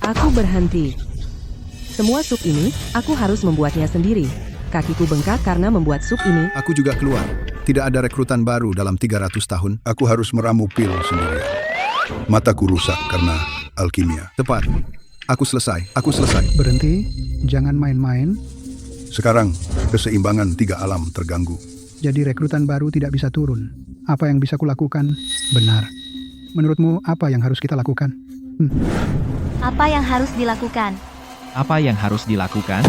Aku berhenti. Semua sup ini, aku harus membuatnya sendiri. Kakiku bengkak karena membuat sup ini. Aku juga keluar. Tidak ada rekrutan baru dalam 300 tahun. Aku harus meramu pil sendirian. Mataku rusak karena alkimia. Tepat. Aku selesai. Berhenti, jangan main-main. Sekarang, keseimbangan 3 alam terganggu. Jadi rekrutan baru tidak bisa turun. Apa yang bisa kulakukan? Benar. Menurutmu apa yang harus kita lakukan? Apa yang harus dilakukan? Apa yang harus dilakukan?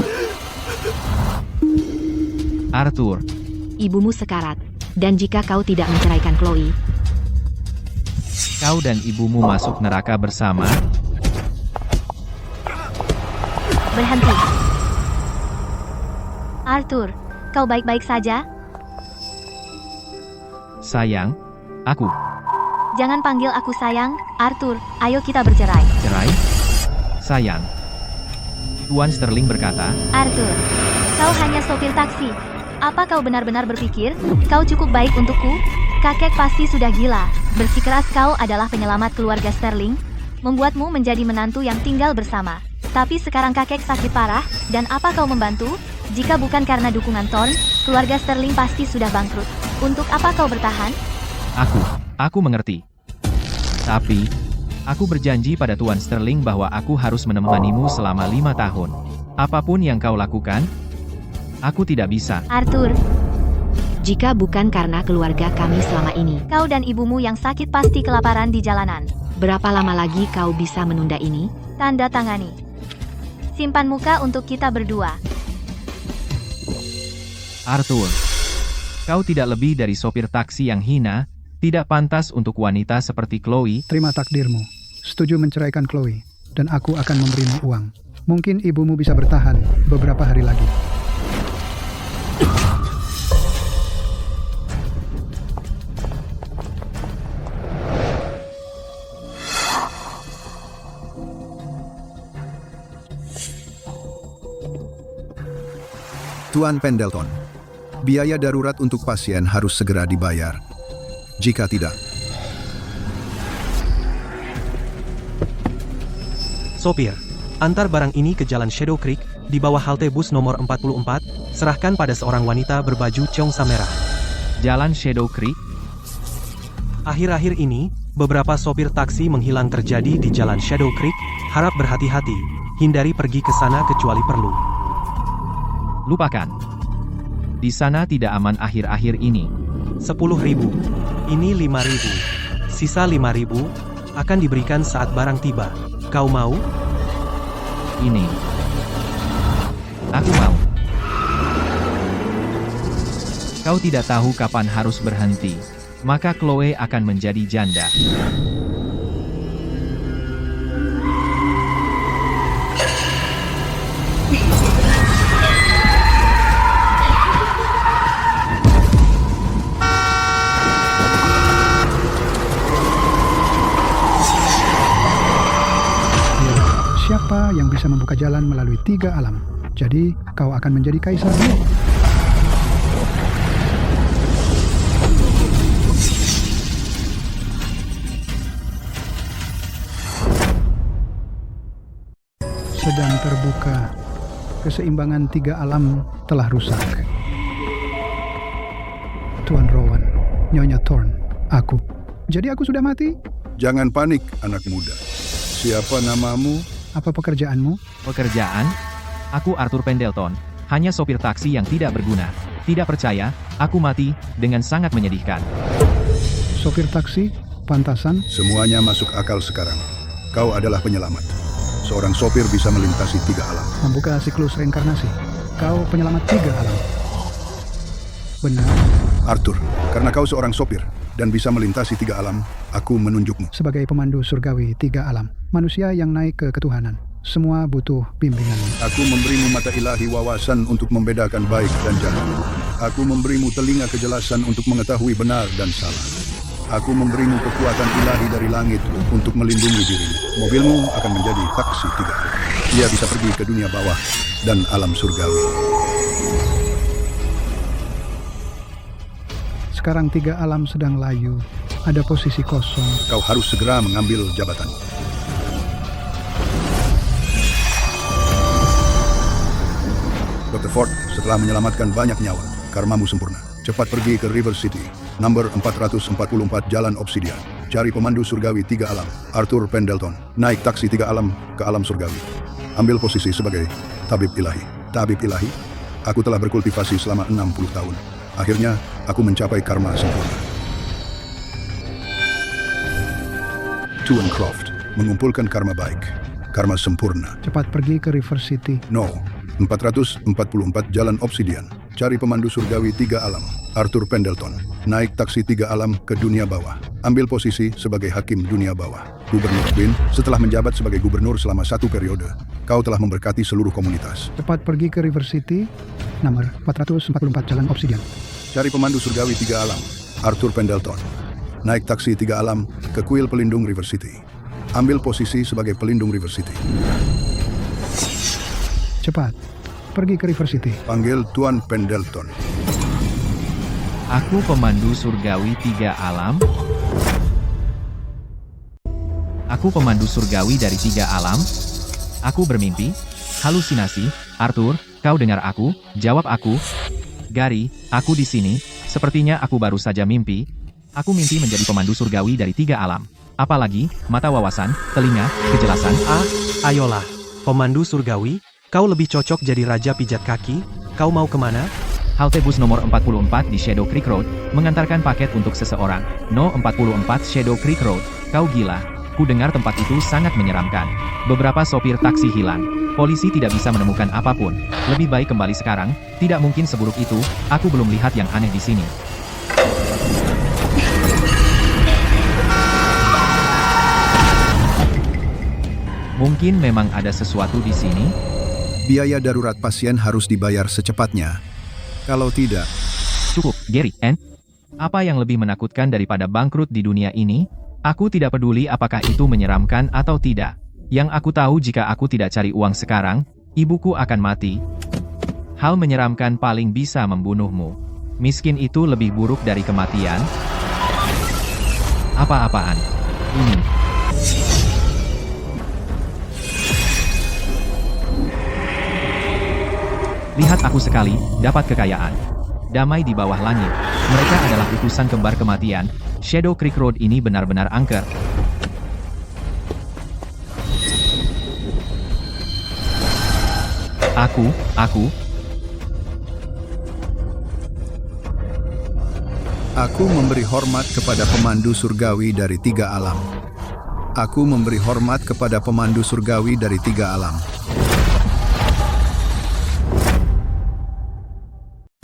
Arthur, Ibumu sekarat. Dan jika kau tidak menceraikan Chloe, kau dan ibumu masuk neraka bersama. berhenti. Arthur, kau baik-baik saja? Sayang, aku. Jangan panggil aku sayang, Arthur. Ayo kita bercerai. Cerai? Sayang. Tuan Sterling berkata, Arthur, kau hanya sopir taksi. Apa kau benar-benar berpikir kau cukup baik untukku? Kakek pasti sudah gila. Bersikeras kau adalah penyelamat keluarga Sterling, membuatmu menjadi menantu yang tinggal bersama. Tapi sekarang kakek sakit parah, dan apa kau membantu? Jika bukan karena dukungan Thorn, keluarga Sterling pasti sudah bangkrut. Untuk apa kau bertahan? Aku mengerti. Tapi, aku berjanji pada Tuan Sterling bahwa aku harus menemanimu selama 5 tahun. Apapun yang kau lakukan, aku tidak bisa. Arthur, Jika bukan karena keluarga kami selama ini, kau dan ibumu yang sakit pasti kelaparan di jalanan. berapa lama lagi kau bisa menunda ini? Tanda tangani. Simpan muka untuk kita berdua. Arthur, kau tidak lebih dari sopir taksi yang hina, tidak pantas untuk wanita seperti Chloe. Terima takdirmu. Setuju menceraikan Chloe. Dan aku akan memberimu uang. Mungkin ibumu bisa bertahan beberapa hari lagi. Tuan Pendleton, biaya darurat untuk pasien harus segera dibayar. Jika tidak, Sopir, antar barang ini ke Jalan Shadow Creek, di bawah halte bus nomor 44, serahkan pada seorang wanita berbaju Cheongsa merah. Jalan Shadow Creek? Akhir-akhir ini, beberapa sopir taksi menghilang terjadi di Jalan Shadow Creek, harap berhati-hati, hindari pergi ke sana kecuali perlu. Lupakan. Di sana tidak aman akhir-akhir ini. 10.000. Ini 5.000. Sisa 5.000 akan diberikan saat barang tiba. Kau mau? Ini. Aku mau. Kau tidak tahu kapan harus berhenti, maka Chloe akan menjadi janda. Siapa yang bisa membuka jalan melalui 3 alam? Jadi, kau akan menjadi kaisar. Sedang terbuka. Keseimbangan 3 alam telah rusak. Tuan Rowan, Nyonya Thorn, aku. Jadi aku sudah mati? jangan panik anak muda. Siapa namamu? Apa pekerjaanmu? Pekerjaan? Aku Arthur Pendleton, hanya sopir taksi yang tidak berguna. Tidak percaya, aku mati, dengan sangat menyedihkan. Sopir taksi? Pantasan? Semuanya masuk akal sekarang. Kau adalah penyelamat. Seorang sopir bisa melintasi 3 alam. Membuka siklus reinkarnasi. Kau penyelamat 3 alam. Benar. Arthur, karena kau seorang sopir dan bisa melintasi 3 alam, aku menunjukmu. Sebagai pemandu surgawi 3 alam, manusia yang naik ke ketuhanan, semua butuh bimbingan. Aku memberimu mata ilahi wawasan untuk membedakan baik dan jahat. Aku memberimu telinga kejelasan untuk mengetahui benar dan salah. Aku memberimu kekuatan ilahi dari langit untuk melindungi dirimu. Mobilmu akan menjadi taksi 3 alam. Ia bisa pergi ke dunia bawah dan alam surgawi. Sekarang 3 alam sedang layu. Ada posisi kosong. Kau harus segera mengambil jabatan. telah menyelamatkan banyak nyawa. Karmamu sempurna. Cepat pergi ke River City, nomor 444 Jalan Obsidian. Cari pemandu surgawi 3 alam, Arthur Pendleton. Naik taksi 3 alam ke alam surgawi. Ambil posisi sebagai tabib ilahi. Tabib ilahi? Aku telah berkultivasi selama 60 tahun. Akhirnya, aku mencapai karma sempurna. Tuan Croft, mengumpulkan karma baik. Karma sempurna. Cepat pergi ke River City. No, 444 Jalan Obsidian. Cari pemandu surgawi 3 alam, Arthur Pendleton. Naik taksi 3 alam ke dunia bawah. Ambil posisi sebagai hakim dunia bawah. Gubernur Quinn, setelah menjabat sebagai gubernur selama 1 periode, kau telah memberkati seluruh komunitas. Cepat pergi ke River City, nomor 444 Jalan Obsidian. Cari pemandu surgawi 3 alam, Arthur Pendleton. Naik taksi 3 alam ke kuil pelindung River City. Ambil posisi sebagai pelindung River City. Cepat pergi ke River City. Panggil Tuan Pendleton. Aku pemandu surgawi 3 alam. Aku pemandu surgawi dari 3 alam. Aku bermimpi. Halusinasi. Arthur, kau dengar aku? Jawab aku. Gary, aku di sini. Sepertinya aku baru saja mimpi. Aku mimpi menjadi pemandu surgawi dari 3 alam. Apalagi, mata wawasan, telinga, kejelasan. Ayolah, pemandu surgawi, kau lebih cocok jadi raja pijat kaki. Kau mau kemana? Halte bus nomor 44 di Shadow Creek Road, mengantarkan paket untuk seseorang. No 44 Shadow Creek Road, kau gila. Ku dengar tempat itu sangat menyeramkan. Beberapa sopir taksi hilang. Polisi tidak bisa menemukan apapun. Lebih baik kembali sekarang, tidak mungkin seburuk itu, aku belum lihat yang aneh di sini. Mungkin memang ada sesuatu di sini. Biaya darurat pasien harus dibayar secepatnya. Kalau tidak, Cukup, Gary, apa yang lebih menakutkan daripada bangkrut di dunia ini? Aku tidak peduli apakah itu menyeramkan atau tidak. Yang aku tahu jika aku tidak cari uang sekarang, ibuku akan mati. Hal menyeramkan paling bisa membunuhmu. Miskin itu lebih buruk dari kematian. Apa-apaan? Ini. Lihat aku sekali, dapat kekayaan. Damai di bawah langit. Mereka adalah utusan kembar kematian. Shadow Creek Road ini benar-benar angker. aku memberi hormat kepada pemandu surgawi dari 3 alam. Aku memberi hormat kepada pemandu surgawi dari 3 alam.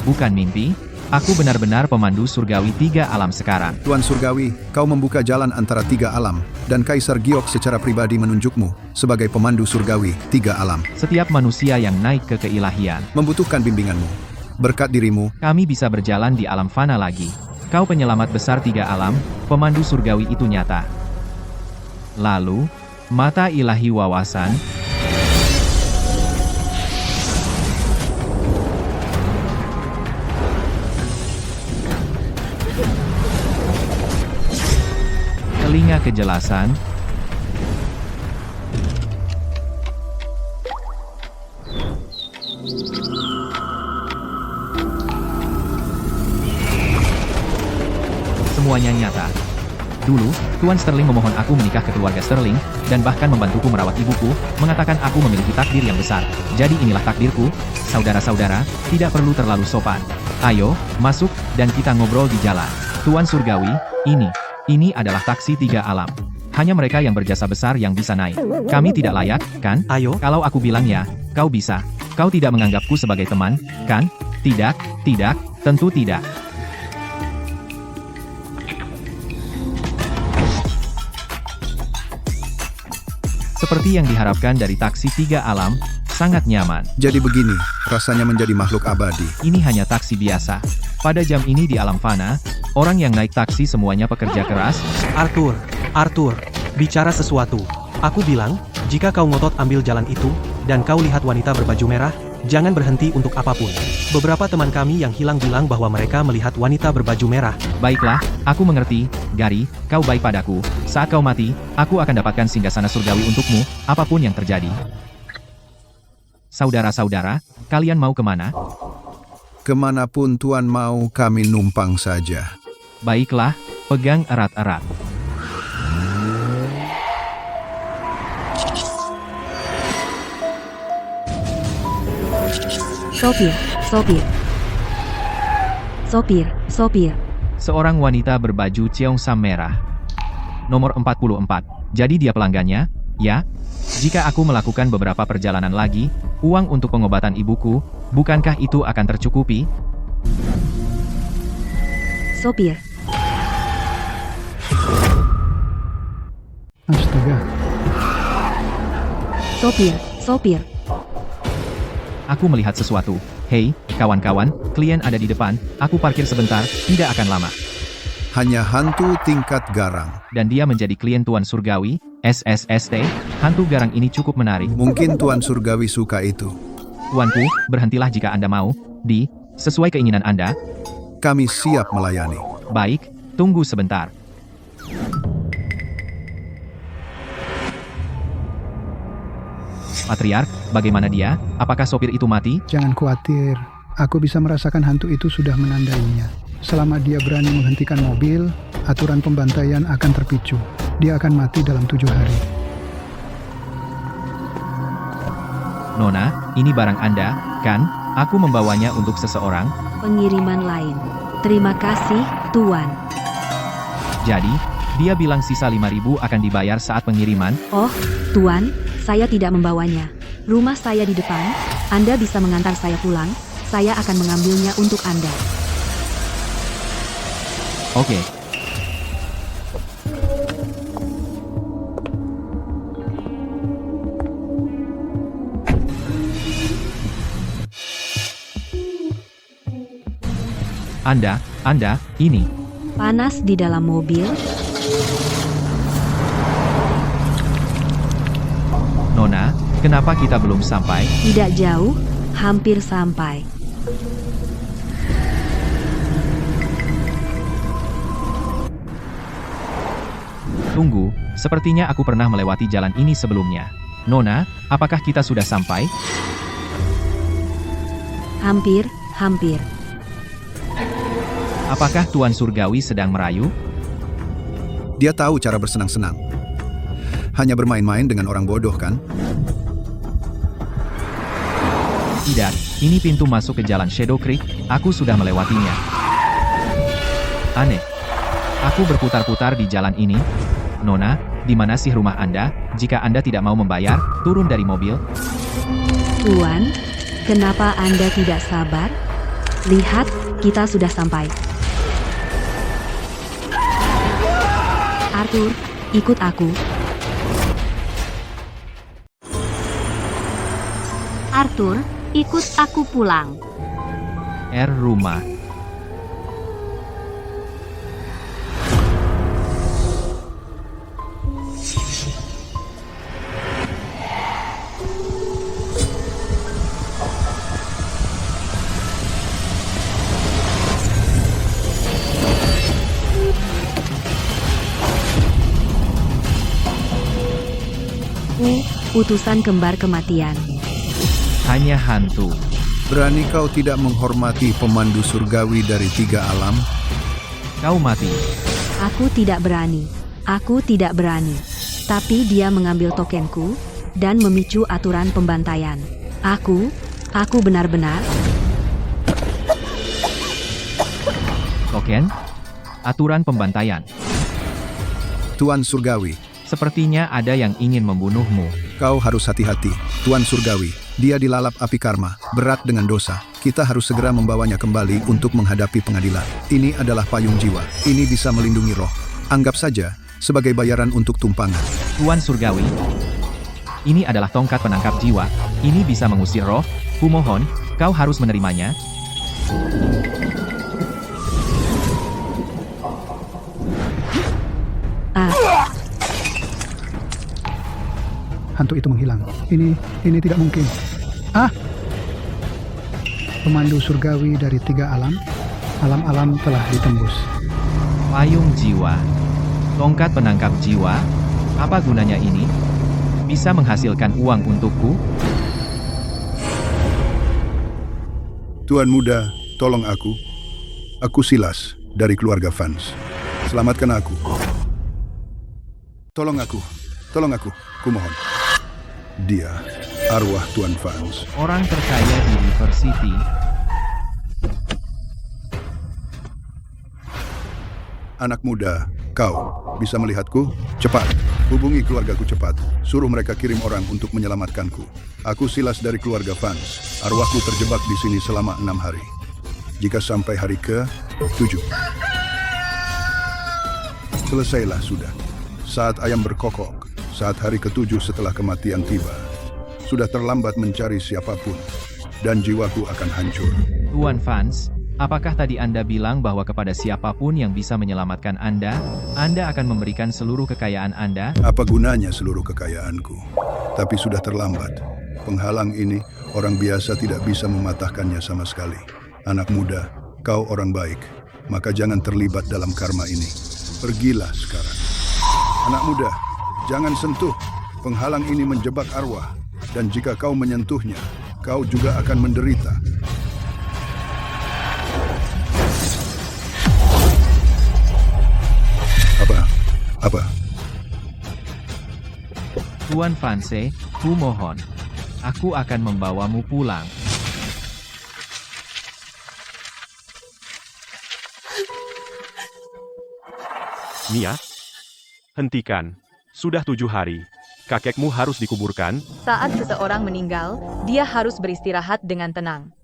Bukan mimpi, aku benar-benar pemandu surgawi 3 alam sekarang. Tuan Surgawi, kau membuka jalan antara 3 alam, dan Kaisar Giok secara pribadi menunjukmu sebagai pemandu surgawi 3 alam. Setiap manusia yang naik ke keilahian, Membutuhkan bimbinganmu. Berkat dirimu, kami bisa berjalan di alam fana lagi. Kau penyelamat besar 3 alam, pemandu surgawi itu nyata. Lalu, mata ilahi wawasan, telinga kejelasan, semuanya nyata. Dulu, Tuan Sterling memohon aku menikah ke keluarga Sterling, dan bahkan membantuku merawat ibuku, mengatakan aku memiliki takdir yang besar. Jadi inilah takdirku, saudara-saudara, tidak perlu terlalu sopan. Ayo, masuk, dan kita ngobrol di jalan. Tuan Surgawi, ini adalah taksi 3 alam. Hanya mereka yang berjasa besar yang bisa naik. Kami tidak layak, kan? Ayo. Kalau aku bilang ya, kau bisa. Kau tidak menganggapku sebagai teman, kan? Tidak, tentu tidak. Seperti yang diharapkan dari taksi 3 alam, sangat nyaman. jadi begini, rasanya menjadi makhluk abadi. Ini hanya taksi biasa. Pada jam ini di alam fana, orang yang naik taksi semuanya pekerja keras. Arthur, bicara sesuatu. Aku bilang, jika kau ngotot ambil jalan itu, dan kau lihat wanita berbaju merah, jangan berhenti untuk apapun. Beberapa teman kami yang hilang bilang bahwa mereka melihat wanita berbaju merah. Baiklah, aku mengerti, Gary, kau baik padaku. Saat kau mati, aku akan dapatkan singgasana surgawi untukmu, apapun yang terjadi. Saudara-saudara, kalian mau kemana? Kemanapun Tuan mau, kami numpang saja. Baiklah, pegang erat-erat. Sopir, sopir. Sopir, sopir. Seorang wanita berbaju cheongsam merah. Nomor 44. Jadi dia pelanggannya? Ya. Jika aku melakukan beberapa perjalanan lagi, uang untuk pengobatan ibuku, bukankah itu akan tercukupi? Sopir. Astaga, Sopir, sopir. Aku melihat sesuatu. Hei, kawan-kawan, klien ada di depan, aku parkir sebentar, tidak akan lama. Hanya hantu tingkat garang. Dan dia menjadi klien Tuan Surgawi, SSST, hantu garang ini cukup menarik. Mungkin Tuan Surgawi suka itu. Tuanku, berhentilah jika Anda mau, sesuai keinginan Anda. Kami siap melayani. Baik, tunggu sebentar. Patriark, bagaimana dia? Apakah sopir itu mati? jangan khawatir. Aku bisa merasakan hantu itu sudah menandainya. Selama dia berani menghentikan mobil, aturan pembantaian akan terpicu. Dia akan mati dalam 7 hari. Nona, ini barang Anda, kan? Aku membawanya untuk seseorang. Pengiriman lain. Terima kasih, Tuan. Jadi, dia bilang sisa 5.000 akan dibayar saat pengiriman. Oh, Tuan, saya tidak membawanya. Rumah saya di depan. Anda bisa mengantar saya pulang. Saya akan mengambilnya untuk Anda. Oke. Anda, ini. Panas di dalam mobil. Nona, kenapa kita belum sampai? Tidak jauh, hampir sampai. Tunggu, sepertinya aku pernah melewati jalan ini sebelumnya. Nona, apakah kita sudah sampai? Hampir, hampir. Apakah Tuan Surgawi sedang merayu? Dia tahu cara bersenang-senang. Hanya bermain-main dengan orang bodoh, kan? Tidak, ini pintu masuk ke jalan Shadow Creek, aku sudah melewatinya. Aneh. Aku berputar-putar di jalan ini. Nona, di mana sih rumah Anda? Jika Anda tidak mau membayar, turun dari mobil. Tuan, kenapa Anda tidak sabar? Lihat, kita sudah sampai. Arthur, ikut aku. Arthur, ikut aku pulang. Rumah. Utusan kembar kematian. Hanya hantu. Berani kau tidak menghormati pemandu surgawi dari 3 alam? Kau mati. Aku tidak berani. Aku tidak berani. Tapi dia mengambil tokenku dan memicu aturan pembantaian. Aku benar-benar. Token? Aturan pembantaian. Tuan Surgawi, Sepertinya ada yang ingin membunuhmu. kau harus hati-hati. Tuan Surgawi, dia dilalap api karma, berat dengan dosa. Kita harus segera membawanya kembali untuk menghadapi pengadilan. Ini adalah payung jiwa. Ini bisa melindungi roh. Anggap saja sebagai bayaran untuk tumpangan. Tuan Surgawi, ini adalah tongkat penangkap jiwa. Ini bisa mengusir roh. Kumohon, kau harus menerimanya. Hantu itu menghilang. Ini tidak mungkin. Pemandu surgawi dari 3 alam. Alam-alam telah ditembus. Payung jiwa. Tongkat penangkap jiwa. Apa gunanya ini? Bisa menghasilkan uang untukku? Tuan muda, Tolong aku. Aku Silas, dari keluarga Vance. Selamatkan aku. Tolong aku. Tolong aku. Kumohon. Dia, arwah Tuan Vance. Orang terkaya di River City. Anak muda, kau bisa melihatku? Cepat, hubungi keluargaku cepat. Suruh mereka kirim orang untuk menyelamatkanku. Aku Silas dari keluarga Vance. Arwahku terjebak di sini selama 6 hari. Jika sampai hari ke-7, selesailah sudah. Saat ayam berkokok, saat hari ke-7 setelah kematian tiba, sudah terlambat mencari siapapun, dan jiwaku akan hancur. Tuan Vance, apakah tadi Anda bilang bahwa kepada siapapun yang bisa menyelamatkan Anda akan memberikan seluruh kekayaan Anda? Apa gunanya seluruh kekayaanku? Tapi sudah terlambat. Penghalang ini, orang biasa tidak bisa mematahkannya sama sekali. Anak muda, kau orang baik, maka jangan terlibat dalam karma ini. Pergilah sekarang. Anak muda, jangan sentuh. Penghalang ini menjebak arwah, dan jika kau menyentuhnya, kau juga akan menderita. Apa? Tuan Vance, kumohon. Aku akan membawamu pulang. Mia, hentikan. Sudah 7 hari. Kakekmu harus dikuburkan. Saat seseorang meninggal, dia harus beristirahat dengan tenang.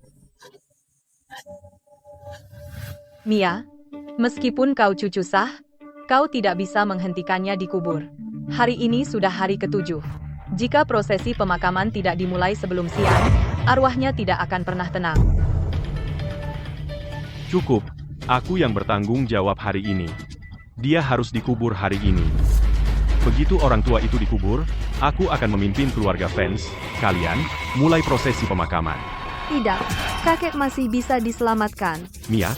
Mia, meskipun kau cucu sah, kau tidak bisa menghentikannya dikubur. Hari ini sudah hari ke-7. Jika prosesi pemakaman tidak dimulai sebelum siang, arwahnya tidak akan pernah tenang. Cukup. Aku yang bertanggung jawab hari ini. Dia harus dikubur hari ini. Begitu orang tua itu dikubur, aku akan memimpin keluarga Vance, kalian, mulai prosesi pemakaman. Tidak, kakek masih bisa diselamatkan. Mia,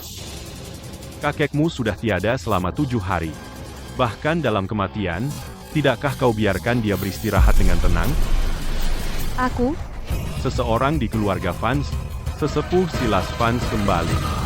kakekmu sudah tiada selama 7 hari. Bahkan dalam kematian, tidakkah kau biarkan dia beristirahat dengan tenang? Aku? Seseorang di keluarga Vance, sesepuh Silas Vance kembali.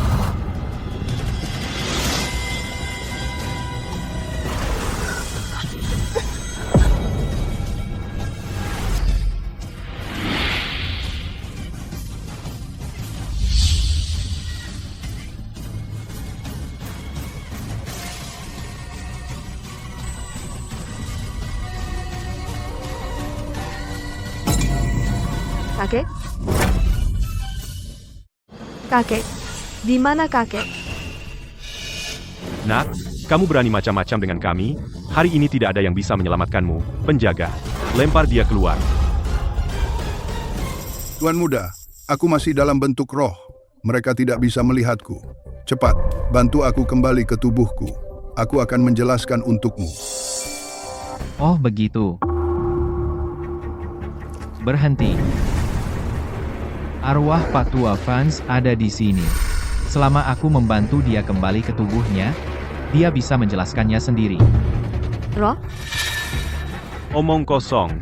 Kakek? Kakek? Di mana kakek? Nak, kamu berani macam-macam dengan kami? Hari ini tidak ada yang bisa menyelamatkanmu. Penjaga, lempar dia keluar. Tuan muda, aku masih dalam bentuk roh. Mereka tidak bisa melihatku. Cepat, bantu aku kembali ke tubuhku. Aku akan menjelaskan untukmu. Oh begitu. Berhenti. Arwah Pak Tua Vance ada di sini. Selama aku membantu dia kembali ke tubuhnya, dia bisa menjelaskannya sendiri. Roh? Omong kosong.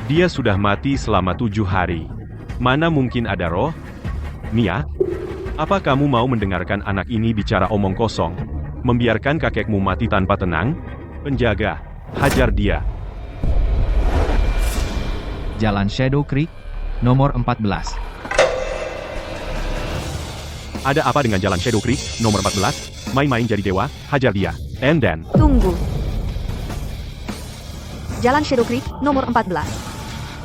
Dia sudah mati selama 7 hari. Mana mungkin ada roh? Mia, apa kamu mau mendengarkan anak ini bicara omong kosong? Membiarkan kakekmu mati tanpa tenang? Penjaga, hajar dia. Jalan Shadow Creek, nomor 14. Ada apa dengan Jalan Shadow Creek, nomor 14? Main-main jadi dewa, hajar dia. And then. Tunggu. Jalan Shadow Creek, nomor 14.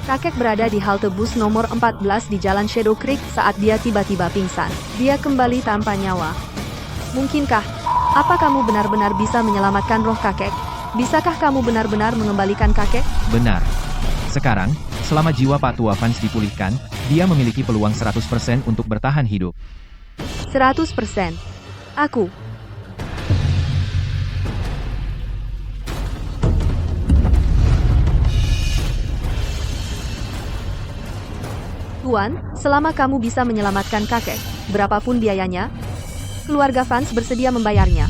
Kakek berada di halte bus nomor 14 di Jalan Shadow Creek saat dia tiba-tiba pingsan. Dia kembali tanpa nyawa. Mungkinkah? Apa kamu benar-benar bisa menyelamatkan roh kakek? Bisakah kamu benar-benar mengembalikan kakek? Benar. Sekarang, selama jiwa Pak Tua Vance dipulihkan, dia memiliki peluang 100% untuk bertahan hidup. 100%. Aku. Tuan, selama kamu bisa menyelamatkan kakek, berapapun biayanya, keluarga Vance bersedia membayarnya.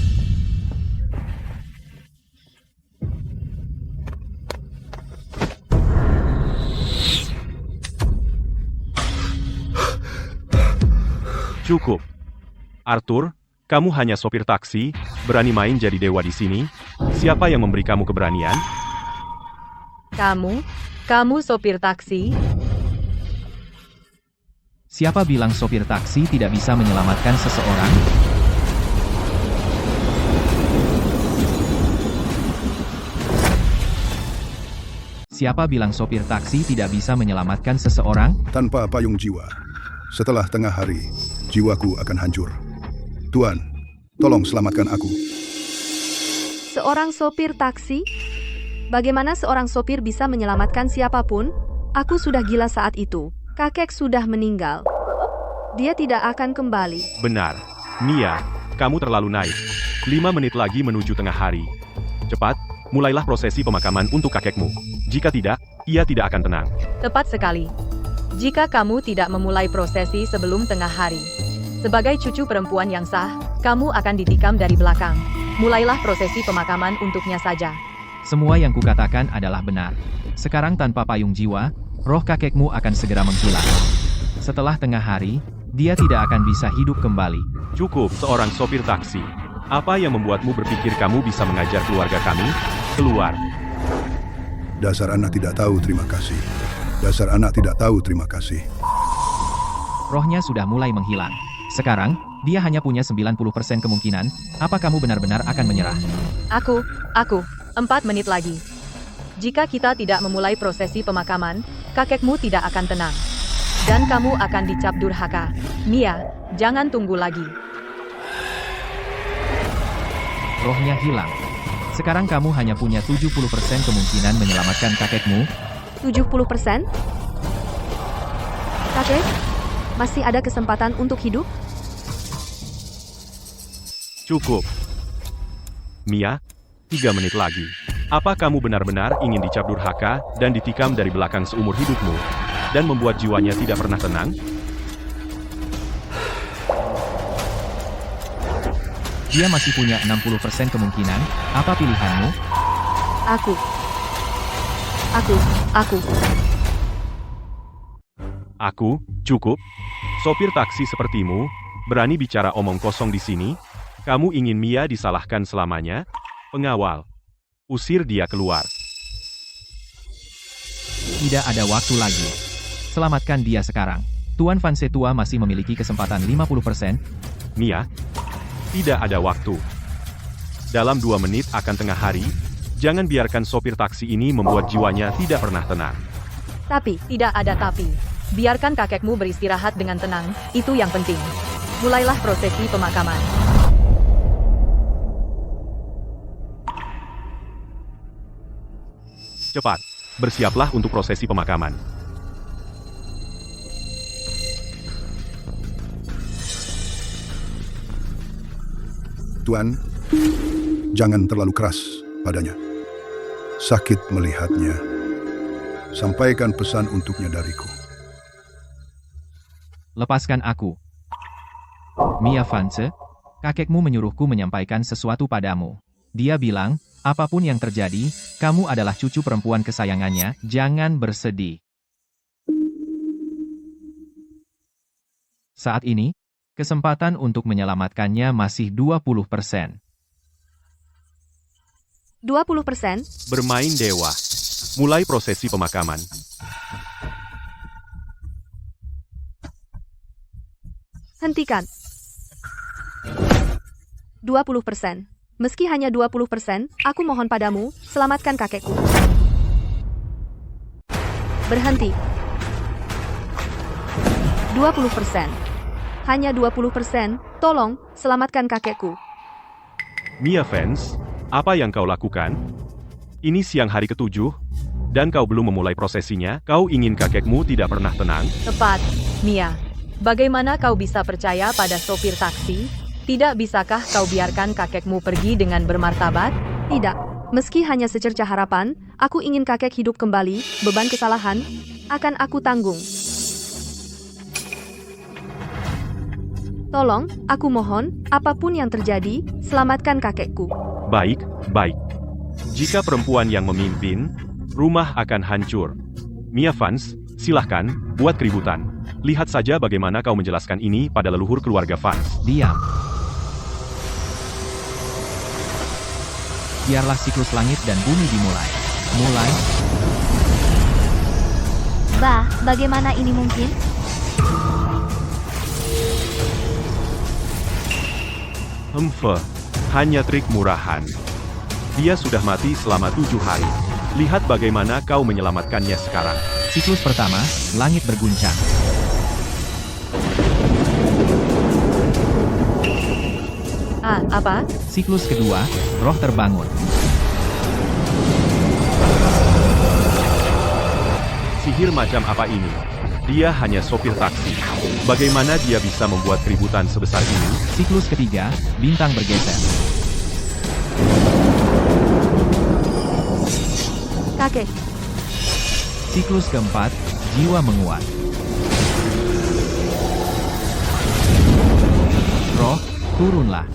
Cukup. Arthur, kamu hanya sopir taksi, berani main jadi dewa di sini? Siapa yang memberi kamu keberanian? Kamu sopir taksi? Siapa bilang sopir taksi tidak bisa menyelamatkan seseorang? Siapa bilang sopir taksi tidak bisa menyelamatkan seseorang? Tanpa payung jiwa, setelah tengah hari, jiwaku akan hancur. Tuan, tolong selamatkan aku. Seorang sopir taksi? Bagaimana seorang sopir bisa menyelamatkan siapapun? Aku sudah gila saat itu. Kakek sudah meninggal. Dia tidak akan kembali. Benar. Mia, kamu terlalu naif. 5 menit lagi menuju tengah hari. Cepat, mulailah prosesi pemakaman untuk kakekmu. Jika tidak, ia tidak akan tenang. Tepat sekali. Jika kamu tidak memulai prosesi sebelum tengah hari, sebagai cucu perempuan yang sah, kamu akan ditikam dari belakang. Mulailah prosesi pemakaman untuknya saja. Semua yang kukatakan adalah benar. Sekarang tanpa payung jiwa, roh kakekmu akan segera menghilang. Setelah tengah hari, dia tidak akan bisa hidup kembali. Cukup, seorang sopir taksi. Apa yang membuatmu berpikir kamu bisa mengajar keluarga kami? Keluar. Dasar anak tidak tahu terima kasih. Dasar anak tidak tahu terima kasih. Rohnya sudah mulai menghilang. Sekarang, dia hanya punya 90% kemungkinan. Apa kamu benar-benar akan menyerah? Aku, 4 menit lagi. Jika kita tidak memulai prosesi pemakaman, kakekmu tidak akan tenang. Dan kamu akan dicap durhaka. Mia, jangan tunggu lagi. Rohnya hilang. Sekarang kamu hanya punya 70% kemungkinan menyelamatkan kakekmu. 70%? Kakek, masih ada kesempatan untuk hidup? Cukup. Mia, 3 menit lagi. Apa kamu benar-benar ingin dicap durhaka dan ditikam dari belakang seumur hidupmu, dan membuat jiwanya tidak pernah tenang? Dia masih punya 60% kemungkinan. Apa pilihanmu? Aku, cukup. Sopir taksi sepertimu, berani bicara omong kosong di sini? Kamu ingin Mia disalahkan selamanya? Pengawal, usir dia keluar. Tidak ada waktu lagi. Selamatkan dia sekarang. Tuan Van Setua masih memiliki kesempatan 50%. Mia, tidak ada waktu. Dalam 2 menit akan tengah hari, jangan biarkan sopir taksi ini membuat jiwanya tidak pernah tenang. Tapi, tidak ada tapi. Biarkan kakekmu beristirahat dengan tenang, itu yang penting. Mulailah prosesi pemakaman. Cepat, bersiaplah untuk prosesi pemakaman. Tuan, jangan terlalu keras padanya. Sakit melihatnya. Sampaikan pesan untuknya dariku. Lepaskan aku. Mia Vance, kakekmu menyuruhku menyampaikan sesuatu padamu. Dia bilang, apapun yang terjadi, kamu adalah cucu perempuan kesayangannya, jangan bersedih. Saat ini, kesempatan untuk menyelamatkannya masih 20%. 20%? Bermain dewa. Mulai prosesi pemakaman. Hentikan. 20%. Meski hanya 20%, aku mohon padamu, selamatkan kakekku. Berhenti. 20%. Hanya 20%, tolong, selamatkan kakekku. Mia Vance, apa yang kau lakukan? Ini siang hari ke-7, dan kau belum memulai prosesinya. Kau ingin kakekmu tidak pernah tenang? Tepat, Mia. Bagaimana kau bisa percaya pada sopir taksi? Tidak bisakah kau biarkan kakekmu pergi dengan bermartabat? Tidak. Meski hanya secercah harapan, aku ingin kakek hidup kembali, beban kesalahan akan aku tanggung. Tolong, aku mohon, apapun yang terjadi, selamatkan kakekku. Baik, baik. Jika perempuan yang memimpin, rumah akan hancur. Mia Vance, silahkan, buat keributan. Lihat saja bagaimana kau menjelaskan ini pada leluhur keluarga Vance. Diam. Biarlah siklus langit dan bumi dimulai. Mulai. Bah, bagaimana ini mungkin? Hanya trik murahan. Dia sudah mati selama 7 hari. Lihat bagaimana kau menyelamatkannya sekarang. Siklus pertama, langit berguncang. Apa? Siklus kedua, roh terbangun. Sihir macam apa ini? Dia hanya sopir taksi. Bagaimana dia bisa membuat keributan sebesar ini? Siklus ketiga, bintang bergeser. Kakek, Siklus keempat, jiwa menguat. Roh, turunlah.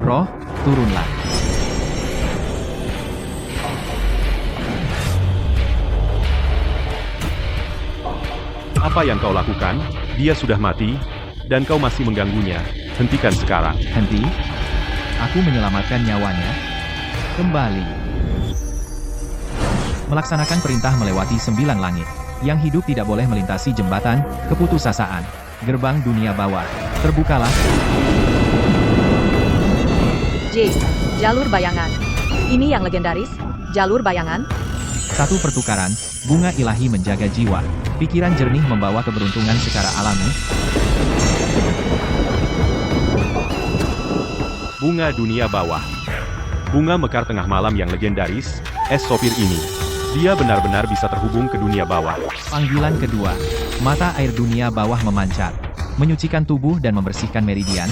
Roh, turunlah. Apa yang kau lakukan? Dia sudah mati, dan kau masih mengganggunya. Hentikan sekarang. Henti. Aku menyelamatkan nyawanya. Kembali. Melaksanakan perintah melewati 9 langit. Yang hidup tidak boleh melintasi jembatan, keputusasaan. Gerbang dunia bawah. Terbukalah. J. Jalur bayangan. Ini yang legendaris, jalur bayangan. Satu pertukaran, bunga ilahi menjaga jiwa. Pikiran jernih membawa keberuntungan secara alami. Bunga dunia bawah. Bunga mekar tengah malam yang legendaris, es sopir ini. Dia benar-benar bisa terhubung ke dunia bawah. Panggilan kedua, mata air dunia bawah memancar. Menyucikan tubuh dan membersihkan meridian.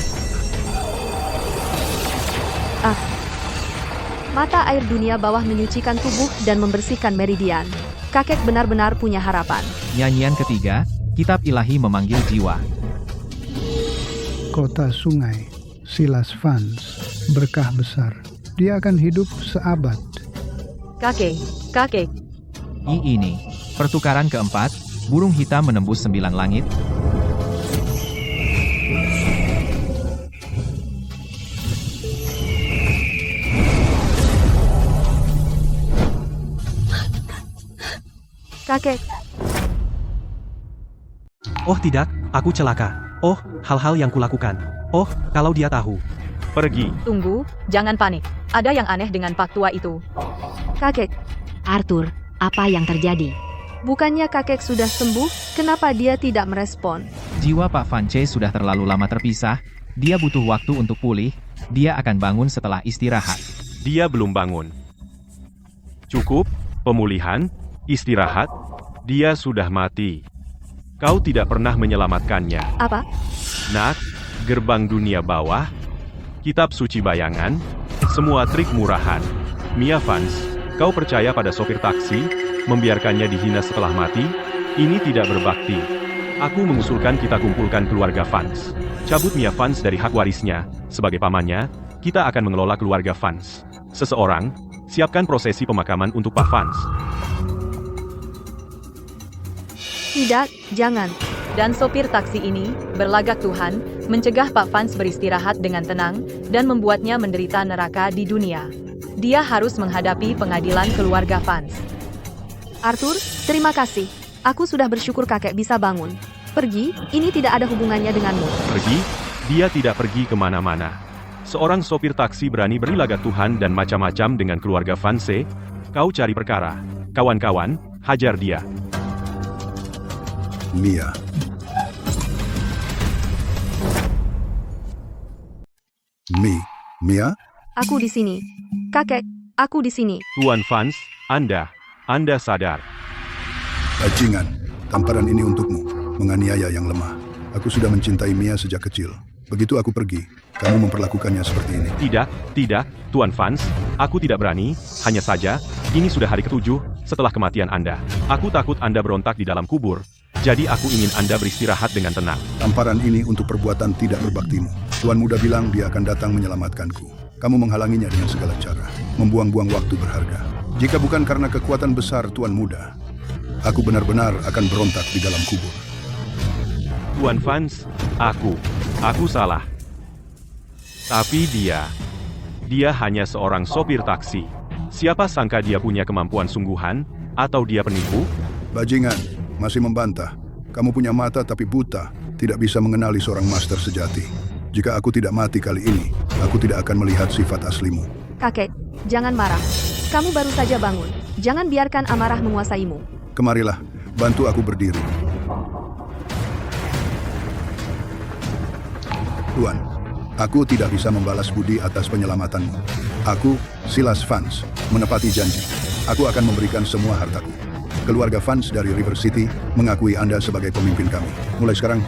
mata air dunia bawah menyucikan tubuh dan membersihkan meridian. Kakek benar-benar punya harapan. Nyanyian ketiga, kitab ilahi memanggil jiwa. Kota sungai, Silas Vance, berkah besar. Dia akan hidup seabad. Kakek. Ini, pertukaran keempat, burung hitam menembus 9 langit. Kakek, Oh tidak, aku celaka. Oh, hal-hal yang kulakukan. Oh, kalau dia tahu. Pergi. Tunggu, jangan panik. Ada yang aneh dengan Pak Tua itu. kakek, Arthur, apa yang terjadi? bukannya kakek sudah sembuh? Kenapa dia tidak merespon? Jiwa Pak Vance sudah terlalu lama terpisah. Dia butuh waktu untuk pulih. Dia akan bangun setelah istirahat. Dia belum bangun. Cukup, pemulihan, istirahat. Dia sudah mati. Kau tidak pernah menyelamatkannya. Apa? Nak, gerbang dunia bawah, kitab suci bayangan, semua trik murahan. Mia Vance, kau percaya pada sopir taksi, membiarkannya dihina setelah mati? Ini tidak berbakti. Aku mengusulkan kita kumpulkan keluarga Vance. Cabut Mia Vance dari hak warisnya. Sebagai pamannya, kita akan mengelola keluarga Vance. Seseorang, siapkan prosesi pemakaman untuk Pak Vance. Tidak, jangan. Dan sopir taksi ini, berlagak Tuhan, mencegah Pak Vance beristirahat dengan tenang, dan membuatnya menderita neraka di dunia. Dia harus menghadapi pengadilan keluarga Vance. Arthur, terima kasih. Aku sudah bersyukur kakek bisa bangun. Pergi, ini tidak ada hubungannya denganmu. Pergi? Dia tidak pergi kemana-mana. Seorang sopir taksi berani berlagak Tuhan dan macam-macam dengan keluarga Vance. Kau cari perkara. Kawan-kawan, hajar dia. Mia. Mia? Aku di sini. Kakek, aku di sini. Tuan Vance, Anda sadar. Bajingan, tamparan ini untukmu. Menganiaya yang lemah. Aku sudah mencintai Mia sejak kecil. Begitu aku pergi, kamu memperlakukannya seperti ini. Tidak, Tuan Vance, aku tidak berani, hanya saja, ini sudah hari ke-7, setelah kematian Anda. Aku takut Anda berontak di dalam kubur, jadi aku ingin Anda beristirahat dengan tenang. Tamparan ini untuk perbuatan tidak berbaktimu. Tuan muda bilang dia akan datang menyelamatkanku. Kamu menghalanginya dengan segala cara, membuang-buang waktu berharga. Jika bukan karena kekuatan besar Tuan muda, aku benar-benar akan berontak di dalam kubur. Tuan Vance, aku salah. Tapi dia hanya seorang sopir taksi. Siapa sangka dia punya kemampuan sungguhan, atau dia penipu? Bajingan, masih membantah. Kamu punya mata tapi buta, tidak bisa mengenali seorang master sejati. Jika aku tidak mati kali ini, aku tidak akan melihat sifat aslimu. Kakek, jangan marah. Kamu baru saja bangun. Jangan biarkan amarah menguasaimu. Kemarilah, bantu aku berdiri. Tuan, aku tidak bisa membalas budi atas penyelamatanmu. Aku, Silas Vance, menepati janji. Aku akan memberikan semua hartaku. Keluarga Vance dari River City mengakui Anda sebagai pemimpin kami. Mulai sekarang,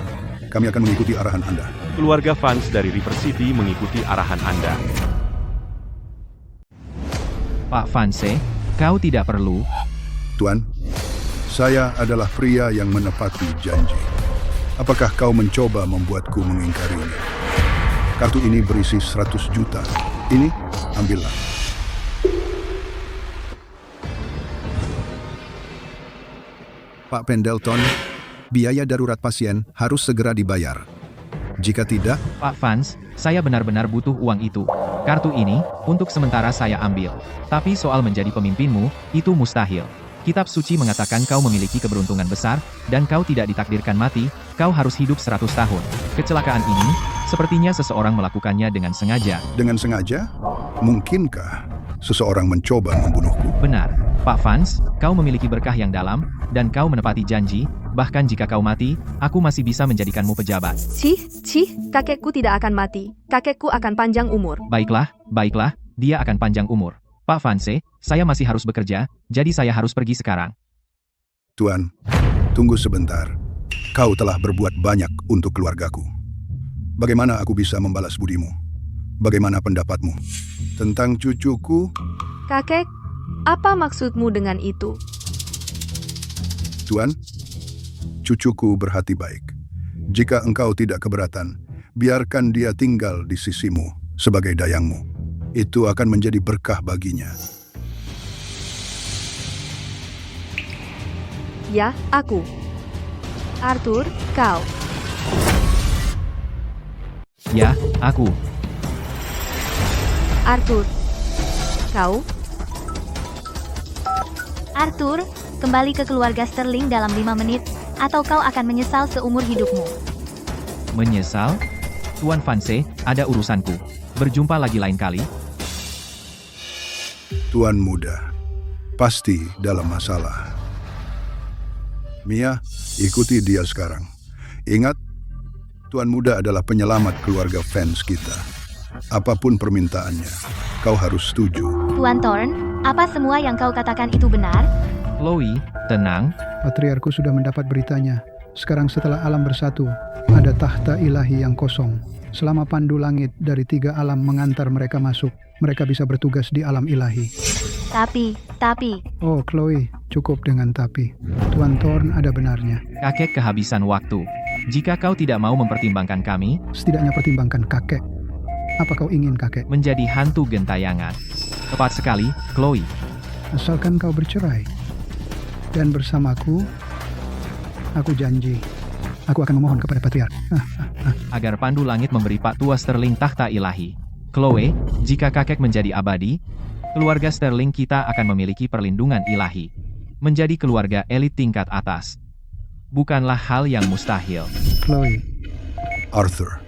kami akan mengikuti arahan Anda. Keluarga Vance dari River City mengikuti arahan Anda. Pak Vance, kau tidak perlu. Tuan, saya adalah pria yang menepati janji. Apakah kau mencoba membuatku mengingkarinya? Kartu ini berisi 100 juta. Ini, ambillah. Pak Pendleton, biaya darurat pasien harus segera dibayar. Jika tidak, Pak Vance, saya benar-benar butuh uang itu. Kartu ini, untuk sementara saya ambil. Tapi soal menjadi pemimpinmu, itu mustahil. Kitab suci mengatakan kau memiliki keberuntungan besar, dan kau tidak ditakdirkan mati, kau harus hidup 100 tahun. Kecelakaan ini, sepertinya seseorang melakukannya dengan sengaja. Dengan sengaja? Mungkinkah seseorang mencoba membunuhku? Benar, Pak Vance, kau memiliki berkah yang dalam, dan kau menepati janji, bahkan jika kau mati, aku masih bisa menjadikanmu pejabat. Kakekku tidak akan mati. Kakekku akan panjang umur. Baiklah, dia akan panjang umur. Pak Vance, saya masih harus bekerja, jadi saya harus pergi sekarang. Tuan, tunggu sebentar. Kau telah berbuat banyak untuk keluargaku. Bagaimana aku bisa membalas budimu? Bagaimana pendapatmu tentang cucuku? Kakek, apa maksudmu dengan itu? Tuan, cucuku berhati baik. Jika engkau tidak keberatan, biarkan dia tinggal di sisimu sebagai dayangmu. Itu akan menjadi berkah baginya. Ya, aku. Arthur, kau. Ya, aku. Arthur, kau. Arthur, kembali ke keluarga Sterling dalam 5 menit, atau kau akan menyesal seumur hidupmu. Menyesal? Tuan Vance, ada urusanku. Berjumpa lagi lain kali. Tuan muda, pasti dalam masalah. Mia, ikuti dia sekarang. Ingat, Tuan muda adalah penyelamat keluarga Vance kita. Apapun permintaannya, kau harus setuju. Tuan Thorne, apa semua yang kau katakan itu benar? Chloe, tenang. Patriarku sudah mendapat beritanya. Sekarang setelah alam bersatu, ada tahta ilahi yang kosong. Selama pandu langit dari 3 alam mengantar mereka masuk, mereka bisa bertugas di alam ilahi. Tapi... Oh, Chloe, cukup dengan tapi. Tuan Thorne ada benarnya. Kakek kehabisan waktu. Jika kau tidak mau mempertimbangkan kami, Setidaknya pertimbangkan kakek. Apa kau ingin, kakek? menjadi hantu gentayangan. Tepat sekali, Chloe. Asalkan kau bercerai. Dan bersamaku, aku janji, aku akan memohon kepada Patriark. Agar pandu langit memberi Pak Tua Sterling tahta ilahi. Chloe, jika kakek menjadi abadi, keluarga Sterling kita akan memiliki perlindungan ilahi. Menjadi keluarga elit tingkat atas. Bukanlah hal yang mustahil. Chloe, Arthur.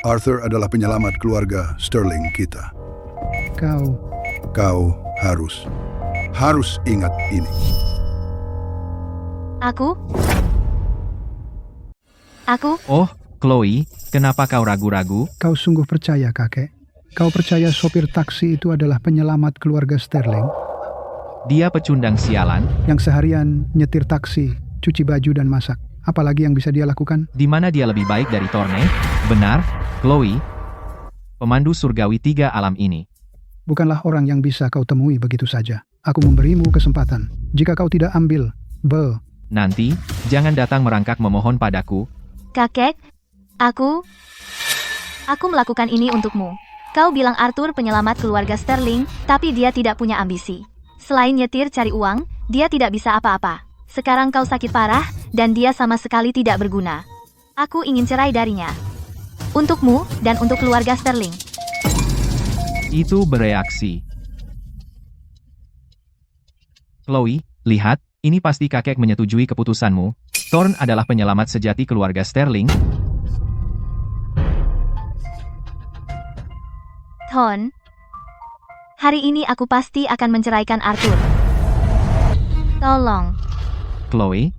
Arthur adalah penyelamat keluarga Sterling kita. kau harus ingat ini. Aku? Oh, Chloe, kenapa kau ragu-ragu? Kau sungguh percaya, kakek? Kau percaya sopir taksi itu adalah penyelamat keluarga Sterling? Dia pecundang sialan. Yang seharian nyetir taksi, cuci baju dan masak. Apalagi yang bisa dia lakukan? Di mana dia lebih baik dari Thorne? Benar, Chloe. Pemandu surgawi 3 alam ini. Bukanlah orang yang bisa kau temui begitu saja. Aku memberimu kesempatan. Jika kau tidak ambil, Nanti, jangan datang merangkak memohon padaku. Kakek, aku melakukan ini untukmu. Kau bilang Arthur penyelamat keluarga Sterling, tapi dia tidak punya ambisi. Selain nyetir cari uang, dia tidak bisa apa-apa. Sekarang kau sakit parah, dan dia sama sekali tidak berguna. Aku ingin cerai darinya. Untukmu dan untuk keluarga Sterling. Itu bereaksi. Chloe, lihat, ini pasti kakek menyetujui keputusanmu. Thorn adalah penyelamat sejati keluarga Sterling. Thorn, hari ini aku pasti akan menceraikan Arthur. Tolong. Chloe,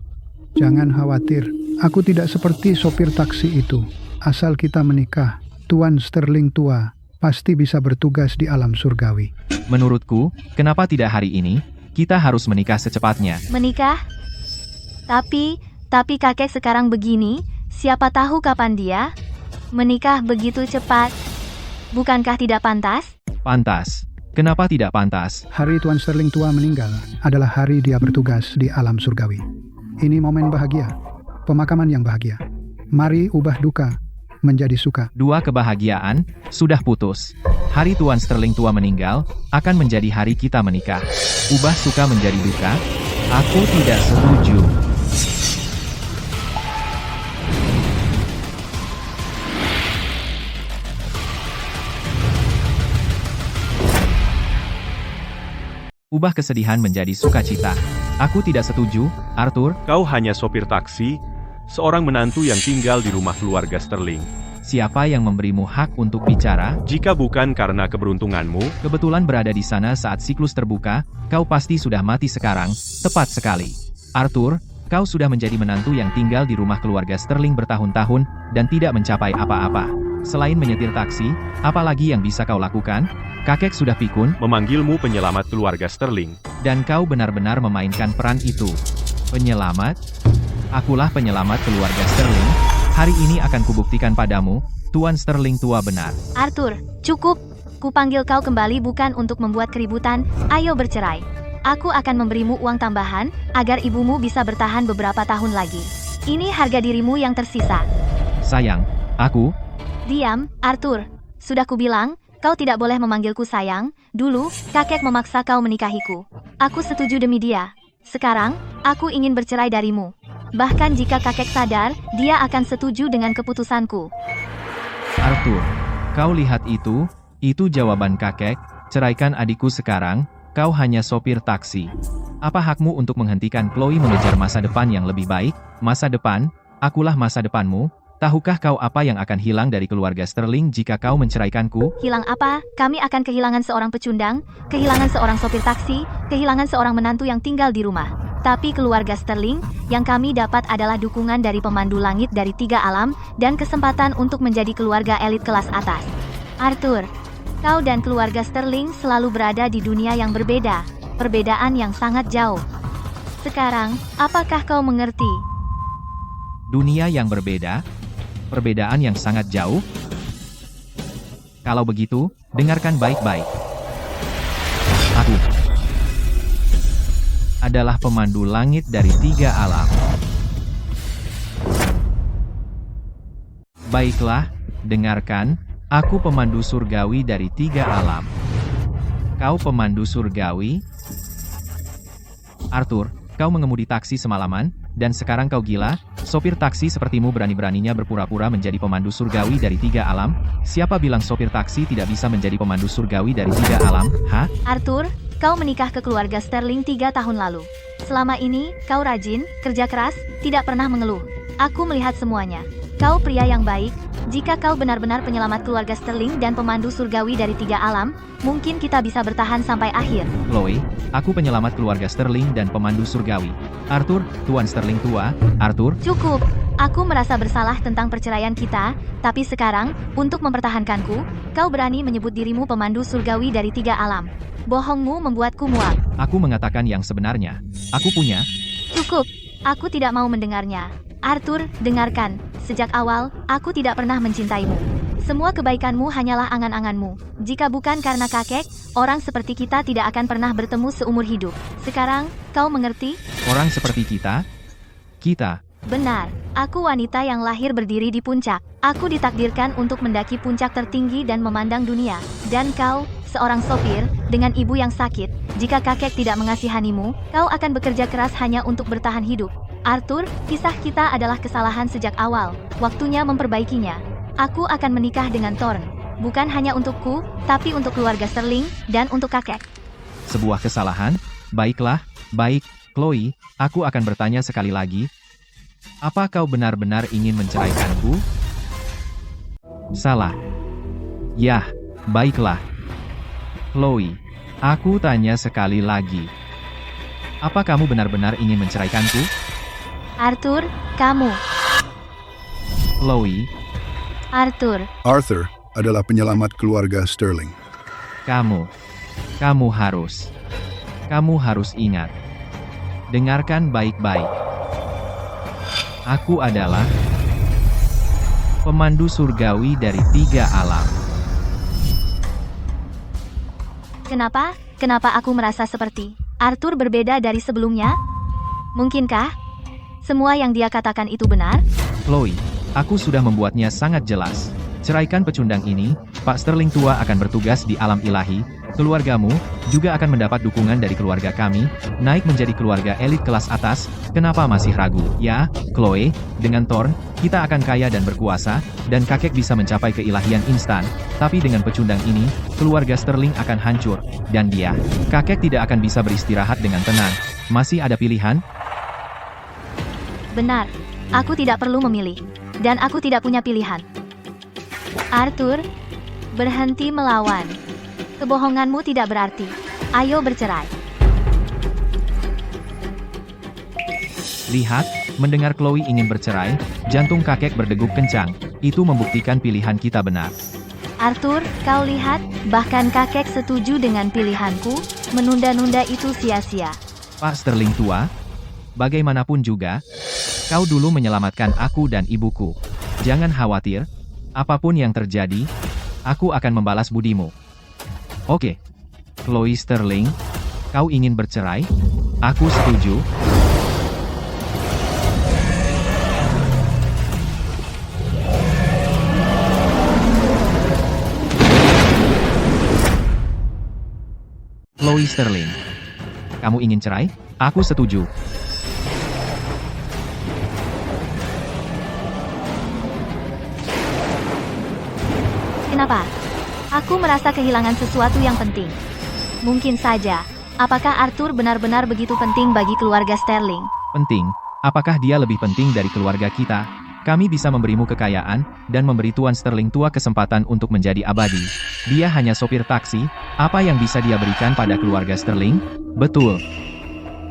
Jangan khawatir, aku tidak seperti sopir taksi itu. Asal kita menikah, Tuan Sterling tua pasti bisa bertugas di alam surgawi. menurutku, kenapa tidak hari ini? Kita harus menikah secepatnya. Menikah? Tapi kakek sekarang begini, siapa tahu kapan dia menikah begitu cepat. Bukankah tidak pantas? Pantas. Kenapa tidak pantas? Hari Tuan Sterling tua meninggal adalah hari dia bertugas di alam surgawi. Ini momen bahagia, pemakaman yang bahagia. Mari ubah duka menjadi suka. Dua kebahagiaan sudah putus. Hari Tuan Sterling tua meninggal akan menjadi hari kita menikah. Ubah suka menjadi duka? Aku tidak setuju. Ubah kesedihan menjadi sukacita. Aku tidak setuju, Arthur. Kau hanya sopir taksi, seorang menantu yang tinggal di rumah keluarga Sterling. Siapa yang memberimu hak untuk bicara? Jika bukan karena keberuntunganmu, Kebetulan berada di sana saat siklus terbuka, kau pasti sudah mati sekarang. Tepat sekali. Arthur, kau sudah menjadi menantu yang tinggal di rumah keluarga Sterling bertahun-tahun, dan tidak mencapai apa-apa. Selain menyetir taksi, apa lagi yang bisa kau lakukan? Kakek sudah pikun, memanggilmu penyelamat keluarga Sterling. dan kau benar-benar memainkan peran itu. Penyelamat? Akulah penyelamat keluarga Sterling. Hari ini akan kubuktikan padamu, Tuan Sterling tua benar. Arthur, cukup. Kupanggil kau kembali bukan untuk membuat keributan, ayo bercerai. Aku akan memberimu uang tambahan, agar ibumu bisa bertahan beberapa tahun lagi. Ini harga dirimu yang tersisa. Sayang, aku... Diam, Arthur. Sudah kubilang, kau tidak boleh memanggilku sayang. Dulu, kakek memaksa kau menikahiku. Aku setuju demi dia. Sekarang, aku ingin bercerai darimu. Bahkan jika kakek sadar, dia akan setuju dengan keputusanku. Arthur, kau lihat itu? Itu jawaban kakek. Ceraikan adikku sekarang. Kau hanya sopir taksi. Apa hakmu untuk menghentikan Chloe mengejar masa depan yang lebih baik? Masa depan? Akulah masa depanmu. Tahukah kau apa yang akan hilang dari keluarga Sterling jika kau menceraikanku? Hilang apa? Kami akan kehilangan seorang pecundang, kehilangan seorang sopir taksi, kehilangan seorang menantu yang tinggal di rumah. Tapi keluarga Sterling, yang kami dapat adalah dukungan dari pemandu langit dari 3 alam, dan kesempatan untuk menjadi keluarga elit kelas atas. Arthur, kau dan keluarga Sterling selalu berada di dunia yang berbeda, perbedaan yang sangat jauh. Sekarang, apakah kau mengerti? Dunia yang berbeda? Perbedaan yang sangat jauh? Kalau begitu, dengarkan baik-baik. Aku adalah pemandu langit dari 3 alam. Baiklah, dengarkan, aku pemandu surgawi dari 3 alam. Kau pemandu surgawi? Arthur, kau mengemudi taksi semalaman, dan sekarang kau gila? Sopir taksi sepertimu berani-beraninya berpura-pura menjadi pemandu surgawi dari 3 alam? Siapa bilang sopir taksi tidak bisa menjadi pemandu surgawi dari 3 alam? Hah? Arthur, kau menikah ke keluarga Sterling 3 tahun lalu. Selama ini, kau rajin, kerja keras, tidak pernah mengeluh. Aku melihat semuanya. Kau pria yang baik. Jika kau benar-benar penyelamat keluarga Sterling dan pemandu surgawi dari 3 alam, mungkin kita bisa bertahan sampai akhir. Chloe, aku penyelamat keluarga Sterling dan pemandu surgawi. Arthur, Tuan Sterling tua. Arthur, Cukup. Aku merasa bersalah tentang perceraian kita, tapi sekarang, untuk mempertahankanku, kau berani menyebut dirimu pemandu surgawi dari 3 alam. Bohongmu membuatku muak. aku mengatakan yang sebenarnya. Aku punya... Cukup. Aku tidak mau mendengarnya. Arthur, dengarkan. Sejak awal, aku tidak pernah mencintaimu. Semua kebaikanmu hanyalah angan-anganmu. Jika bukan karena kakek, orang seperti kita tidak akan pernah bertemu seumur hidup. Sekarang, kau mengerti? Orang seperti kita? Kita. Benar, aku wanita yang lahir berdiri di puncak. Aku ditakdirkan untuk mendaki puncak tertinggi dan memandang dunia. Dan kau, seorang sopir, dengan ibu yang sakit, jika kakek tidak mengasihanimu, kau akan bekerja keras hanya untuk bertahan hidup. Arthur, kisah kita adalah kesalahan sejak awal. Waktunya memperbaikinya. Aku akan menikah dengan Thorn. Bukan hanya untukku, tapi untuk keluarga Sterling, dan untuk kakek. Sebuah kesalahan? Baiklah, baik, Chloe, aku akan bertanya sekali lagi. Apa kau benar-benar ingin menceraikanku? Salah. Yah, baiklah. Chloe, aku tanya sekali lagi. Apa kamu benar-benar ingin menceraikanku? Arthur, kamu. Chloe, Arthur, Arthur adalah penyelamat keluarga Sterling. kamu harus ingat. Dengarkan baik-baik. Aku adalah pemandu surgawi dari 3 alam. kenapa? Kenapa aku merasa seperti Arthur berbeda dari sebelumnya? Mungkinkah semua yang dia katakan itu benar? Chloe, aku sudah membuatnya sangat jelas. Ceraikan pecundang ini, Pak Sterling tua akan bertugas di alam ilahi, keluargamu juga akan mendapat dukungan dari keluarga kami, naik menjadi keluarga elit kelas atas. Kenapa masih ragu? Ya, Chloe, dengan Thorn, kita akan kaya dan berkuasa, dan kakek bisa mencapai keilahian instan. Tapi dengan pecundang ini, keluarga Sterling akan hancur, dan dia, kakek tidak akan bisa beristirahat dengan tenang. Masih ada pilihan? Benar. Aku tidak perlu memilih. Dan aku tidak punya pilihan. Arthur, berhenti melawan. Kebohonganmu tidak berarti. Ayo bercerai. Lihat, mendengar Chloe ingin bercerai, jantung kakek berdegup kencang. Itu membuktikan pilihan kita benar. Arthur, kau lihat, bahkan kakek setuju dengan pilihanku, menunda-nunda itu sia-sia. Pak Sterling tua, bagaimanapun juga, kau dulu menyelamatkan aku dan ibuku. Jangan khawatir, apapun yang terjadi, aku akan membalas budimu. Oke, Chloe Sterling, kau ingin bercerai? Aku setuju. Chloe Sterling, kamu ingin cerai? Aku setuju. Kenapa? Aku merasa kehilangan sesuatu yang penting. Mungkin saja. Apakah Arthur benar-benar begitu penting bagi keluarga Sterling? Penting? Apakah dia lebih penting dari keluarga kita? Kami bisa memberimu kekayaan, dan memberi Tuan Sterling tua kesempatan untuk menjadi abadi. Dia hanya sopir taksi, apa yang bisa dia berikan pada keluarga Sterling? Betul.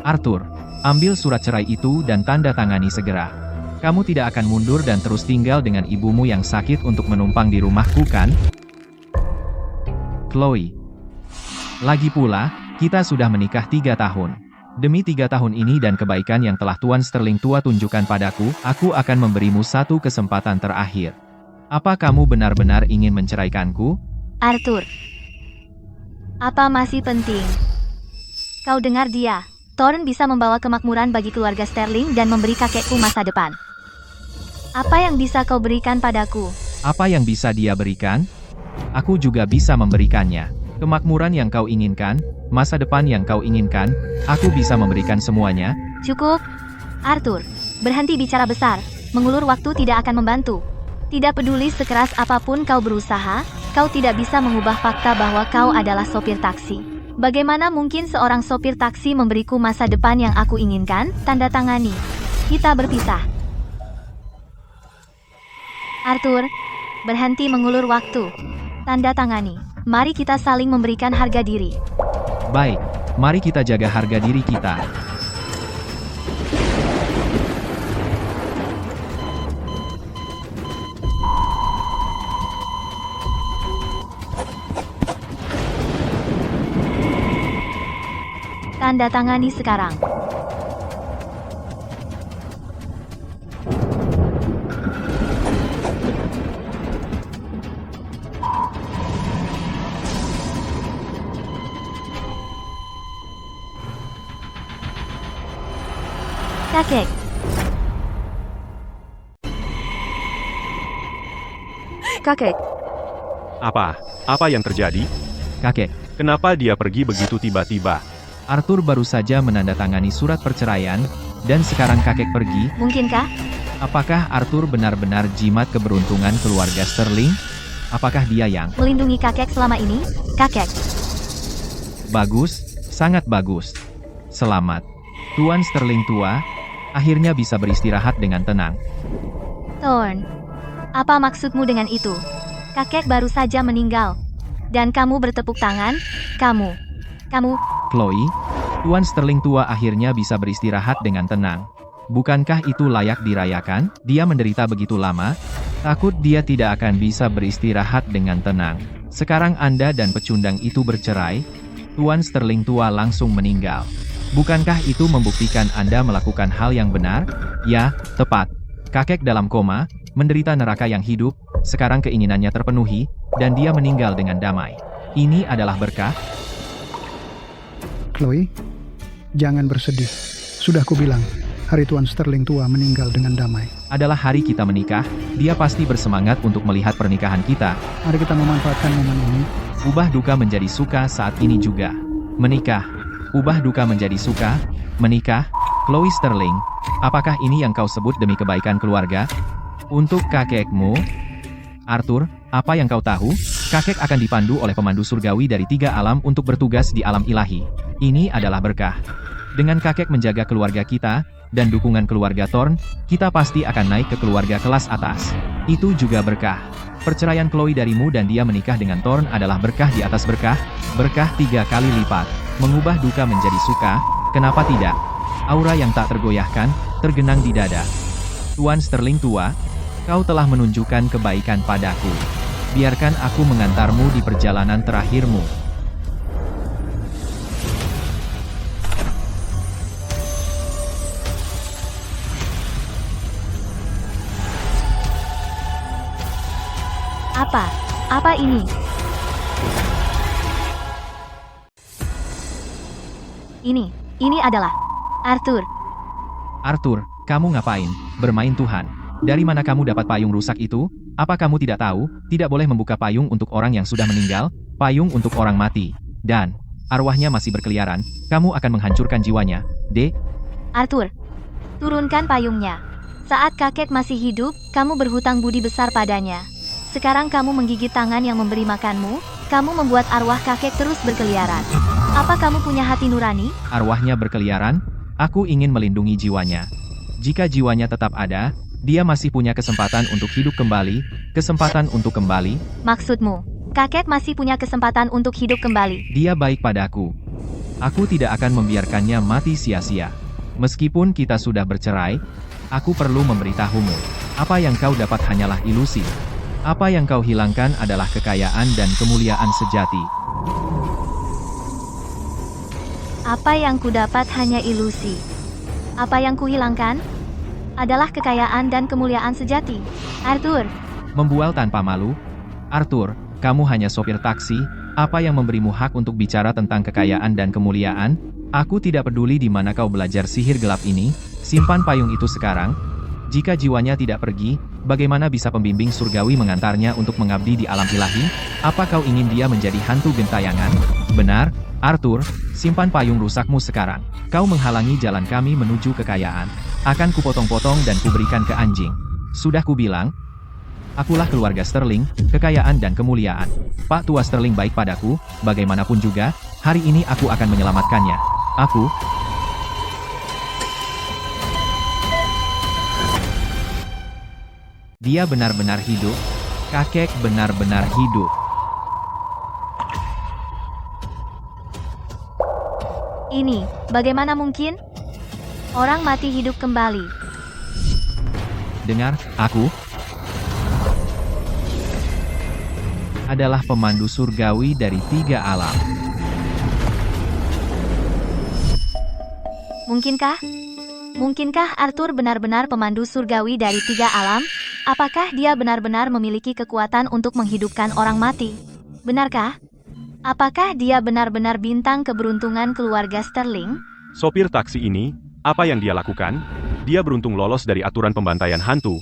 Arthur, ambil surat cerai itu dan tanda tangani segera. Kamu tidak akan mundur dan terus tinggal dengan ibumu yang sakit untuk menumpang di rumahku, kan? Chloe. Lagi pula, kita sudah menikah 3 tahun. Demi 3 tahun ini dan kebaikan yang telah Tuan Sterling tua tunjukkan padaku, aku akan memberimu satu kesempatan terakhir. Apa kamu benar-benar ingin menceraikanku? Arthur. Apa masih penting? Kau dengar dia. Thorn bisa membawa kemakmuran bagi keluarga Sterling dan memberi kakekku masa depan. Apa yang bisa kau berikan padaku? Apa yang bisa dia berikan? Aku juga bisa memberikannya. Kemakmuran yang kau inginkan, masa depan yang kau inginkan, aku bisa memberikan semuanya. Cukup. Arthur, berhenti bicara besar. Mengulur waktu tidak akan membantu. Tidak peduli sekeras apapun kau berusaha, kau tidak bisa mengubah fakta bahwa kau adalah sopir taksi. Bagaimana mungkin seorang sopir taksi memberiku masa depan yang aku inginkan? Tanda tangani. Kita berpisah. Arthur, berhenti mengulur waktu. Tanda tangani. Mari kita saling memberikan harga diri. Baik, mari kita jaga harga diri kita. Tanda tangani sekarang. Kakek. Kakek, Apa yang terjadi? Kakek, Kenapa dia pergi begitu tiba-tiba? Arthur baru saja menandatangani surat perceraian, dan sekarang kakek pergi. Mungkinkah Apakah Arthur benar-benar jimat keberuntungan keluarga Sterling? Apakah dia yang Melindungi kakek selama ini, kakek. bagus? Sangat bagus. Selamat. Tuan Sterling tua, akhirnya bisa beristirahat dengan tenang. Thorn, apa maksudmu dengan itu? Kakek baru saja meninggal. Dan kamu bertepuk tangan? Kamu. Chloe, Tuan Sterling tua akhirnya bisa beristirahat dengan tenang. Bukankah itu layak dirayakan? Dia menderita begitu lama, takut dia tidak akan bisa beristirahat dengan tenang. Sekarang Anda dan pecundang itu bercerai, Tuan Sterling tua langsung meninggal. Bukankah itu membuktikan Anda melakukan hal yang benar? Ya, tepat. Kakek dalam koma, menderita neraka yang hidup, sekarang keinginannya terpenuhi, dan dia meninggal dengan damai. Ini adalah berkah. Chloe, jangan bersedih. Sudah kubilang, hari Tuan Sterling tua meninggal dengan damai. Adalah hari kita menikah, dia pasti bersemangat untuk melihat pernikahan kita. Mari kita memanfaatkan momen ini. Ubah duka menjadi suka saat ini juga. Menikah. Ubah duka menjadi suka. Menikah. Chloe Sterling, apakah ini yang kau sebut demi kebaikan keluarga? Untuk kakekmu? Arthur, apa yang kau tahu? Kakek akan dipandu oleh pemandu surgawi dari 3 alam untuk bertugas di alam ilahi. Ini adalah berkah. Dengan kakek menjaga keluarga kita, dan dukungan keluarga Thorn, kita pasti akan naik ke keluarga kelas atas. Itu juga berkah. Perceraian Chloe darimu dan dia menikah dengan Thorn adalah berkah di atas berkah, berkah 3 kali lipat. Mengubah duka menjadi suka, kenapa tidak? Aura yang tak tergoyahkan, tergenang di dada. Tuan Sterling tua, kau telah menunjukkan kebaikan padaku. Biarkan aku mengantarmu di perjalanan terakhirmu. Apa ini? Ini adalah Arthur. Arthur, kamu ngapain? Bermain Tuhan. Dari mana kamu dapat payung rusak itu? Apa kamu tidak tahu, tidak boleh membuka payung untuk orang yang sudah meninggal, payung untuk orang mati. Dan, arwahnya masih berkeliaran, kamu akan menghancurkan jiwanya. Arthur, turunkan payungnya. Saat kakek masih hidup, kamu berhutang budi besar padanya. Sekarang kamu menggigit tangan yang memberi makanmu, kamu membuat arwah kakek terus berkeliaran. Apa kamu punya hati nurani? Arwahnya berkeliaran, aku ingin melindungi jiwanya. Jika jiwanya tetap ada, dia masih punya kesempatan untuk hidup kembali, kesempatan untuk kembali. Maksudmu, kakek masih punya kesempatan untuk hidup kembali? Dia baik padaku. Aku tidak akan membiarkannya mati sia-sia. Meskipun kita sudah bercerai, aku perlu memberitahumu. Apa yang kau dapat hanyalah ilusi. Apa yang kau hilangkan adalah kekayaan dan kemuliaan sejati. Apa yang kudapat hanya ilusi. Apa yang kuhilangkan adalah kekayaan dan kemuliaan sejati. Arthur. Membual tanpa malu. Arthur, kamu hanya sopir taksi. Apa yang memberimu hak untuk bicara tentang kekayaan dan kemuliaan? Aku tidak peduli di mana kau belajar sihir gelap ini. Simpan payung itu sekarang. Jika jiwanya tidak pergi, bagaimana bisa pembimbing surgawi mengantarnya untuk mengabdi di alam ilahi? Apa kau ingin dia menjadi hantu gentayangan? Benar, Arthur, simpan payung rusakmu sekarang. Kau menghalangi jalan kami menuju kekayaan. Akan kupotong-potong dan kuberikan ke anjing. Sudah kubilang, akulah keluarga Sterling, kekayaan dan kemuliaan. Pak tua Sterling baik padaku, bagaimanapun juga, hari ini aku akan menyelamatkannya. Dia benar-benar hidup. Kakek benar-benar hidup. Ini, bagaimana mungkin? Orang mati hidup kembali. Dengar, aku adalah pemandu surgawi dari 3 alam. Mungkinkah Arthur benar-benar pemandu surgawi dari 3 alam? Apakah dia benar-benar memiliki kekuatan untuk menghidupkan orang mati? Benarkah? Apakah dia benar-benar bintang keberuntungan keluarga Sterling? Sopir taksi ini, apa yang dia lakukan? Dia beruntung lolos dari aturan pembantaian hantu.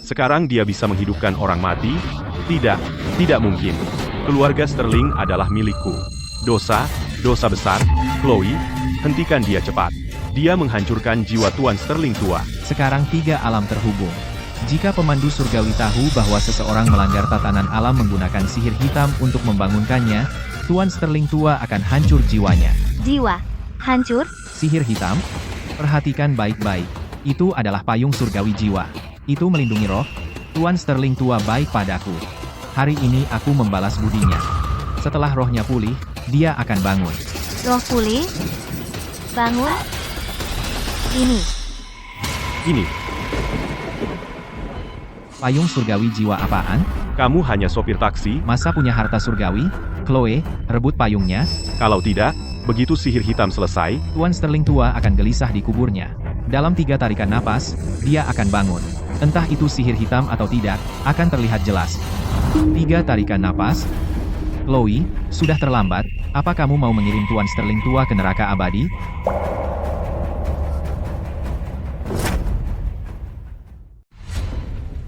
Sekarang dia bisa menghidupkan orang mati? Tidak mungkin. Keluarga Sterling adalah milikku. Dosa besar. Chloe, hentikan dia cepat. Dia menghancurkan jiwa Tuan Sterling tua. Sekarang 3 alam terhubung. Jika pemandu surgawi tahu bahwa seseorang melanggar tatanan alam menggunakan sihir hitam untuk membangunkannya, Tuan Sterling tua akan hancur jiwanya. Jiwa. Hancur? Sihir hitam? Perhatikan baik-baik. Itu adalah payung surgawi jiwa. Itu melindungi roh. Tuan Sterling tua baik padaku. Hari ini aku membalas budinya. Setelah rohnya pulih, dia akan bangun. Roh pulih? Bangun? Ini. Payung surgawi jiwa apaan? Kamu hanya sopir taksi? Masa punya harta surgawi? Chloe, rebut payungnya. Kalau tidak, begitu sihir hitam selesai, Tuan Sterling tua akan gelisah di kuburnya. Dalam 3 tarikan napas, dia akan bangun. Entah itu sihir hitam atau tidak, akan terlihat jelas. 3 tarikan napas. Chloe, sudah terlambat. Apa kamu mau mengirim Tuan Sterling tua ke neraka abadi?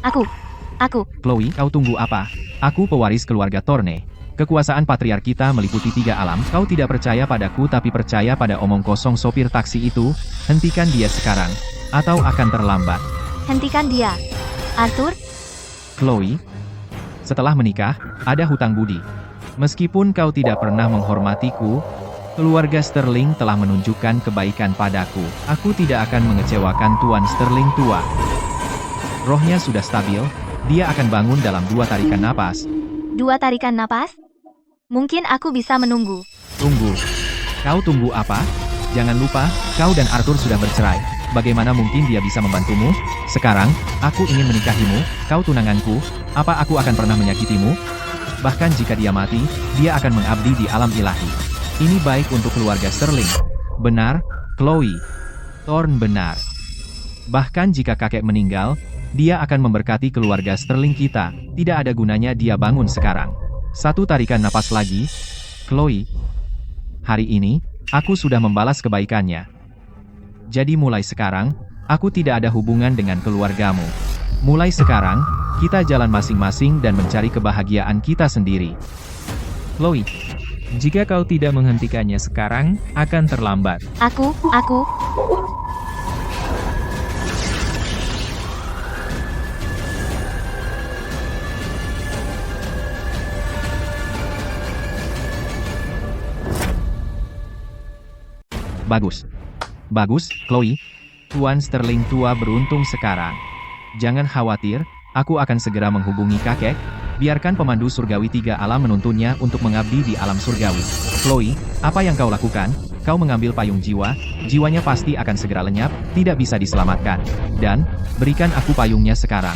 Aku. Chloe, kau tunggu apa? Aku pewaris keluarga Thorne. Kekuasaan patriark kita meliputi 3 alam. Kau tidak percaya padaku tapi percaya pada omong kosong sopir taksi itu. Hentikan dia sekarang, atau akan terlambat. Hentikan dia. Arthur? Chloe, setelah menikah, ada hutang budi. Meskipun kau tidak pernah menghormatiku, keluarga Sterling telah menunjukkan kebaikan padaku. Aku tidak akan mengecewakan Tuan Sterling tua. Rohnya sudah stabil, dia akan bangun dalam 2 tarikan napas. 2 tarikan napas? Mungkin aku bisa menunggu. Tunggu. Kau tunggu apa? Jangan lupa, kau dan Arthur sudah bercerai. Bagaimana mungkin dia bisa membantumu? Sekarang, aku ingin menikahimu, kau tunanganku. Apa aku akan pernah menyakitimu? Bahkan jika dia mati, dia akan mengabdi di alam ilahi. Ini baik untuk keluarga Sterling. Benar, Chloe. Thorne benar. Bahkan jika kakek meninggal, dia akan memberkati keluarga Sterling kita. Tidak ada gunanya dia bangun sekarang. 1 tarikan napas lagi. Chloe. Hari ini, aku sudah membalas kebaikannya. Jadi mulai sekarang, aku tidak ada hubungan dengan keluargamu. Mulai sekarang, kita jalan masing-masing dan mencari kebahagiaan kita sendiri. Chloe. Jika kau tidak menghentikannya sekarang, akan terlambat. Aku. Bagus, Chloe. Tuan Sterling tua beruntung sekarang. Jangan khawatir, aku akan segera menghubungi kakek. Biarkan pemandu surgawi 3 alam menuntunnya untuk mengabdi di alam surgawi. Chloe, apa yang kau lakukan? Kau mengambil payung jiwa, jiwanya pasti akan segera lenyap, tidak bisa diselamatkan. Dan, berikan aku payungnya sekarang.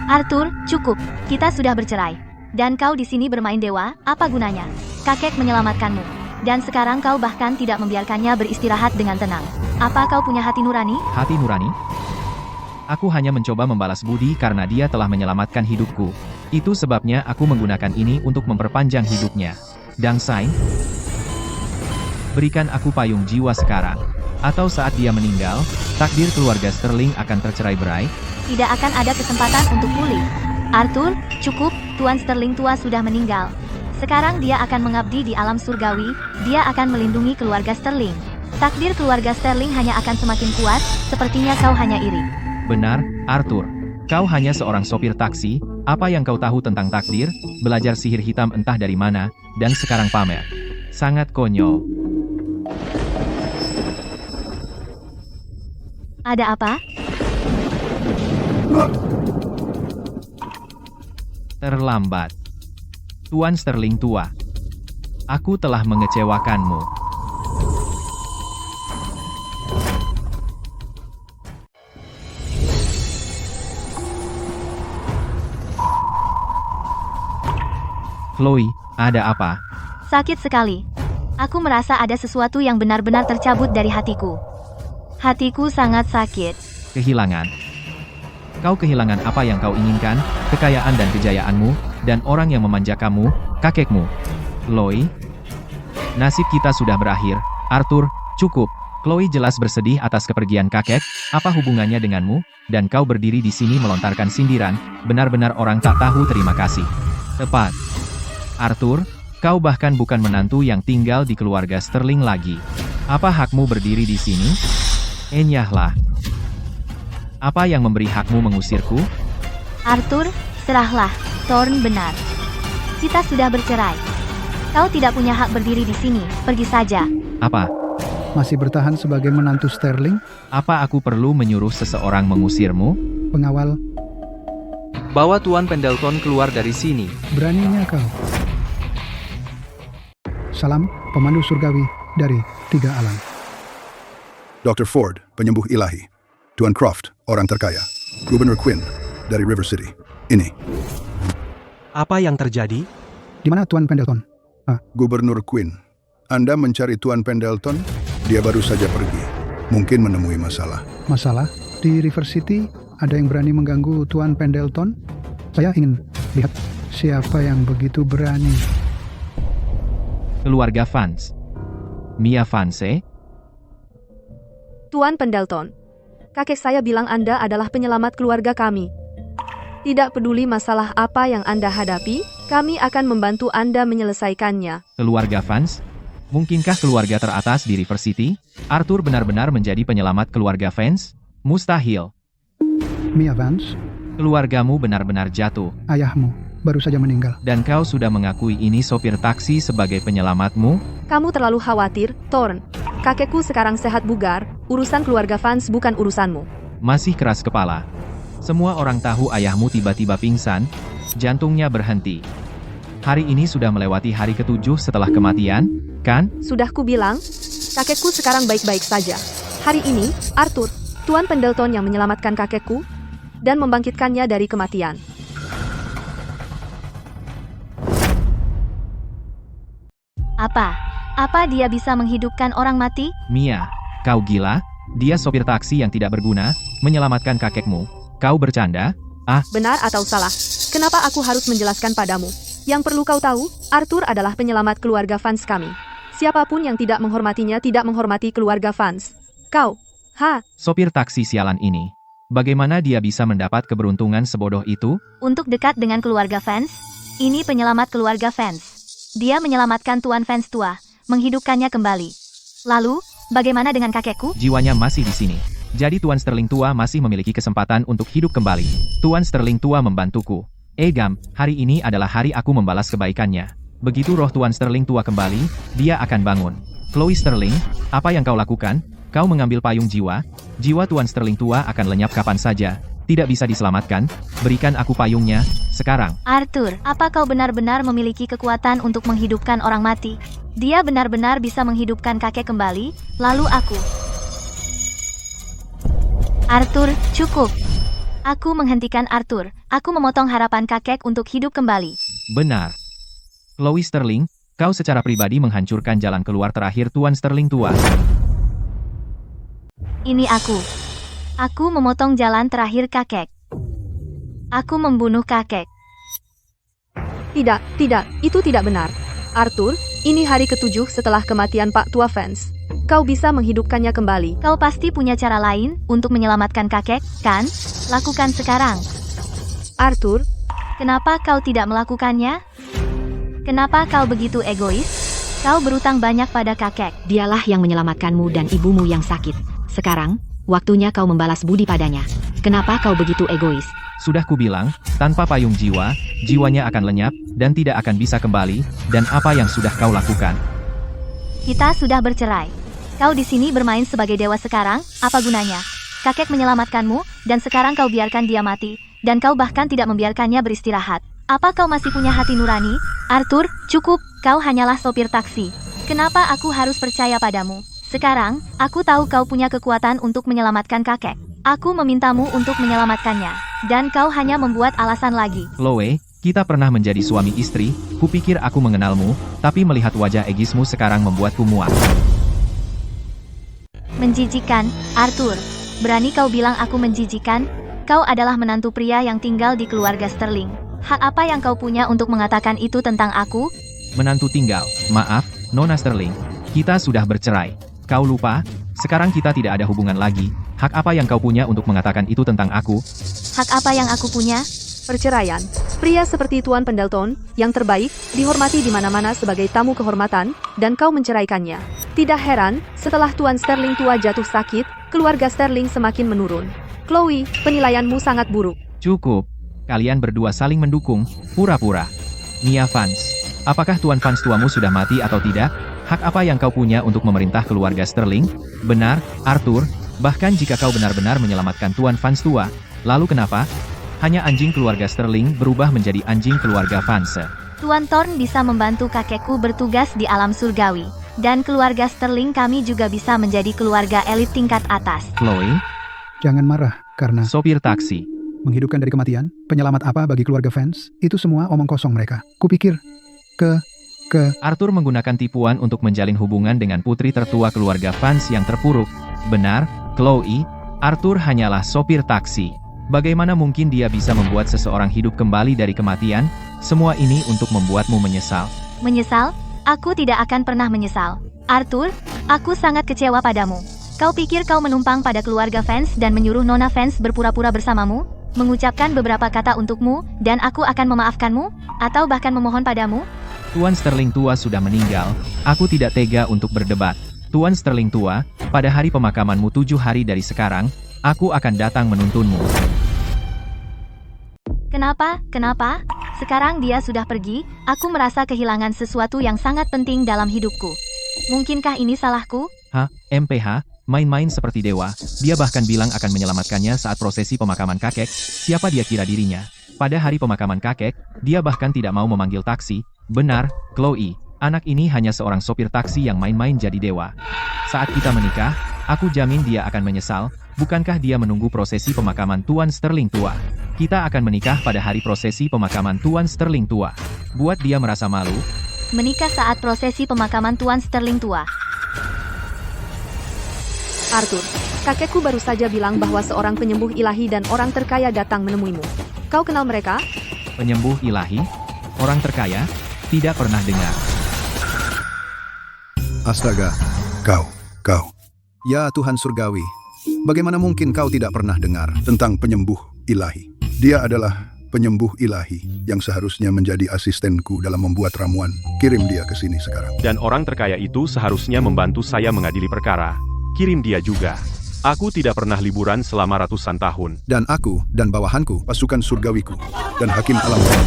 Arthur, cukup. Kita sudah bercerai. Dan kau di sini bermain dewa, apa gunanya? Kakek menyelamatkanmu. Dan sekarang kau bahkan tidak membiarkannya beristirahat dengan tenang. Apa kau punya hati nurani? Hati nurani? Aku hanya mencoba membalas budi karena dia telah menyelamatkan hidupku. Itu sebabnya aku menggunakan ini untuk memperpanjang hidupnya. Dangsai, berikan aku payung jiwa sekarang. Atau saat dia meninggal, takdir keluarga Sterling akan tercerai-berai. Tidak akan ada kesempatan untuk pulih. Arthur, cukup. Tuan Sterling tua sudah meninggal. Sekarang dia akan mengabdi di alam surgawi, dia akan melindungi keluarga Sterling. Takdir keluarga Sterling hanya akan semakin kuat, sepertinya kau hanya iri. Benar, Arthur. Kau hanya seorang sopir taksi, apa yang kau tahu tentang takdir, belajar sihir hitam entah dari mana, dan sekarang pamer. Sangat konyol. Ada apa? Terlambat. Tuan Sterling tua. Aku telah mengecewakanmu. Chloe, ada apa? Sakit sekali. Aku merasa ada sesuatu yang benar-benar tercabut dari hatiku. Hatiku sangat sakit. Kehilangan. Kau kehilangan apa yang kau inginkan, kekayaan dan kejayaanmu, dan orang yang memanja kamu, kakekmu. Chloe, nasib kita sudah berakhir. Arthur, cukup. Chloe jelas bersedih atas kepergian kakek. Apa hubungannya denganmu? Dan kau berdiri di sini melontarkan sindiran, benar-benar orang tak tahu terima kasih. Tepat. Arthur, kau bahkan bukan menantu yang tinggal di keluarga Sterling lagi. Apa hakmu berdiri di sini? Enyahlah. Apa yang memberi hakmu mengusirku? Arthur, serahlah. Thorn benar. Kita sudah bercerai. Kau tidak punya hak berdiri di sini. Pergi saja. Apa? Masih bertahan sebagai menantu Sterling? Apa aku perlu menyuruh seseorang mengusirmu? Pengawal, Bawa Tuan Pendleton keluar dari sini. beraninya kau. Salam, pemandu surgawi dari Tiga Alam. Dr. Ford, penyembuh ilahi. Tuan Croft, orang terkaya. Gubernur Quinn, dari River City. Ini, Apa yang terjadi? Di mana Tuan Pendleton? Gubernur Quinn. Anda mencari Tuan Pendleton? Dia baru saja pergi. Mungkin menemui masalah. Masalah? Di River City ada yang berani mengganggu Tuan Pendleton? Saya ingin lihat siapa yang begitu berani. Keluarga Vance. Mia Vance? Tuan Pendleton, kakek saya bilang Anda adalah penyelamat keluarga kami. Tidak peduli masalah apa yang Anda hadapi, kami akan membantu Anda menyelesaikannya. Keluarga Vance? Mungkinkah keluarga teratas di River City? Arthur benar-benar menjadi penyelamat keluarga Vance? Mustahil. Mia Vance, Keluargamu benar-benar jatuh. ayahmu baru saja meninggal. Dan kau sudah mengakui ini sopir taksi sebagai penyelamatmu? Kamu terlalu khawatir, Thorn. Kakekku sekarang sehat bugar, urusan keluarga Vance bukan urusanmu. Masih keras kepala. Semua orang tahu ayahmu tiba-tiba pingsan, jantungnya berhenti. Hari ini sudah melewati hari ke-7 setelah kematian, kan? Sudah kubilang, kakekku sekarang baik-baik saja. Hari ini, Arthur, Tuan Pendleton yang menyelamatkan kakekku dan membangkitkannya dari kematian. Apa? Apa dia bisa menghidupkan orang mati? Mia, kau gila? Dia sopir taksi yang tidak berguna, menyelamatkan kakekmu. Kau bercanda? Benar atau salah? Kenapa aku harus menjelaskan padamu? Yang perlu kau tahu, Arthur adalah penyelamat keluarga Vance kami. Siapapun yang tidak menghormatinya tidak menghormati keluarga Vance. Kau, Sopir taksi sialan ini. Bagaimana dia bisa mendapat keberuntungan sebodoh itu? Untuk dekat dengan keluarga Vance? Ini penyelamat keluarga Vance. Dia menyelamatkan Tuan Vance tua, menghidupkannya kembali. Lalu, bagaimana dengan kakekku? Jiwanya masih di sini. Jadi Tuan Sterling tua masih memiliki kesempatan untuk hidup kembali. Tuan Sterling tua membantuku. Egam, hari ini adalah hari aku membalas kebaikannya. Begitu roh Tuan Sterling tua kembali, dia akan bangun. Chloe Sterling, apa yang kau lakukan? Kau mengambil payung jiwa? Jiwa Tuan Sterling tua akan lenyap kapan saja. Tidak bisa diselamatkan. Berikan aku payungnya, sekarang. Arthur, apa kau benar-benar memiliki kekuatan untuk menghidupkan orang mati? Dia benar-benar bisa menghidupkan kakek kembali, lalu aku. Arthur, cukup. Aku menghentikan Arthur. Aku memotong harapan kakek untuk hidup kembali. Benar. Chloe Sterling, kau secara pribadi menghancurkan jalan keluar terakhir Tuan Sterling tua. Ini aku. Aku memotong jalan terakhir kakek. Aku membunuh kakek. Tidak, itu tidak benar. Arthur, ini hari ke-7 setelah kematian Pak Tua Vance. Kau bisa menghidupkannya kembali. Kau pasti punya cara lain untuk menyelamatkan kakek, kan? Lakukan sekarang. Arthur, kenapa kau tidak melakukannya? Kenapa kau begitu egois? Kau berutang banyak pada kakek. Dialah yang menyelamatkanmu dan ibumu yang sakit. Sekarang, waktunya kau membalas budi padanya. Kenapa kau begitu egois? Sudah kubilang, tanpa payung jiwa, jiwanya akan lenyap, dan tidak akan bisa kembali, dan apa yang sudah kau lakukan? Kita sudah bercerai. Kau di sini bermain sebagai dewa sekarang, apa gunanya? Kakek menyelamatkanmu, dan sekarang kau biarkan dia mati, dan kau bahkan tidak membiarkannya beristirahat. Apa kau masih punya hati nurani? Arthur, cukup, kau hanyalah sopir taksi. Kenapa aku harus percaya padamu? Sekarang, aku tahu kau punya kekuatan untuk menyelamatkan kakek. Aku memintamu untuk menyelamatkannya, dan kau hanya membuat alasan lagi. Chloe, kita pernah menjadi suami istri, kupikir aku mengenalmu, tapi melihat wajah egismu sekarang membuatku muak. Menjijikan, Arthur. Berani kau bilang aku menjijikan? Kau adalah menantu pria yang tinggal di keluarga Sterling. Hak apa yang kau punya untuk mengatakan itu tentang aku? Menantu tinggal, maaf, Nona Sterling. Kita sudah bercerai. Kau lupa? Sekarang kita tidak ada hubungan lagi. Hak apa yang kau punya untuk mengatakan itu tentang aku? Hak apa yang aku punya? perceraian. Pria seperti Tuan Pendleton, yang terbaik, dihormati di mana-mana sebagai tamu kehormatan, dan kau menceraikannya. Tidak heran, setelah Tuan Sterling tua jatuh sakit, keluarga Sterling semakin menurun. Chloe, penilaianmu sangat buruk. Cukup. Kalian berdua saling mendukung, pura-pura. Mia Vance, apakah Tuan Vance tuamu sudah mati atau tidak? Hak apa yang kau punya untuk memerintah keluarga Sterling? Benar, Arthur, bahkan jika kau benar-benar menyelamatkan Tuan Vance tua, lalu kenapa? Hanya anjing keluarga Sterling berubah menjadi anjing keluarga Vance. Tuan Thorn bisa membantu kakekku bertugas di alam surgawi. Dan keluarga Sterling kami juga bisa menjadi keluarga elit tingkat atas. Chloe, Jangan marah, karena sopir taksi. menghidupkan dari kematian, penyelamat apa bagi keluarga Vance, itu semua omong kosong mereka. Kupikir, Arthur menggunakan tipuan untuk menjalin hubungan dengan putri tertua keluarga Vance yang terpuruk. Benar, Chloe, Arthur hanyalah sopir taksi. Bagaimana mungkin dia bisa membuat seseorang hidup kembali dari kematian? Semua ini untuk membuatmu menyesal. Menyesal? Aku tidak akan pernah menyesal. Arthur, aku sangat kecewa padamu. Kau pikir kau menumpang pada keluarga Vance dan menyuruh Nona Vance berpura-pura bersamamu? Mengucapkan beberapa kata untukmu, dan aku akan memaafkanmu? Atau bahkan memohon padamu? Tuan Sterling tua sudah meninggal, aku tidak tega untuk berdebat. Tuan Sterling tua, pada hari pemakamanmu 7 hari dari sekarang, aku akan datang menuntunmu. Kenapa? Kenapa? Sekarang dia sudah pergi, aku merasa kehilangan sesuatu yang sangat penting dalam hidupku. Mungkinkah ini salahku? MPH, main-main seperti dewa, dia bahkan bilang akan menyelamatkannya saat prosesi pemakaman kakek, siapa dia kira dirinya? Pada hari pemakaman kakek, dia bahkan tidak mau memanggil taksi. Benar, Chloe, anak ini hanya seorang sopir taksi yang main-main jadi dewa. Saat kita menikah, aku jamin dia akan menyesal, bukankah dia menunggu prosesi pemakaman Tuan Sterling tua? Kita akan menikah pada hari prosesi pemakaman Tuan Sterling tua. Buat dia merasa malu. Menikah saat prosesi pemakaman Tuan Sterling tua. Arthur, kakekku baru saja bilang bahwa seorang penyembuh ilahi dan orang terkaya datang menemuimu. Kau kenal mereka? Penyembuh ilahi? Orang terkaya? Tidak pernah dengar. Astaga, kau. Ya Tuhan Surgawi, bagaimana mungkin kau tidak pernah dengar? Tentang penyembuh ilahi. Dia adalah penyembuh ilahi yang seharusnya menjadi asistenku dalam membuat ramuan. Kirim dia ke sini sekarang. Dan orang terkaya itu seharusnya membantu saya mengadili perkara. Kirim dia juga. Aku tidak pernah liburan selama ratusan tahun. Dan aku dan bawahanku, Pasukan surgawiku dan hakim alam bawah.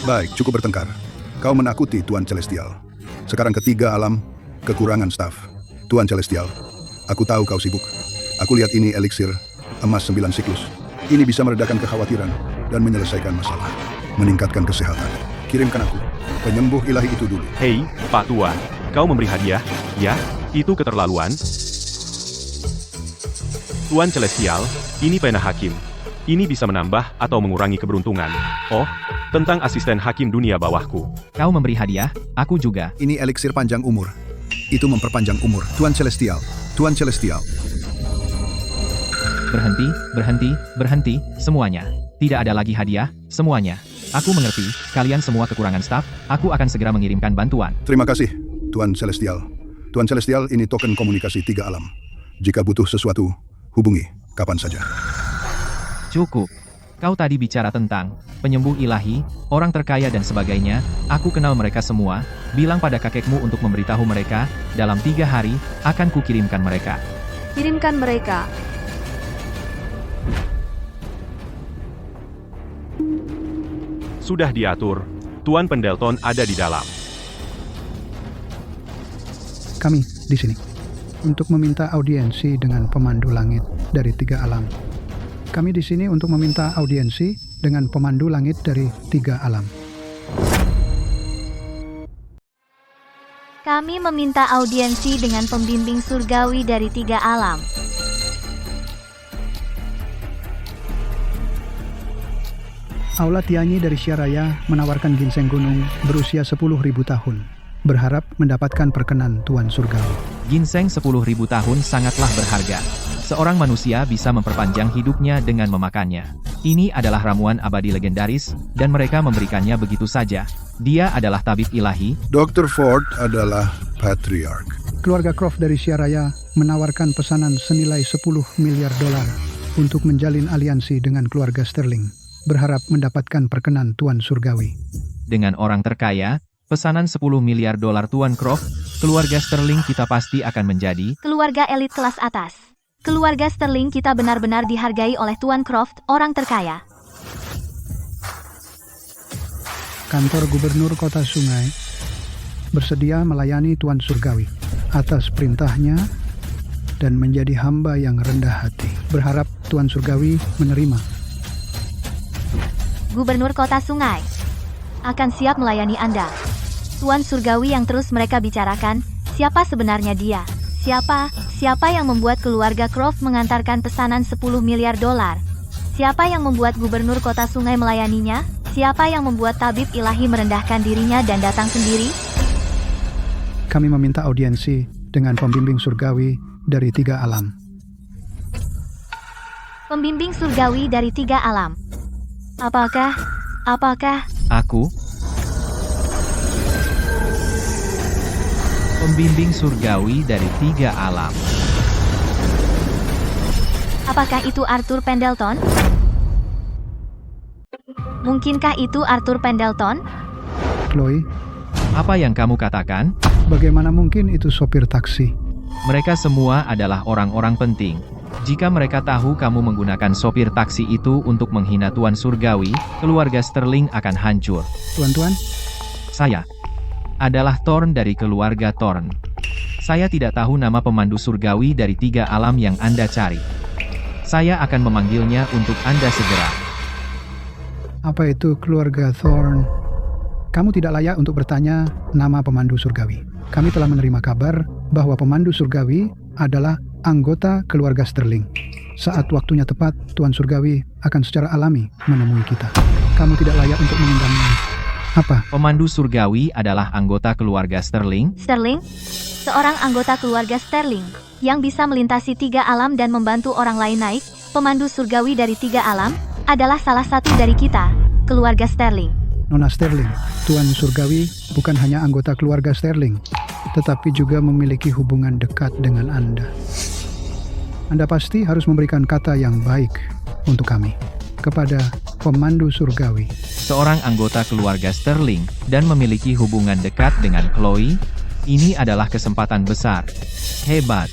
Baik, cukup bertengkar. Kau menakuti Tuan Celestial. Sekarang ketiga alam, kekurangan staf. Tuan Celestial, aku tahu kau sibuk. Aku lihat ini eliksir, emas 9 siklus. Ini bisa meredakan kekhawatiran dan menyelesaikan masalah. Meningkatkan kesehatan. Kirimkan aku penyembuh ilahi itu dulu. Hei, Pak Tua, kau memberi hadiah? Ya, itu keterlaluan. Tuan Celestial, ini pena hakim. Ini bisa menambah atau mengurangi keberuntungan. Oh, tentang asisten hakim dunia bawahku. Kau memberi hadiah, aku juga. ini eliksir panjang umur. Itu memperpanjang umur. Tuan Celestial, Tuan Celestial. Berhenti, semuanya. Tidak ada lagi hadiah, semuanya. Aku mengerti, kalian semua kekurangan staf, aku akan segera mengirimkan bantuan. Terima kasih, Tuan Celestial. Tuan Celestial, ini token komunikasi 3 alam. Jika butuh sesuatu, hubungi kapan saja. Cukup. Kau tadi bicara tentang penyembuh ilahi, orang terkaya dan sebagainya. Aku kenal mereka semua. Bilang pada kakekmu untuk memberitahu mereka, dalam 3 hari, akan kukirimkan mereka. Kirimkan mereka. Sudah diatur. Tuan Pendleton ada di dalam. kami di sini untuk meminta audiensi dengan pemandu langit dari 3 alam. Kami di sini untuk meminta audiensi dengan pemandu langit dari 3 alam. Kami meminta audiensi dengan pembimbing surgawi dari 3 alam. Aula Tianyi dari Syaraya menawarkan ginseng gunung berusia 10.000 tahun, berharap mendapatkan perkenan Tuan Surgawi. Ginseng 10.000 tahun sangatlah berharga. Seorang manusia bisa memperpanjang hidupnya dengan memakannya. Ini adalah ramuan abadi legendaris, dan mereka memberikannya begitu saja. Dia adalah tabib ilahi. Dr. Ford adalah patriark. Keluarga Croft dari Syaraya menawarkan pesanan senilai $10 miliar untuk menjalin aliansi dengan keluarga Sterling, berharap mendapatkan perkenan Tuan Surgawi. Dengan orang terkaya, pesanan 10 miliar dolar Tuan Croft, keluarga Sterling kita pasti akan menjadi Keluarga elit kelas atas. Keluarga Sterling kita benar-benar dihargai oleh Tuan Croft, orang terkaya. Kantor Gubernur Kota Sungai bersedia melayani Tuan Surgawi atas perintahnya dan menjadi hamba yang rendah hati. Berharap Tuan Surgawi menerima. Gubernur Kota Sungai akan siap melayani Anda. Tuan Surgawi yang terus mereka bicarakan, siapa sebenarnya dia? Siapa yang membuat keluarga Croft mengantarkan pesanan 10 miliar dolar? Siapa yang membuat Gubernur Kota Sungai melayaninya? Siapa yang membuat tabib ilahi merendahkan dirinya dan datang sendiri? Kami meminta audiensi dengan pembimbing surgawi dari 3 alam. Pembimbing surgawi dari 3 alam. Apakah? aku? Pembimbing surgawi dari 3 alam. Apakah itu Arthur Pendleton? Mungkinkah itu Arthur Pendleton? Chloe, Apa yang kamu katakan? bagaimana mungkin itu sopir taksi? Mereka semua adalah orang-orang penting. Jika mereka tahu kamu menggunakan sopir taksi itu untuk menghina Tuan Surgawi, keluarga Sterling akan hancur. Tuan-tuan, Saya adalah Thorn dari keluarga Thorn. Saya tidak tahu nama pemandu surgawi dari 3 alam yang Anda cari. Saya akan memanggilnya untuk Anda segera. apa itu keluarga Thorn? Kamu tidak layak untuk bertanya nama pemandu surgawi. Kami telah menerima kabar bahwa pemandu surgawi adalah anggota keluarga Sterling. Saat waktunya tepat, Tuan Surgawi akan secara alami menemui kita. Kamu tidak layak untuk mengundangnya. Apa? Pemandu surgawi adalah anggota keluarga Sterling? Sterling? Seorang anggota keluarga Sterling yang bisa melintasi 3 alam dan membantu orang lain naik. Pemandu surgawi dari 3 alam adalah salah satu dari kita, keluarga Sterling. Nona Sterling, Tuan Surgawi bukan hanya anggota keluarga Sterling, tetapi juga memiliki hubungan dekat dengan Anda. Anda pasti harus memberikan kata yang baik untuk kami, kepada pemandu surgawi. Seorang anggota keluarga Sterling, dan memiliki hubungan dekat dengan Chloe, ini adalah kesempatan besar. Hebat.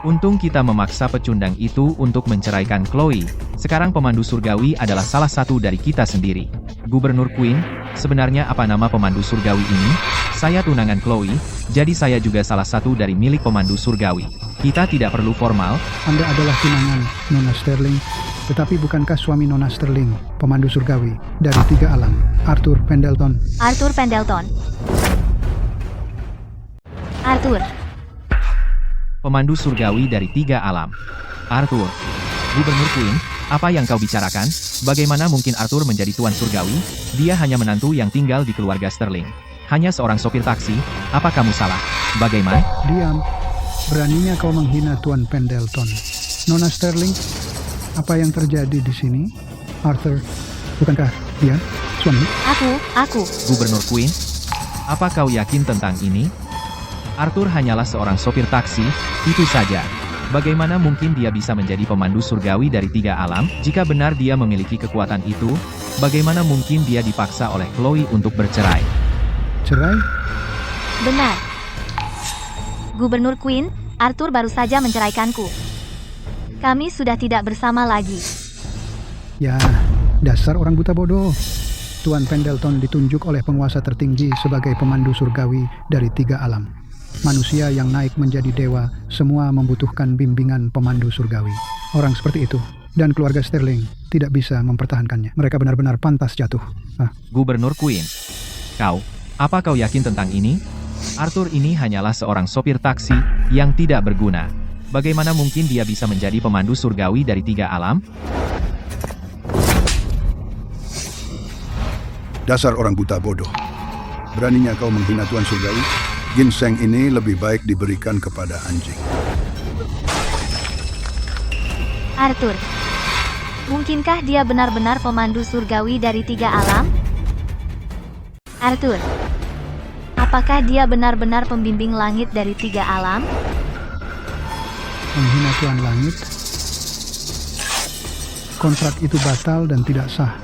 Untung kita memaksa pecundang itu untuk menceraikan Chloe. Sekarang pemandu surgawi adalah salah satu dari kita sendiri. Gubernur Queen, sebenarnya apa nama pemandu surgawi ini? Saya tunangan Chloe, jadi saya juga salah satu dari milik pemandu surgawi. Kita tidak perlu formal. Anda adalah tunangan Nona Sterling, tetapi bukankah suami Nona Sterling, pemandu surgawi dari 3 alam, Arthur Pendleton? Arthur Pendleton. Arthur. Pemandu surgawi dari 3 alam. Arthur. Gubernur Queen, apa yang kau bicarakan? Bagaimana mungkin Arthur menjadi Tuan Surgawi? Dia hanya menantu yang tinggal di keluarga Sterling. Hanya seorang sopir taksi. Apa kamu salah? Bagaimana? Diam. Beraninya kau menghina Tuan Pendleton. Nona Sterling, apa yang terjadi di sini? Arthur, bukankah dia suami? Aku. Gubernur Queen, apa kau yakin tentang ini? Arthur hanyalah seorang sopir taksi, itu saja. Bagaimana mungkin dia bisa menjadi pemandu surgawi dari 3 alam? Jika benar dia memiliki kekuatan itu, bagaimana mungkin dia dipaksa oleh Chloe untuk bercerai? Cerai? Benar. Gubernur Queen, Arthur baru saja menceraikanku. Kami sudah tidak bersama lagi. Ya, dasar orang buta bodoh. Tuan Pendleton ditunjuk oleh penguasa tertinggi sebagai pemandu surgawi dari 3 alam. Manusia yang naik menjadi dewa, semua membutuhkan bimbingan pemandu surgawi. Orang seperti itu, dan keluarga Sterling, tidak bisa mempertahankannya. Mereka benar-benar pantas jatuh. Gubernur Queen, apa kau yakin tentang ini? Arthur ini hanyalah seorang sopir taksi, yang tidak berguna. Bagaimana mungkin dia bisa menjadi pemandu surgawi dari 3 alam? Dasar orang buta bodoh. Beraninya kau menghina Tuan Surgawi? Ginseng ini lebih baik diberikan kepada anjing. Arthur. Mungkinkah dia benar-benar pemandu surgawi dari 3 alam? Arthur. Apakah dia benar-benar pembimbing langit dari 3 alam? Menghina Tuan Langit? kontrak itu batal dan tidak sah.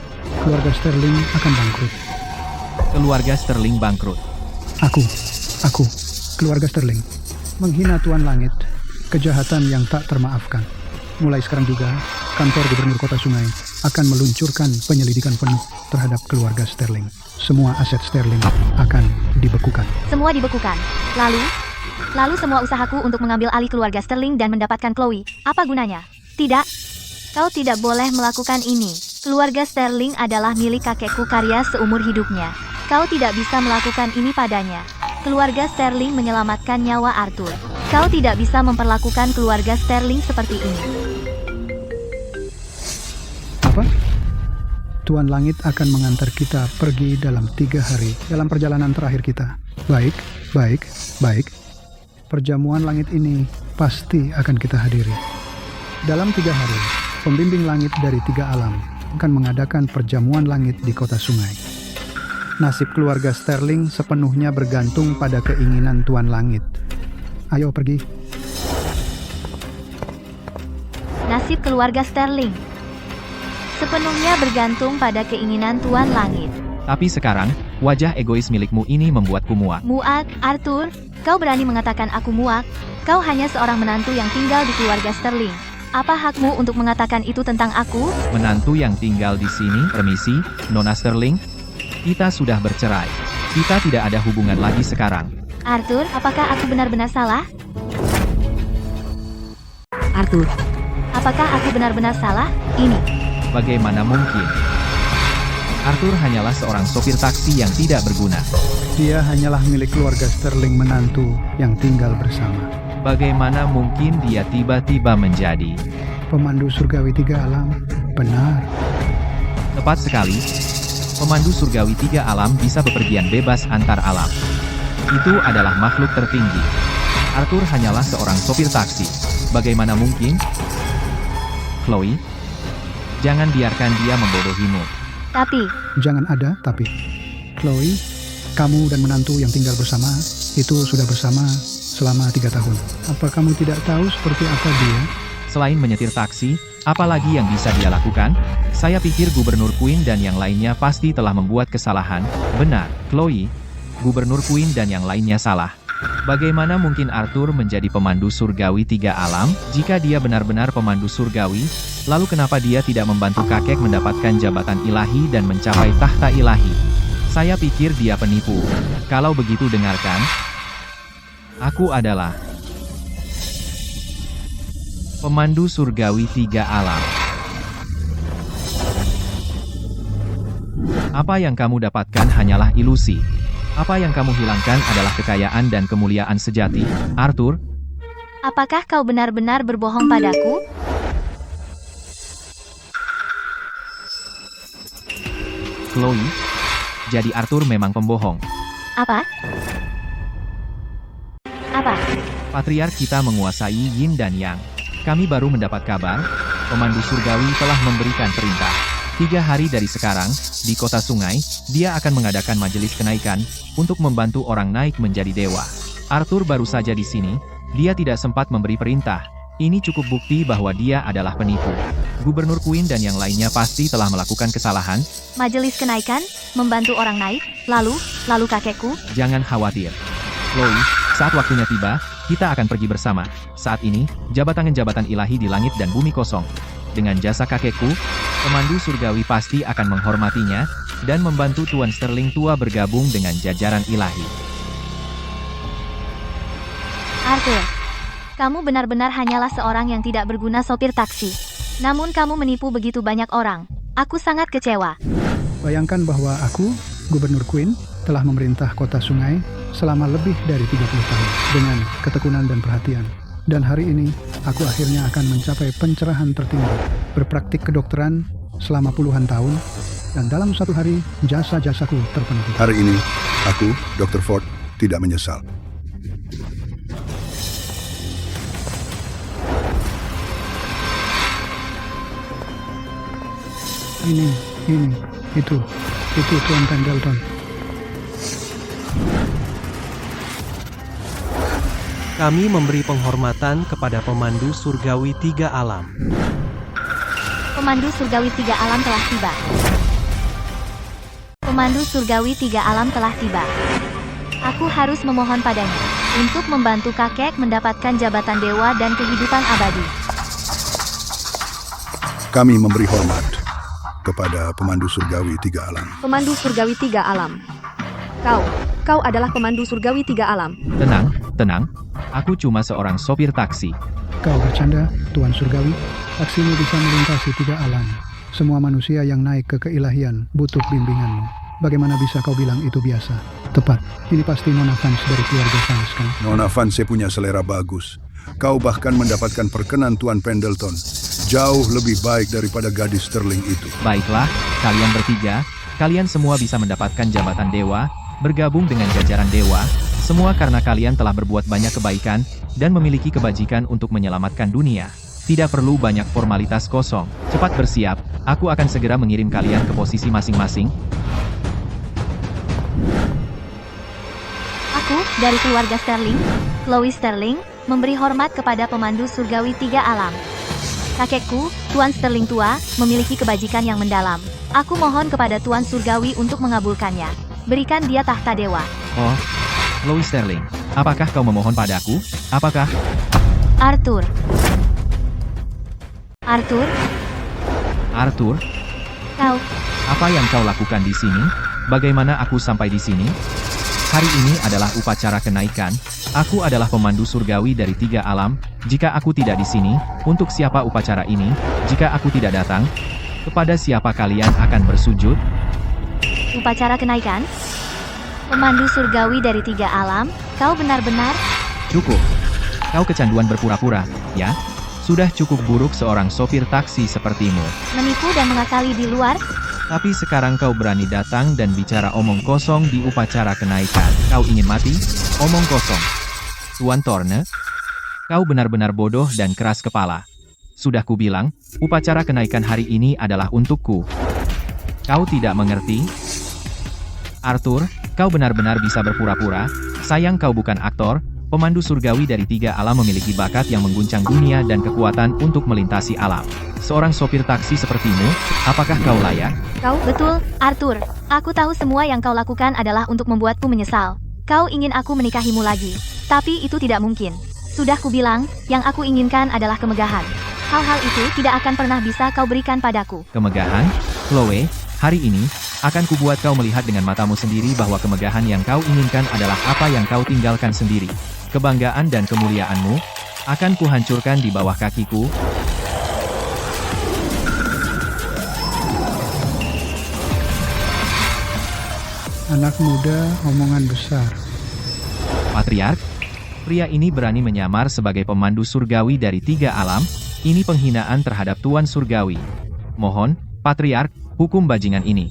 Keluarga Sterling akan bangkrut. Keluarga Sterling bangkrut. Aku, keluarga Sterling, menghina Tuan Langit, kejahatan yang tak termaafkan. Mulai sekarang juga, kantor Gubernur Kota Sungai akan meluncurkan penyelidikan penuh terhadap keluarga Sterling. Semua aset Sterling akan dibekukan. Semua dibekukan. Lalu semua usahaku untuk mengambil alih keluarga Sterling dan mendapatkan Chloe, apa gunanya? Tidak. Kau tidak boleh melakukan ini. Keluarga Sterling adalah milik kakekku karya seumur hidupnya. Kau tidak bisa melakukan ini padanya. Keluarga Sterling menyelamatkan nyawa Arthur. Kau tidak bisa memperlakukan keluarga Sterling seperti ini. Apa? Tuan Langit akan mengantar kita pergi dalam 3 hari dalam perjalanan terakhir kita. Baik. Perjamuan langit ini pasti akan kita hadiri. Dalam 3 hari, pembimbing langit dari 3 alam akan mengadakan perjamuan langit di Kota Sungai. Nasib keluarga Sterling sepenuhnya bergantung pada keinginan Tuan Langit. Ayo pergi. Nasib keluarga Sterling sepenuhnya bergantung pada keinginan Tuan Langit. Tapi sekarang, wajah egois milikmu ini membuatku muak. Muak, Arthur? Kau berani mengatakan aku muak? Kau hanya seorang menantu yang tinggal di keluarga Sterling. Apa hakmu untuk mengatakan itu tentang aku? Menantu yang tinggal di sini, permisi, Nona Sterling. Kita sudah bercerai. Kita tidak ada hubungan lagi sekarang. Arthur, apakah aku benar-benar salah? Arthur, Apakah aku benar-benar salah? Ini. Bagaimana mungkin? Arthur hanyalah seorang sopir taksi yang tidak berguna. Dia hanyalah milik keluarga Sterling menantu yang tinggal bersama. Bagaimana mungkin dia tiba-tiba menjadi Pemandu surgawi 3 alam? Benar. tepat sekali? Pemandu surgawi 3 alam bisa bepergian bebas antar alam. Itu adalah makhluk tertinggi. Arthur hanyalah seorang sopir taksi. Bagaimana mungkin? Chloe, jangan biarkan dia membodohimu. Tapi, Jangan ada tapi. Chloe, kamu dan menantu yang tinggal bersama itu sudah bersama selama 3 tahun. Apa kamu tidak tahu seperti apa dia? Selain menyetir taksi, apalagi yang bisa dia lakukan? Saya pikir Gubernur Queen dan yang lainnya pasti telah membuat kesalahan. Benar, Chloe. Gubernur Queen dan yang lainnya salah. Bagaimana mungkin Arthur menjadi pemandu surgawi 3 alam? Jika dia benar-benar pemandu surgawi, lalu kenapa dia tidak membantu kakek mendapatkan jabatan ilahi dan mencapai tahta ilahi? Saya pikir dia penipu. Kalau begitu dengarkan, aku adalah pemandu surgawi 3 alam. Apa yang kamu dapatkan hanyalah ilusi. Apa yang kamu hilangkan adalah kekayaan dan kemuliaan sejati, Arthur. apakah kau benar-benar berbohong padaku? Chloe, jadi Arthur memang pembohong. Apa? Apa? Patriark kita menguasai Yin dan Yang. Kami baru mendapat kabar, pemandu surgawi telah memberikan perintah. 3 hari dari sekarang, di Kota Sungai, dia akan mengadakan majelis kenaikan, untuk membantu orang naik menjadi dewa. Arthur baru saja di sini, dia tidak sempat memberi perintah. Ini cukup bukti bahwa dia adalah penipu. Gubernur Queen dan yang lainnya pasti telah melakukan kesalahan. Majelis kenaikan? Membantu orang naik? Lalu kakekku? Jangan khawatir. Chloe, saat waktunya tiba, kita akan pergi bersama. Saat ini, jabatan-jabatan ilahi di langit dan bumi kosong. Dengan jasa kakekku, pemandu surgawi pasti akan menghormatinya, dan membantu Tuan Sterling tua bergabung dengan jajaran ilahi. Arthur, kamu benar-benar hanyalah seorang yang tidak berguna sopir taksi. Namun kamu menipu begitu banyak orang. Aku sangat kecewa. Bayangkan bahwa aku, Gubernur Queen, telah memerintah Kota Sungai selama lebih dari 30 tahun dengan ketekunan dan perhatian. Dan hari ini, aku akhirnya akan mencapai pencerahan tertinggi, berpraktik kedokteran selama puluhan tahun, dan dalam 1 hari, jasa-jasaku terpenuhi. Hari ini, aku, Dr. Ford, tidak menyesal. Itu Tuan Pendleton. Kami memberi penghormatan kepada pemandu surgawi 3 alam. Pemandu surgawi 3 alam telah tiba. Pemandu surgawi 3 alam telah tiba. Aku harus memohon padanya untuk membantu kakek mendapatkan jabatan dewa dan kehidupan abadi. Kami memberi hormat kepada pemandu surgawi 3 alam. Pemandu surgawi 3 alam. Kau adalah pemandu surgawi 3 alam. Tenang. Aku cuma seorang sopir taksi. Kau bercanda, Tuan Surgawi. Taksi ini bisa melintasi 3 alam. Semua manusia yang naik ke keilahian butuh bimbinganmu. Bagaimana bisa kau bilang itu biasa? Tepat, ini pasti Nona Vance dari keluarga Vance, kan? Nona Vance punya selera bagus. Kau bahkan mendapatkan perkenan Tuan Pendleton. Jauh lebih baik daripada gadis Sterling itu. Baiklah, kalian bertiga, kalian semua bisa mendapatkan jabatan dewa, bergabung dengan jajaran dewa, semua karena kalian telah berbuat banyak kebaikan, dan memiliki kebajikan untuk menyelamatkan dunia. Tidak perlu banyak formalitas kosong. Cepat bersiap, aku akan segera mengirim kalian ke posisi masing-masing. Aku, dari keluarga Sterling, Chloe Sterling, memberi hormat kepada pemandu surgawi 3 alam. Kakekku, Tuan Sterling tua, memiliki kebajikan yang mendalam. Aku mohon kepada Tuan Surgawi untuk mengabulkannya. Berikan dia tahta dewa. Oh, Chloe Sterling, apakah kau memohon padaku? Apakah? Arthur. Kau. Apa yang kau lakukan di sini? Bagaimana aku sampai di sini? Hari ini adalah upacara kenaikan. Aku adalah pemandu surgawi dari 3 alam. Jika aku tidak di sini, untuk siapa upacara ini? Jika aku tidak datang, kepada siapa kalian akan bersujud? Upacara kenaikan? Pemandu surgawi dari 3 alam, kau benar-benar... Cukup. Kau kecanduan berpura-pura, ya? Sudah cukup buruk seorang sopir taksi sepertimu. Menipu dan mengakali di luar? Tapi sekarang kau berani datang dan bicara omong kosong di upacara kenaikan. Kau ingin mati? Omong kosong. Tuan Thorne, kau benar-benar bodoh dan keras kepala. Sudah kubilang, upacara kenaikan hari ini adalah untukku. Kau tidak mengerti? Arthur, kau benar-benar bisa berpura-pura. Sayang kau bukan aktor. Pemandu surgawi dari 3 alam memiliki bakat yang mengguncang dunia dan kekuatan untuk melintasi alam. Seorang sopir taksi sepertimu, apakah kau layak? Kau, betul, Arthur. Aku tahu semua yang kau lakukan adalah untuk membuatku menyesal. Kau ingin aku menikahimu lagi. Tapi itu tidak mungkin. Sudah kubilang, yang aku inginkan adalah kemegahan. Hal-hal itu tidak akan pernah bisa kau berikan padaku. Kemegahan? Chloe, hari ini, akan kubuat kau melihat dengan matamu sendiri bahwa kemegahan yang kau inginkan adalah apa yang kau tinggalkan sendiri. Kebanggaan dan kemuliaanmu akan kuhancurkan di bawah kakiku. Anak muda, omongan besar. Patriark, pria ini berani menyamar sebagai pemandu surgawi dari 3 alam. Ini penghinaan terhadap Tuan Surgawi. Mohon, Patriark, hukum bajingan ini.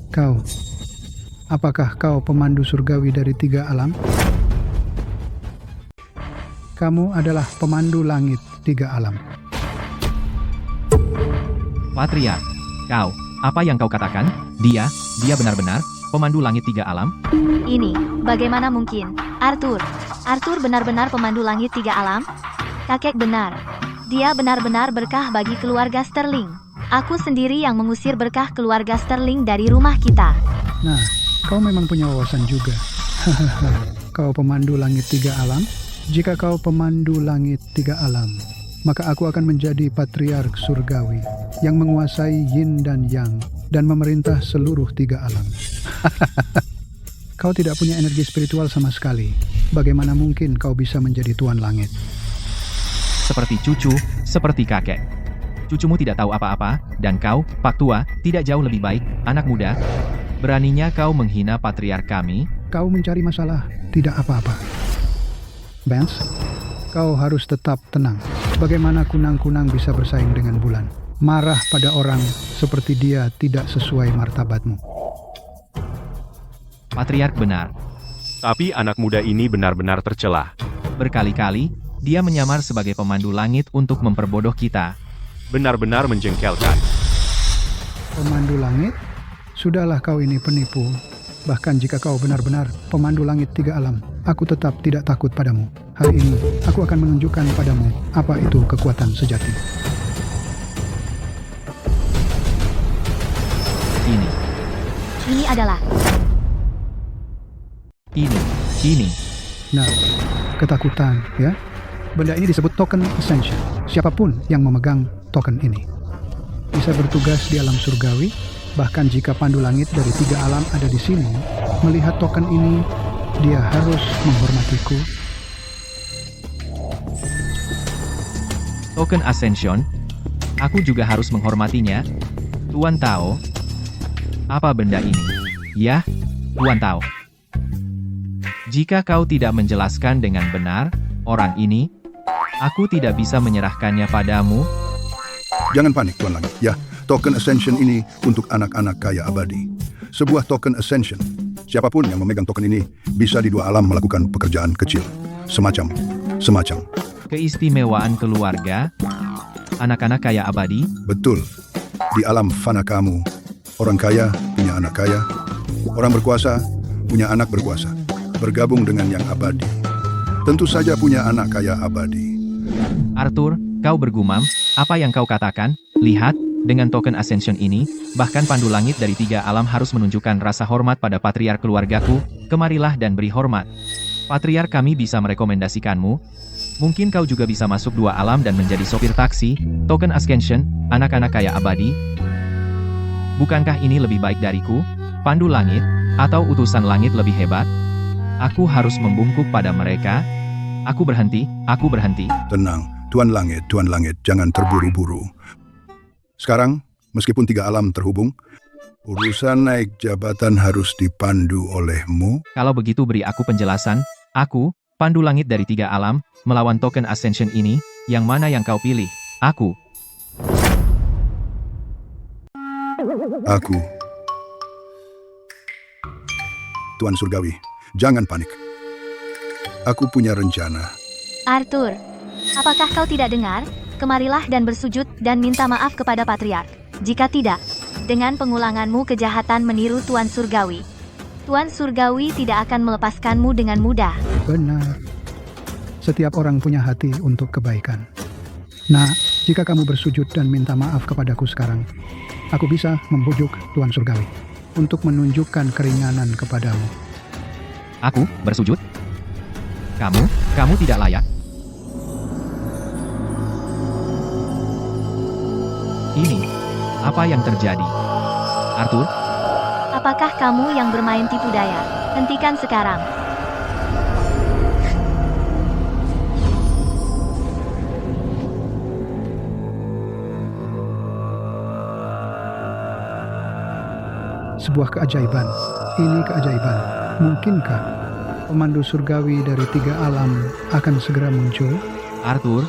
Kau, apakah kau pemandu surgawi dari 3 alam? Kamu adalah pemandu langit 3 alam. Patriark, kau, apa yang kau katakan? Dia benar-benar pemandu langit 3 alam? Ini, bagaimana mungkin? Arthur benar-benar pemandu langit 3 alam? Kakek benar. Dia benar-benar berkah bagi keluarga Sterling. Aku sendiri yang mengusir berkah keluarga Sterling dari rumah kita. Nah, kau memang punya wawasan juga. Kau pemandu langit 3 alam? Jika kau pemandu langit 3 alam, maka aku akan menjadi patriark surgawi yang menguasai yin dan yang dan memerintah seluruh 3 alam. Kau tidak punya energi spiritual sama sekali. Bagaimana mungkin kau bisa menjadi tuan langit? Seperti cucu, seperti kakek. Cucumu tidak tahu apa-apa, dan kau, Pak Tua, tidak jauh lebih baik, anak muda. Beraninya kau menghina patriark kami? Kau mencari masalah, tidak apa-apa. Vance, kau harus tetap tenang. Bagaimana kunang-kunang bisa bersaing dengan bulan? Marah pada orang seperti dia tidak sesuai martabatmu. Patriark benar. Tapi anak muda ini benar-benar tercela. Berkali-kali, dia menyamar sebagai pemandu langit untuk memperbodoh kita. Benar-benar menjengkelkan. Pemandu langit? Sudahlah kau ini penipu. Bahkan jika kau benar-benar pemandu langit 3 alam, aku tetap tidak takut padamu. Hari ini, aku akan menunjukkan padamu apa itu kekuatan sejati. Ini adalah... Ini. Nah, ketakutan, ya. Benda ini disebut token ascension. Siapapun yang memegang token ini bisa bertugas di alam surgawi. Bahkan jika pandu langit dari 3 alam ada di sini, melihat token ini, dia harus menghormatiku. Token Ascension. Aku juga harus menghormatinya. Tuan Tao. Apa benda ini? Ya, Tuan Tao. Jika kau tidak menjelaskan dengan benar, orang ini, aku tidak bisa menyerahkannya padamu. Jangan panik, Tuan Langit. Ya, token Ascension ini untuk anak-anak kaya abadi. Sebuah token Ascension. Siapapun yang memegang token ini bisa di 2 alam melakukan pekerjaan kecil. Semacam. Keistimewaan keluarga, anak-anak kaya abadi. Betul. Di alam fana kamu, orang kaya punya anak kaya, orang berkuasa punya anak berkuasa. Bergabung dengan yang abadi. Tentu saja punya anak kaya abadi. Arthur, kau bergumam, apa yang kau katakan? Lihat, dengan token Ascension ini, bahkan pandu langit dari 3 alam harus menunjukkan rasa hormat pada patriark keluargaku. Kemarilah dan beri hormat. Patriark kami bisa merekomendasikanmu. Mungkin kau juga bisa masuk 2 alam dan menjadi sopir taksi. Token Ascension, anak-anak kaya abadi. Bukankah ini lebih baik dariku? Pandu langit, atau utusan langit lebih hebat? Aku harus membungkuk pada mereka. Aku berhenti. Tenang, Tuan Langit, jangan terburu-buru. Sekarang, meskipun 3 alam terhubung, urusan naik jabatan harus dipandu olehmu. Kalau begitu beri aku penjelasan. Aku, pandu langit dari 3 alam, melawan token Ascension ini, yang mana yang kau pilih? Aku. Tuan Surgawi, jangan panik. Aku punya rencana. Arthur, apakah kau tidak dengar? Kemarilah dan bersujud dan minta maaf kepada Patriark. Jika tidak, dengan pengulanganmu kejahatan meniru Tuan Surgawi, Tuan Surgawi tidak akan melepaskanmu dengan mudah. Benar. Setiap orang punya hati untuk kebaikan. Nah, jika kamu bersujud dan minta maaf kepadaku sekarang, aku bisa membujuk Tuan Surgawi untuk menunjukkan keringanan kepadamu. Aku bersujud? Kamu tidak layak. Ini, apa yang terjadi? Arthur? Apakah kamu yang bermain tipu daya? Hentikan sekarang. Sebuah keajaiban. Ini keajaiban. Mungkinkah pemandu surgawi dari 3 alam akan segera muncul? Arthur?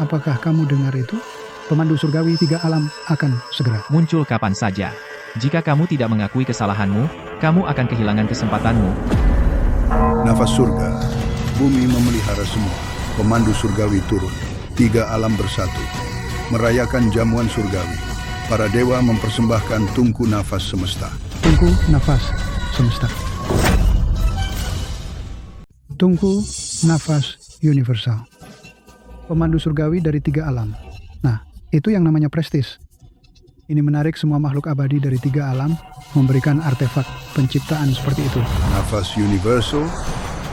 Apakah kamu dengar itu? Pemandu surgawi 3 alam akan segera muncul kapan saja. Jika kamu tidak mengakui kesalahanmu, kamu akan kehilangan kesempatanmu. Nafas surga, bumi memelihara semua. Pemandu surgawi turun. 3 alam bersatu. Merayakan jamuan surgawi. Para dewa mempersembahkan tungku nafas semesta. Tungku nafas semesta. Tungku nafas universal. Pemandu surgawi dari 3 alam. Nah, itu yang namanya prestis. Ini menarik semua makhluk abadi dari 3 alam, memberikan artefak penciptaan seperti itu. Nafas universal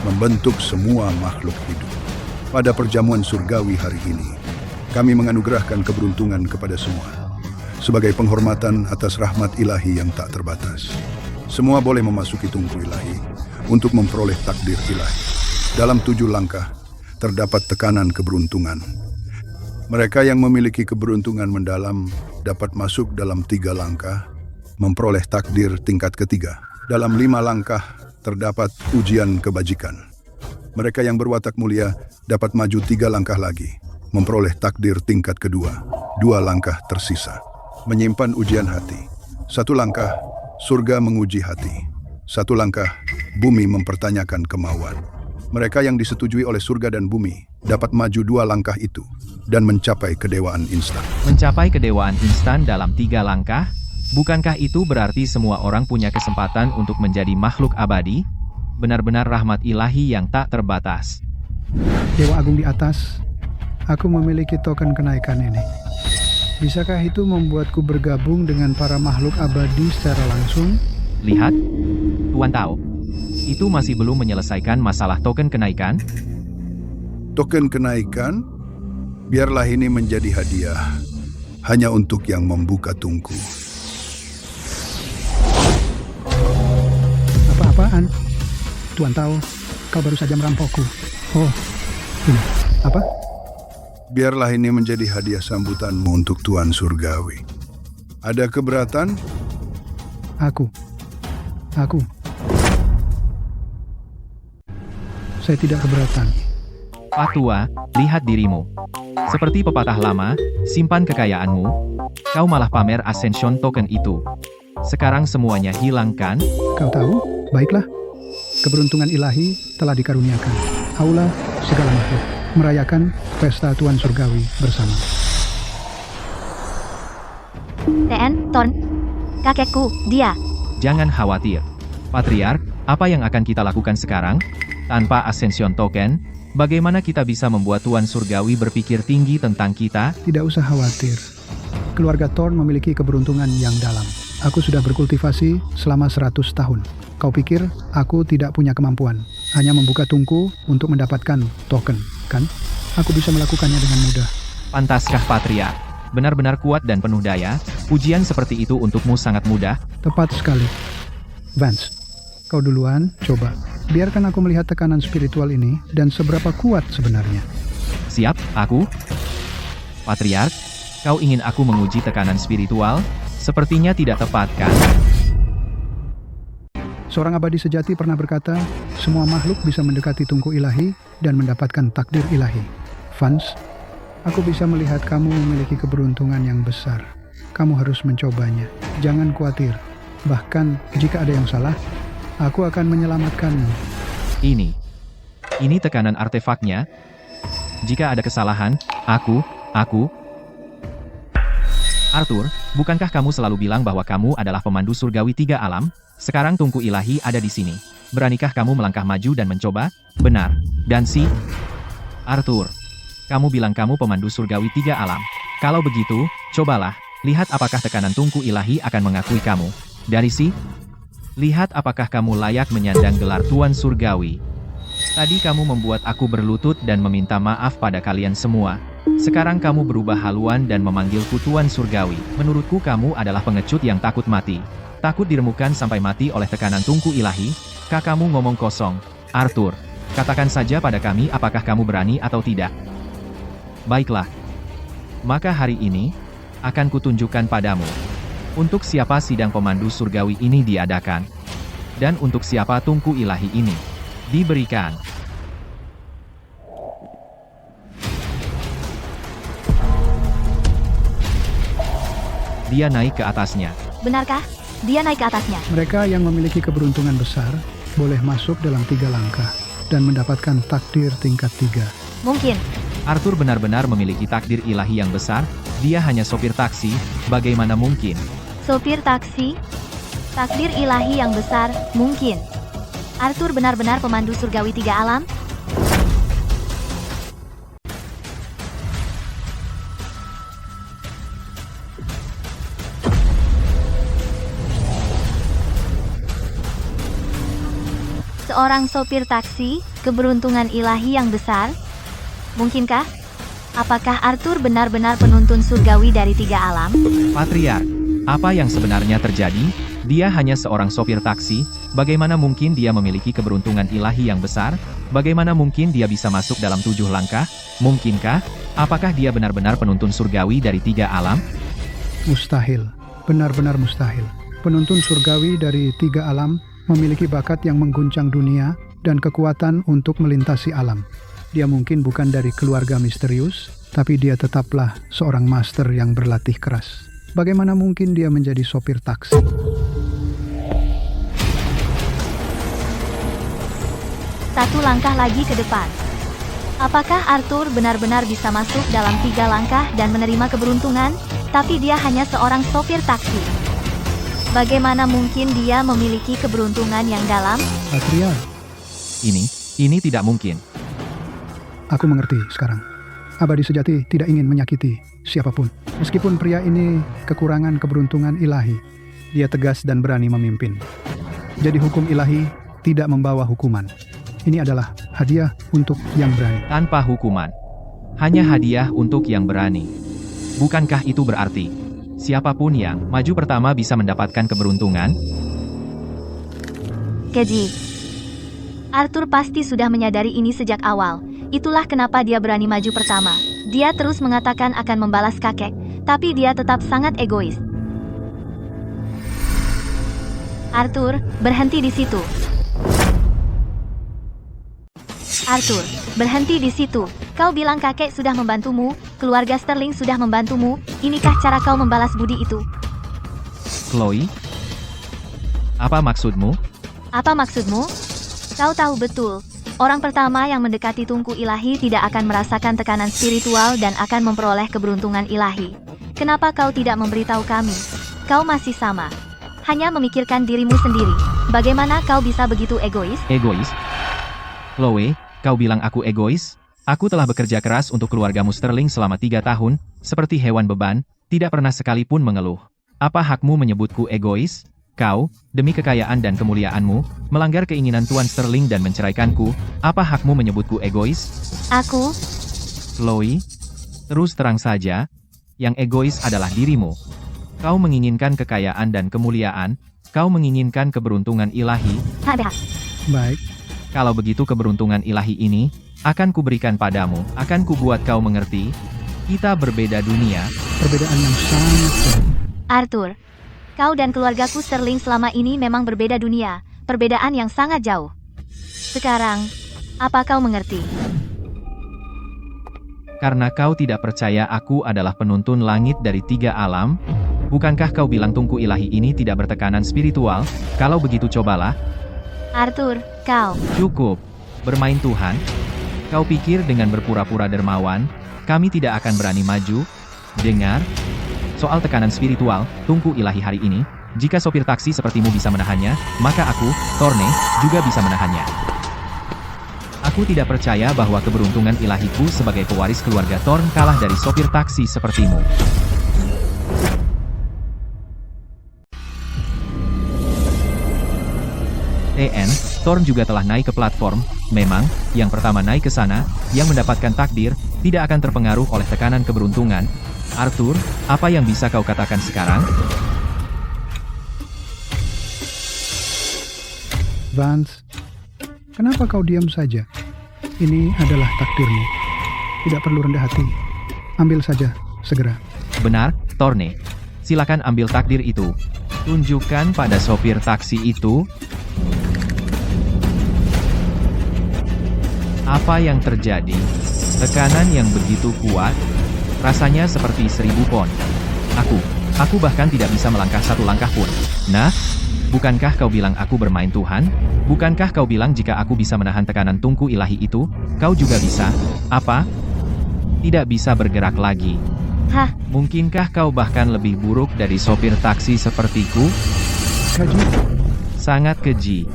membentuk semua makhluk hidup. Pada perjamuan surgawi hari ini, kami menganugerahkan keberuntungan kepada semua. Sebagai penghormatan atas rahmat ilahi yang tak terbatas. Semua boleh memasuki tungku ilahi untuk memperoleh takdir ilahi. Dalam 7 langkah, terdapat tekanan keberuntungan. Mereka yang memiliki keberuntungan mendalam dapat masuk dalam 3 langkah, memperoleh takdir tingkat ketiga. Dalam 5 langkah, terdapat ujian kebajikan. Mereka yang berwatak mulia dapat maju 3 langkah lagi, memperoleh takdir tingkat kedua. 2 langkah tersisa. Menyimpan ujian hati. 1 langkah, surga menguji hati. 1 langkah, bumi mempertanyakan kemauan. Mereka yang disetujui oleh surga dan bumi dapat maju 2 langkah itu dan mencapai kedewaan instan. Mencapai kedewaan instan dalam 3 langkah? Bukankah itu berarti semua orang punya kesempatan untuk menjadi makhluk abadi? Benar-benar rahmat ilahi yang tak terbatas. Dewa Agung di atas, aku memiliki token kenaikan ini. Bisakah itu membuatku bergabung dengan para makhluk abadi secara langsung? Lihat, Tuan tahu, itu masih belum menyelesaikan masalah token kenaikan. Token kenaikan, biarlah ini menjadi hadiah. Hanya untuk yang membuka tungku. Apa-apaan? Tuan tahu, kau baru saja merampokku. Oh, ini. Apa? Biarlah ini menjadi hadiah sambutanmu untuk Tuan Surgawi. Ada keberatan? Aku. Saya tidak keberatan. Pak Tua, lihat dirimu. Seperti pepatah lama, simpan kekayaanmu. Kau malah pamer Ascension token itu. Sekarang semuanya hilang kan? Kau tahu? Baiklah. Keberuntungan ilahi telah dikaruniakan. Aula segala makhluk merayakan pesta Tuan Surgawi bersama. TN, Thorn. Kakekku, dia. Jangan khawatir. Patriark, apa yang akan kita lakukan sekarang? Tanpa Ascension token, bagaimana kita bisa membuat Tuan Surgawi berpikir tinggi tentang kita? Tidak usah khawatir. Keluarga Thorn memiliki keberuntungan yang dalam. Aku sudah berkultivasi selama 100 tahun. Kau pikir aku tidak punya kemampuan? Hanya membuka tungku untuk mendapatkan token, kan? Aku bisa melakukannya dengan mudah. Pantaskah Patriark? Benar-benar kuat dan penuh daya, ujian seperti itu untukmu sangat mudah. Tepat sekali. Vance, kau duluan, coba. Biarkan aku melihat tekanan spiritual ini dan seberapa kuat sebenarnya. Siap, aku? Patriark, kau ingin aku menguji tekanan spiritual? Sepertinya tidak tepat, kan? Seorang abadi sejati pernah berkata, semua makhluk bisa mendekati tungku ilahi dan mendapatkan takdir ilahi. Vance, aku bisa melihat kamu memiliki keberuntungan yang besar. Kamu harus mencobanya. Jangan khawatir. Bahkan jika ada yang salah, aku akan menyelamatkanmu. Ini tekanan artefaknya. Jika ada kesalahan, aku... Arthur, bukankah kamu selalu bilang bahwa kamu adalah pemandu surgawi 3 alam? Sekarang tungku ilahi ada di sini. Beranikah kamu melangkah maju dan mencoba? Benar. Dan Arthur, kamu bilang kamu pemandu surgawi 3 alam. Kalau begitu, cobalah. Lihat apakah tekanan tungku ilahi akan mengakui kamu. Dari lihat apakah kamu layak menyandang gelar Tuan Surgawi. Tadi kamu membuat aku berlutut dan meminta maaf pada kalian semua. Sekarang kamu berubah haluan dan memanggilku Tuan Surgawi. Menurutku kamu adalah pengecut yang takut mati. Takut diremukkan sampai mati oleh tekanan tungku ilahi? Kamu ngomong kosong. Arthur, katakan saja pada kami apakah kamu berani atau tidak. Baiklah. Maka hari ini, akan kutunjukkan padamu. Untuk siapa sidang pemandu surgawi ini diadakan. Dan untuk siapa tungku ilahi ini diberikan. Dia naik ke atasnya. Benarkah? Dia naik ke atasnya. Mereka yang memiliki keberuntungan besar boleh masuk dalam 3 langkah dan mendapatkan takdir tingkat 3. Mungkin. Arthur benar-benar memiliki takdir ilahi yang besar. Dia hanya sopir taksi. Bagaimana mungkin? Sopir taksi? Takdir ilahi yang besar, mungkin. Arthur benar-benar pemandu surgawi 3 alam? Seorang sopir taksi, keberuntungan ilahi yang besar? Mungkinkah? Apakah Arthur benar-benar penuntun surgawi dari 3 alam? Patriark, apa yang sebenarnya terjadi? Dia hanya seorang sopir taksi. Bagaimana mungkin dia memiliki keberuntungan ilahi yang besar? Bagaimana mungkin dia bisa masuk dalam 7 langkah? Mungkinkah? Apakah dia benar-benar penuntun surgawi dari 3 alam? Mustahil. Benar-benar mustahil. Penuntun surgawi dari 3 alam memiliki bakat yang mengguncang dunia dan kekuatan untuk melintasi alam. Dia mungkin bukan dari keluarga misterius, tapi dia tetaplah seorang master yang berlatih keras. Bagaimana mungkin dia menjadi sopir taksi? Satu langkah lagi ke depan. Apakah Arthur benar-benar bisa masuk dalam 3 langkah dan menerima keberuntungan? Tapi dia hanya seorang sopir taksi. Bagaimana mungkin dia memiliki keberuntungan yang dalam? Patriark. Ini tidak mungkin. Aku mengerti sekarang. Abadi sejati tidak ingin menyakiti siapapun. Meskipun pria ini kekurangan keberuntungan ilahi, dia tegas dan berani memimpin. Jadi hukum ilahi tidak membawa hukuman. Ini adalah hadiah untuk yang berani. Tanpa hukuman. Hanya hadiah untuk yang berani. Bukankah itu berarti siapapun yang maju pertama bisa mendapatkan keberuntungan? Keji. Arthur pasti sudah menyadari ini sejak awal. Itulah kenapa dia berani maju pertama. Dia terus mengatakan akan membalas kakek, tapi dia tetap sangat egois. Arthur, berhenti di situ. Arthur, berhenti di situ. Kau bilang kakek sudah membantumu, keluarga Sterling sudah membantumu. Inikah cara kau membalas budi itu? Chloe? Apa maksudmu? Apa maksudmu? Kau tahu betul, orang pertama yang mendekati tungku ilahi tidak akan merasakan tekanan spiritual dan akan memperoleh keberuntungan ilahi. Kenapa kau tidak memberitahu kami? Kau masih sama. Hanya memikirkan dirimu sendiri. Bagaimana kau bisa begitu egois? Egois? Chloe, kau bilang aku egois? Aku telah bekerja keras untuk keluargamu Sterling selama 3 tahun, seperti hewan beban, tidak pernah sekalipun mengeluh. Apa hakmu menyebutku egois? Kau, demi kekayaan dan kemuliaanmu, melanggar keinginan Tuan Sterling dan menceraikanku. Apa hakmu menyebutku egois? Aku? Chloe, terus terang saja, yang egois adalah dirimu. Kau menginginkan kekayaan dan kemuliaan, kau menginginkan keberuntungan ilahi. Baik. Kalau begitu keberuntungan ilahi ini, akan kuberikan padamu, akan kubuat kau mengerti, kita berbeda dunia. Perbedaan yang sangat jauh. Arthur, kau dan keluargaku Sterling selama ini memang berbeda dunia, perbedaan yang sangat jauh. Sekarang, apa kau mengerti? Karena kau tidak percaya aku adalah penuntun langit dari 3 alam, bukankah kau bilang tungku ilahi ini tidak bertekanan spiritual? Kalau begitu cobalah. Arthur, kau. Cukup. Bermain Tuhan. Kau pikir dengan berpura-pura dermawan, kami tidak akan berani maju? Dengar. Soal tekanan spiritual, tungku ilahi hari ini, jika sopir taksi sepertimu bisa menahannya, maka aku, Thorne, juga bisa menahannya. Aku tidak percaya bahwa keberuntungan ilahiku sebagai pewaris keluarga Thorne kalah dari sopir taksi sepertimu. Thorne juga telah naik ke platform. Memang, yang pertama naik ke sana, yang mendapatkan takdir, tidak akan terpengaruh oleh tekanan keberuntungan. Arthur, apa yang bisa kau katakan sekarang? Vance, kenapa kau diam saja? Ini adalah takdirmu. Tidak perlu rendah hati. Ambil saja, segera. Benar, Thorne. Silakan ambil takdir itu. Tunjukkan pada sopir taksi itu. Apa yang terjadi? Tekanan yang begitu kuat? Rasanya seperti 1000 pon. Aku bahkan tidak bisa melangkah 1 langkah pun. Nah, bukankah kau bilang aku bermain Tuhan? Bukankah kau bilang jika aku bisa menahan tekanan tungku ilahi itu, kau juga bisa? Apa? Tidak bisa bergerak lagi. Hah? Mungkinkah kau bahkan lebih buruk dari sopir taksi sepertiku? Keji. Sangat keji.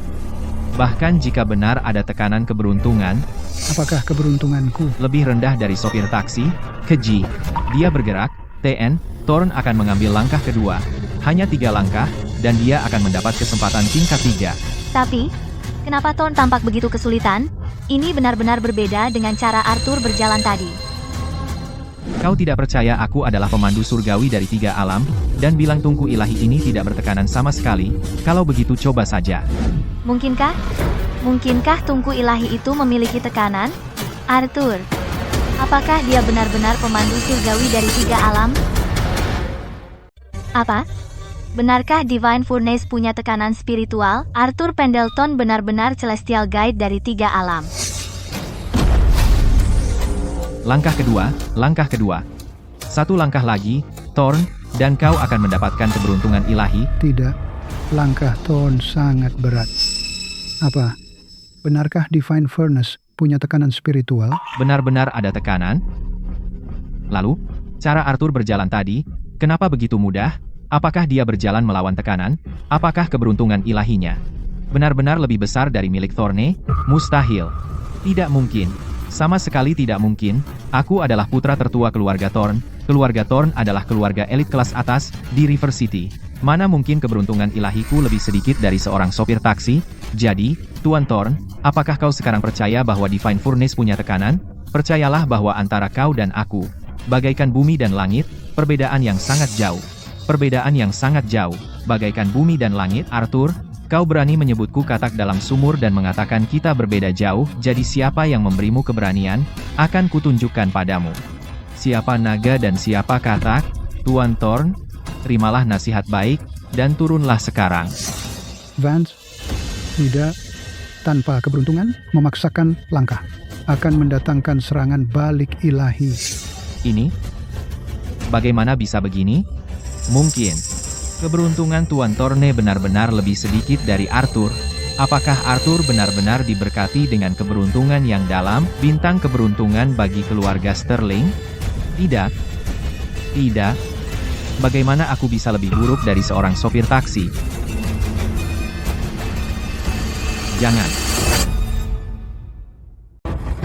Bahkan jika benar ada tekanan keberuntungan, apakah keberuntunganku lebih rendah dari sopir taksi? Keji. Dia bergerak. Thorne akan mengambil langkah kedua. Hanya 3 langkah, dan dia akan mendapat kesempatan tingkat 3. Tapi, kenapa Thorne tampak begitu kesulitan? Ini benar-benar berbeda dengan cara Arthur berjalan tadi. Kau tidak percaya aku adalah pemandu surgawi dari 3 alam, dan bilang tungku ilahi ini tidak bertekanan sama sekali? Kalau begitu coba saja. Mungkinkah? Mungkinkah tungku ilahi itu memiliki tekanan? Arthur, apakah dia benar-benar pemandu surgawi dari 3 alam? Apa? Benarkah Divine Furnace punya tekanan spiritual? Arthur Pendleton benar-benar celestial guide dari 3 alam. Langkah kedua. 1 langkah lagi, Thorne, dan kau akan mendapatkan keberuntungan ilahi. Tidak, langkah Thorne sangat berat. Apa? Benarkah Divine Furnace punya tekanan spiritual? Benar-benar ada tekanan? Lalu, cara Arthur berjalan tadi, kenapa begitu mudah? Apakah dia berjalan melawan tekanan? Apakah keberuntungan ilahinya benar-benar lebih besar dari milik Thorne? Mustahil. Tidak mungkin. Sama sekali tidak mungkin. Aku adalah putra tertua keluarga Thorne. Keluarga Thorne adalah keluarga elit kelas atas di River City. Mana mungkin keberuntungan ilahiku lebih sedikit dari seorang sopir taksi? Jadi, Tuan Thorn, apakah kau sekarang percaya bahwa Divine Furnace punya tekanan? Percayalah bahwa antara kau dan aku, bagaikan bumi dan langit, perbedaan yang sangat jauh. Perbedaan yang sangat jauh, bagaikan bumi dan langit. Arthur, kau berani menyebutku katak dalam sumur dan mengatakan kita berbeda jauh, jadi siapa yang memberimu keberanian, akan kutunjukkan padamu. Siapa naga dan siapa katak? Tuan Thorn, terimalah nasihat baik, dan turunlah sekarang. Vance, tidak, tanpa keberuntungan, memaksakan langkah, akan mendatangkan serangan balik ilahi. Ini? Bagaimana bisa begini? Mungkin. Keberuntungan Tuan Thorne benar-benar lebih sedikit dari Arthur. Apakah Arthur benar-benar diberkati dengan keberuntungan yang dalam, bintang keberuntungan bagi keluarga Sterling? Tidak. Tidak. Bagaimana aku bisa lebih buruk dari seorang sopir taksi? Jangan.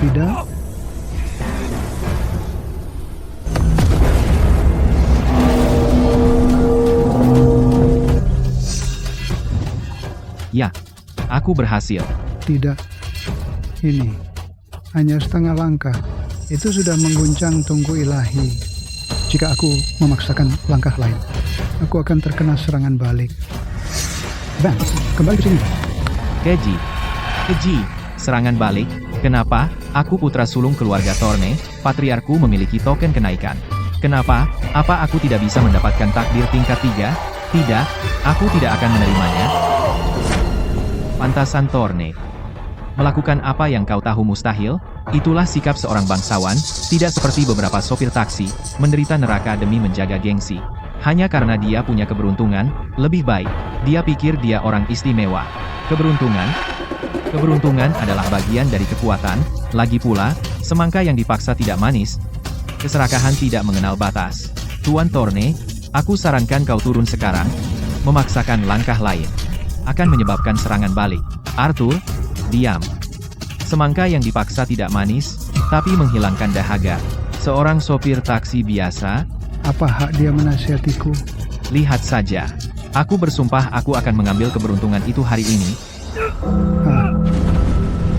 Tidak. Ya, aku berhasil. Tidak. Ini hanya setengah langkah. Itu sudah mengguncang tungku ilahi. Jika aku memaksakan langkah lain, aku akan terkena serangan balik. Vance, kembali ke sini. Keji. Keji. Serangan balik. Kenapa? Aku putra sulung keluarga Thorne, patriarku memiliki token kenaikan. Kenapa? Apa aku tidak bisa mendapatkan takdir tingkat 3? Tidak, aku tidak akan menerimanya. Pantasan Thorne. Melakukan apa yang kau tahu mustahil? Itulah sikap seorang bangsawan, tidak seperti beberapa sopir taksi, menderita neraka demi menjaga gengsi. Hanya karena dia punya keberuntungan, lebih baik, dia pikir dia orang istimewa. Keberuntungan? Keberuntungan adalah bagian dari kekuatan, lagi pula, semangka yang dipaksa tidak manis. Keserakahan tidak mengenal batas. Tuan Thorne, aku sarankan kau turun sekarang, memaksakan langkah lain. Akan menyebabkan serangan balik. Arthur, diam. Semangka yang dipaksa tidak manis, tapi menghilangkan dahaga. Seorang sopir taksi biasa. Apa hak dia menasihatiku? Lihat saja. Aku bersumpah aku akan mengambil keberuntungan itu hari ini.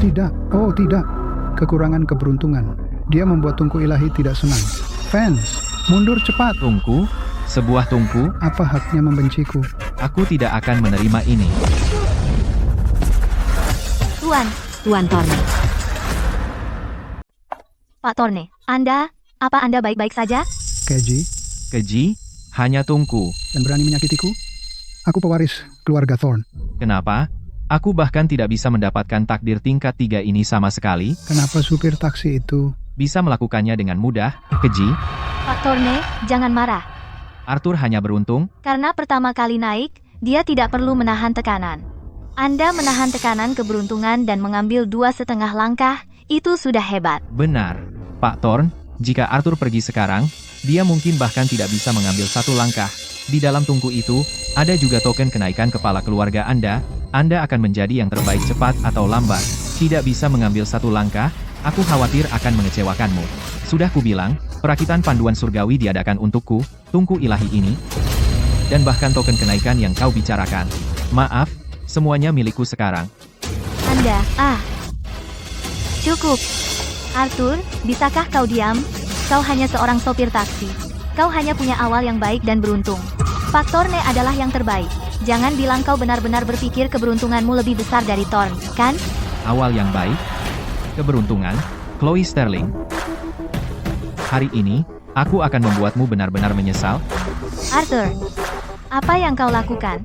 Tidak, oh tidak. Kekurangan keberuntungan. Dia membuat tungku ilahi tidak senang. Vance, mundur cepat. Tungku? Sebuah tungku? Apa haknya membenciku? Aku tidak akan menerima ini. Tuan Thorne. Pak Thorne, apa Anda baik-baik saja? Keji, Keji? Hanya tungku. dan berani menyakitiku? Aku pewaris keluarga Thorne. Kenapa? Aku bahkan tidak bisa mendapatkan takdir tingkat 3 ini sama sekali. Kenapa supir taksi itu? Bisa melakukannya dengan mudah, Keji. Pak Thorne, jangan marah. Arthur hanya beruntung. Karena pertama kali naik, dia tidak perlu menahan tekanan. Anda menahan tekanan keberuntungan dan mengambil 2,5 langkah, itu sudah hebat. Benar. Pak Thorne, jika Arthur pergi sekarang, dia mungkin bahkan tidak bisa mengambil 1 langkah. Di dalam tungku itu, ada juga token kenaikan kepala keluarga Anda. Anda akan menjadi yang terbaik cepat atau lambat. Tidak bisa mengambil 1 langkah, aku khawatir akan mengecewakanmu. Sudah kubilang, perakitan panduan surgawi diadakan untukku, tungku ilahi ini, dan bahkan token kenaikan yang kau bicarakan. Maaf, semuanya milikku sekarang. Cukup. Arthur, bisakah kau diam? Kau hanya seorang sopir taksi. Kau hanya punya awal yang baik dan beruntung. Pak Thorne adalah yang terbaik. Jangan bilang kau benar-benar berpikir keberuntunganmu lebih besar dari Thorne, kan? Awal yang baik? Keberuntungan? Chloe Sterling? Hari ini, aku akan membuatmu benar-benar menyesal. Arthur, apa yang kau lakukan?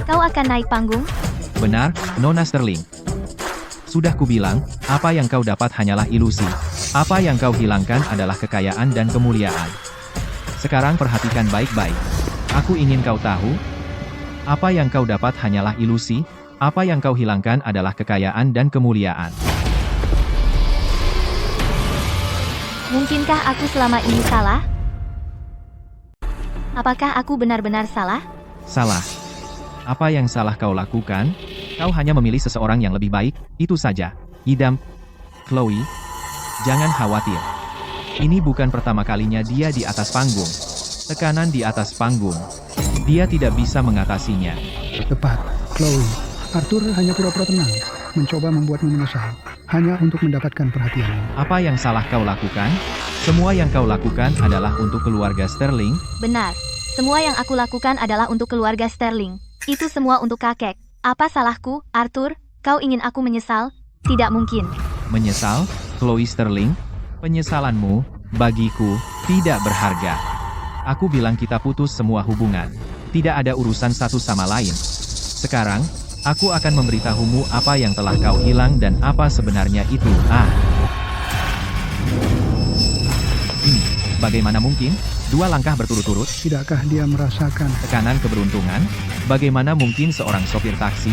Kau akan naik panggung? Benar, Nona Sterling. Sudah kubilang, apa yang kau dapat hanyalah ilusi. Apa yang kau hilangkan adalah kekayaan dan kemuliaan. Sekarang perhatikan baik-baik. Aku ingin kau tahu, apa yang kau dapat hanyalah ilusi, apa yang kau hilangkan adalah kekayaan dan kemuliaan. Mungkinkah aku selama ini salah? Apakah aku benar-benar salah? Salah. Apa yang salah kau lakukan? Kau hanya memilih seseorang yang lebih baik, itu saja. Idam. Chloe, jangan khawatir. Ini bukan pertama kalinya dia di atas panggung. Tekanan di atas panggung. dia tidak bisa mengatasinya. Tepat, Chloe. Arthur hanya pura-pura tenang, mencoba membuatmu menyesal, hanya untuk mendapatkan perhatianmu. Apa yang salah kau lakukan? Semua yang kau lakukan adalah untuk keluarga Sterling. Benar. Semua yang aku lakukan adalah untuk keluarga Sterling. Itu semua untuk kakek. Apa salahku, Arthur? Kau ingin aku menyesal? Tidak mungkin. Menyesal, Chloe Sterling? Penyesalanmu, bagiku, tidak berharga. Aku bilang kita putus semua hubungan. Tidak ada urusan satu sama lain. Sekarang, aku akan memberitahumu apa yang telah kau hilang dan apa sebenarnya itu. Ini, bagaimana mungkin? 2 langkah berturut-turut? Tidakkah dia merasakan tekanan keberuntungan? Bagaimana mungkin seorang sopir taksi